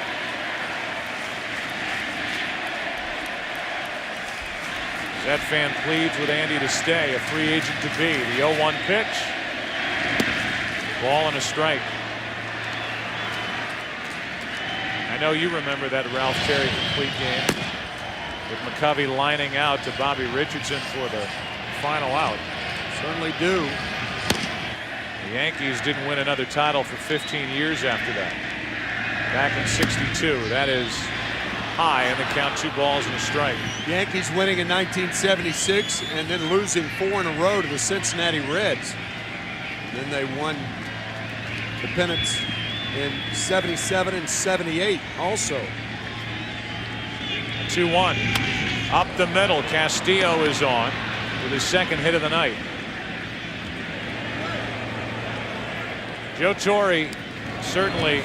That fan pleads with Andy to stay, a free agent to be. The 0-1 pitch. Ball and a strike. I know you remember that Ralph Terry complete game with McCovey lining out to Bobby Richardson for the final out. Certainly do. The Yankees didn't win another title for 15 years after that. Back in '62. That is high, and they count 2 balls and a strike. Yankees winning in 1976 and then losing 4 in a row to the Cincinnati Reds. And then they won the pennants in '77 and '78 also. 2-1. Up the middle. Castillo is on with his 2nd hit of the night. Joe Torre certainly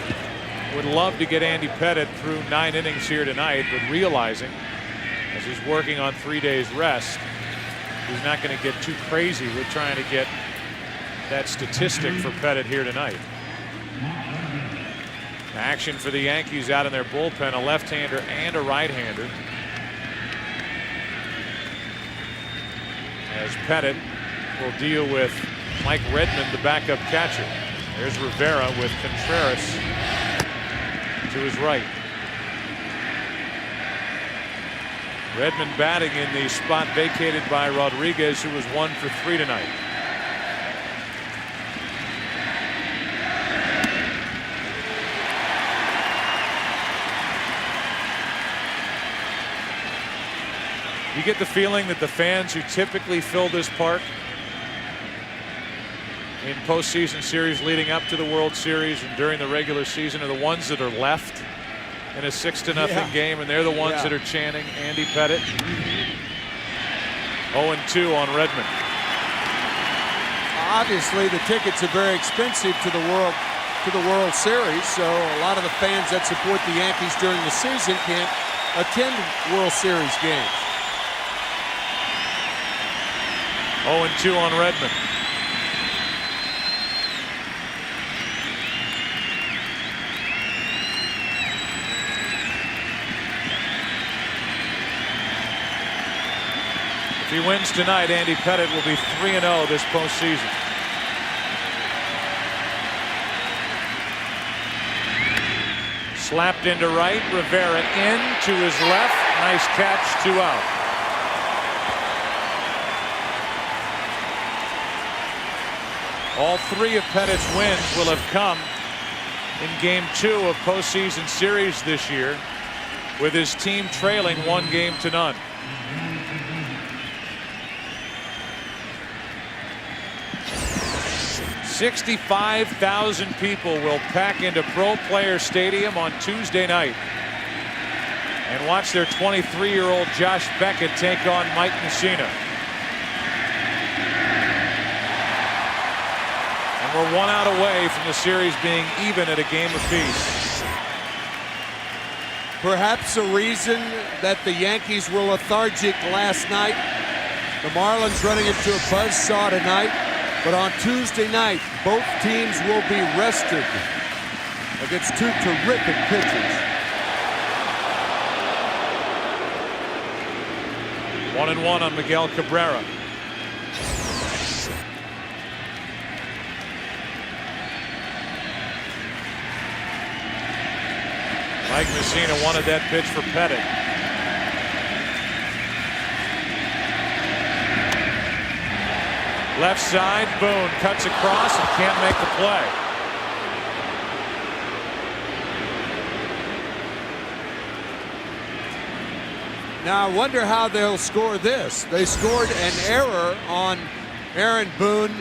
would love to get Andy Pettitte through 9 innings here tonight, but realizing, as he's working on 3 days rest, he's not going to get too crazy with trying to get that statistic for Pettitte here tonight. Action for the Yankees out in their bullpen, a left-hander and a right-hander. As Pettitte will deal with Mike Redmond, the backup catcher. There's Rivera with Contreras to his right. Redmond batting in the spot vacated by Rodriguez, who was 1 for 3 tonight. You get the feeling that the fans who typically fill this park in postseason series leading up to the World Series and during the regular season are the ones that are left in a 6-0 game, and they're the ones that are chanting Andy Pettitte. 0-2 on Redmond. Obviously, the tickets are very expensive to the World Series, so a lot of the fans that support the Yankees during the season can't attend World Series games. 0-2 on Redmond. If he wins tonight, Andy Pettitte will be 3-0 this postseason. Slapped into right. Rivera in to his left. Nice catch. 2 out. All 3 of Pettit's wins will have come in Game 2 of postseason series this year, with his team trailing 1-0. 65,000 people will pack into Pro Player Stadium on Tuesday night and watch their 23-year-old Josh Beckett take on Mike Mussina. And we're 1 out away from the series being even at a game apiece. Perhaps a reason that the Yankees were lethargic last night. The Marlins running into a buzzsaw tonight. But on Tuesday night, both teams will be rested against 2 terrific pitchers. 1-1 on Miguel Cabrera. Mike Mussina wanted that pitch for Pettit. Left side, Boone cuts across and can't make the play. Now I wonder how they'll score this. They scored an error on Aaron Boone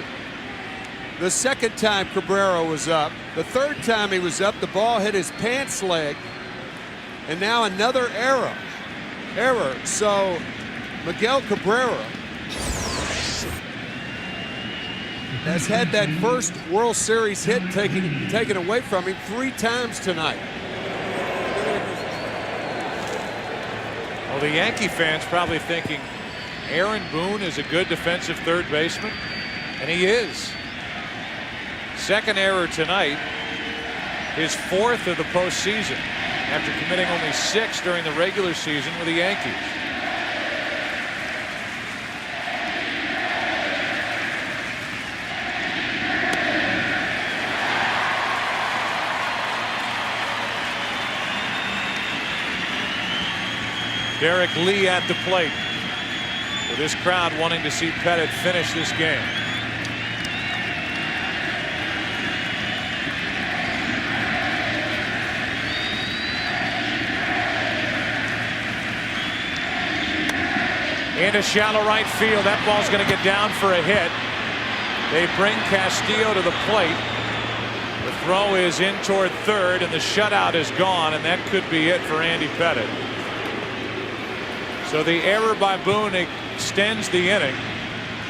the second time Cabrera was up. The third time he was up, the ball hit his pants leg. And now another error. So Miguel Cabrera has had that first World Series hit taken away from him 3 times tonight. Well, the Yankee fans probably thinking Aaron Boone is a good defensive third baseman, and he is. Second error tonight, his 4th of the postseason, after committing only 6 during the regular season with the Yankees. Derek Lee at the plate, with this crowd wanting to see Pettit finish this game. Into shallow right field. That ball's going to get down for a hit. They bring Castillo to the plate. The throw is in toward third, and the shutout is gone, and that could be it for Andy Pettit. So the error by Boone extends the inning.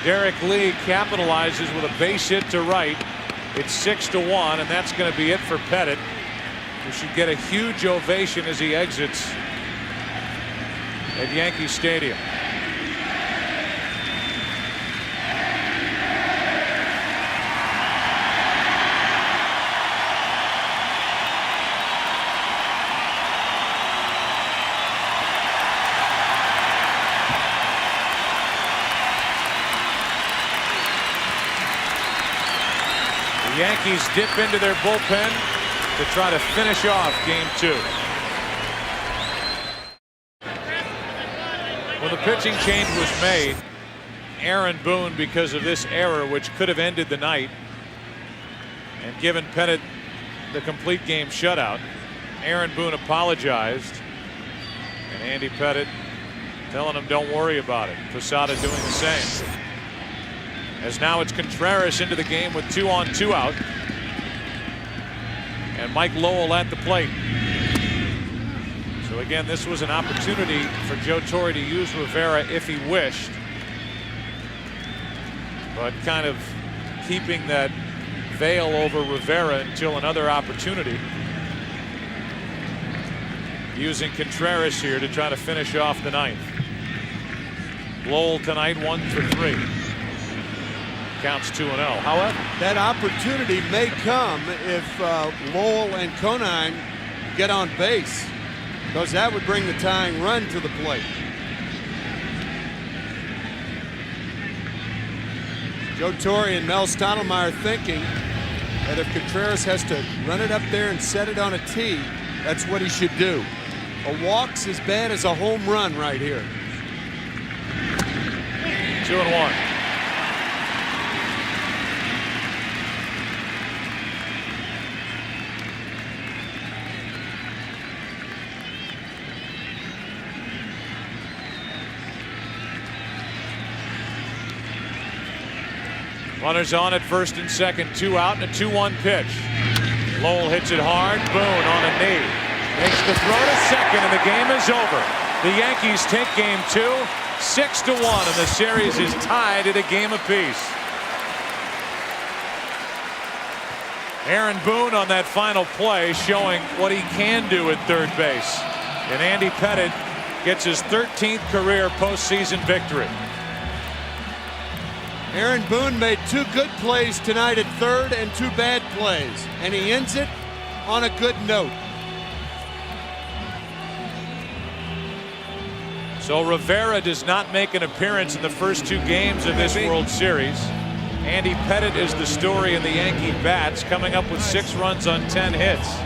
Derek Lee capitalizes with a base hit to right. It's 6-1, and that's going to be it for Pettit, who should get a huge ovation as he exits at Yankee Stadium. The Yankees dip into their bullpen to try to finish off Game 2. When the pitching change was made, Aaron Boone, because of this error which could have ended the night and given Pettit the complete game shutout, Aaron Boone apologized, and Andy Pettit telling him don't worry about it. Posada doing the same. As now it's Contreras into the game with 2 on 2 out. And Mike Lowell at the plate. So again, this was an opportunity for Joe Torre to use Rivera if he wished. But kind of keeping that veil over Rivera until another opportunity. Using Contreras here to try to finish off the ninth. Lowell tonight 1 for 3. Counts 2-0. However, that opportunity may come if Lowell and Conine get on base, because that would bring the tying run to the plate. Joe Torre and Mel Stottlemyre thinking that if Contreras has to run it up there and set it on a tee, That's what he should do. A walk's as bad as a home run right here. 2-1. Runners on at first and second, 2 out, and a 2-1 pitch. Lowell hits it hard. Boone on a knee. Makes the throw to second, and the game is over. The Yankees take game 2, 6-1, and the series is tied at a game apiece. Aaron Boone on that final play showing what he can do at third base. And Andy Pettitte gets his 13th career postseason victory. Aaron Boone made 2 good plays tonight at third and 2 bad plays, and he ends it on a good note. So Rivera does not make an appearance in the first 2 games of this World Series. Andy Pettitte is the story in the Yankee bats, coming up with 6 runs on 10 hits.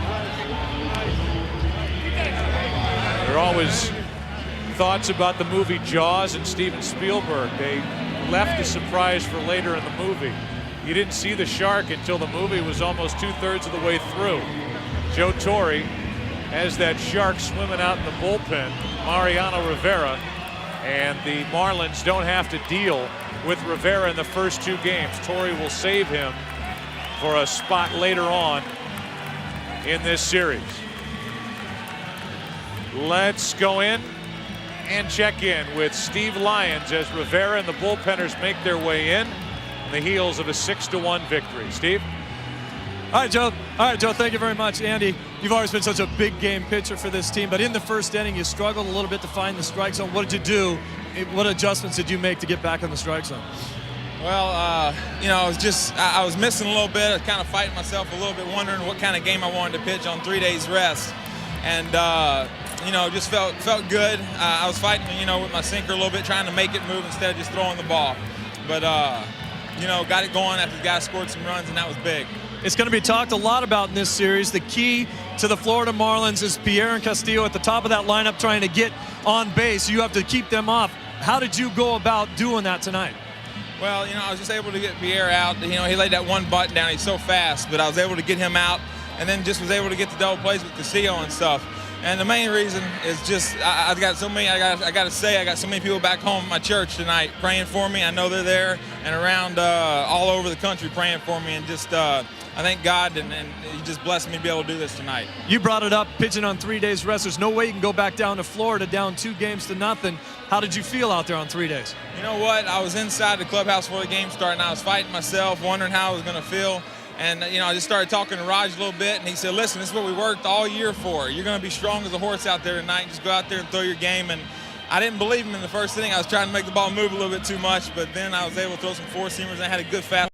There are always thoughts about the movie Jaws and Steven Spielberg. They left a surprise for later in the movie. You didn't see the shark until the movie was almost 2/3 of the way through. Joe Torre has that shark swimming out in the bullpen, Mariano Rivera, and the Marlins don't have to deal with Rivera in the first 2 games. Torre will save him for a spot later on in this series. Let's go in and check in with Steve Lyons as Rivera and the bullpenners make their way in on the heels of a 6-1 victory. Steve? All right, Joe. Thank you very much. Andy, you've always been such a big game pitcher for this team, but in the first inning, you struggled a little bit to find the strike zone. What did you do? What adjustments did you make to get back on the strike zone? Well, you know, I was missing a little bit. I was kind of fighting myself a little bit, wondering what kind of game I wanted to pitch on 3 days rest. And, you know, just felt good. I was fighting, you know, with my sinker a little bit, trying to make it move instead of just throwing the ball. But, you know, got it going after the guy scored some runs, and that was big. It's going to be talked a lot about in this series. The key to the Florida Marlins is Pierre and Castillo at the top of that lineup trying to get on base. You have to keep them off. How did you go about doing that tonight? Well, you know, I was just able to get Pierre out. You know, he laid that one button down. He's so fast, but I was able to get him out, and then just was able to get the double plays with Castillo and stuff. And the main reason is just I've got so many. I got to say, I got so many people back home at my church tonight praying for me. I know they're there and around all over the country praying for me, and just I thank God, and He just blessed me to be able to do this tonight. You brought it up, pitching on 3 days rest. There's no way you can go back down to Florida down 2-0. How did you feel out there on 3 days? You know what? I was inside the clubhouse before the game started, and I was fighting myself, wondering how I was going to feel. And, you know, I just started talking to Raj a little bit, and he said, listen, this is what we worked all year for. You're going to be strong as a horse out there tonight. Just go out there and throw your game. And I didn't believe him in the first inning. I was trying to make the ball move a little bit too much, but then I was able to throw some 4-seamers, and I had a good fast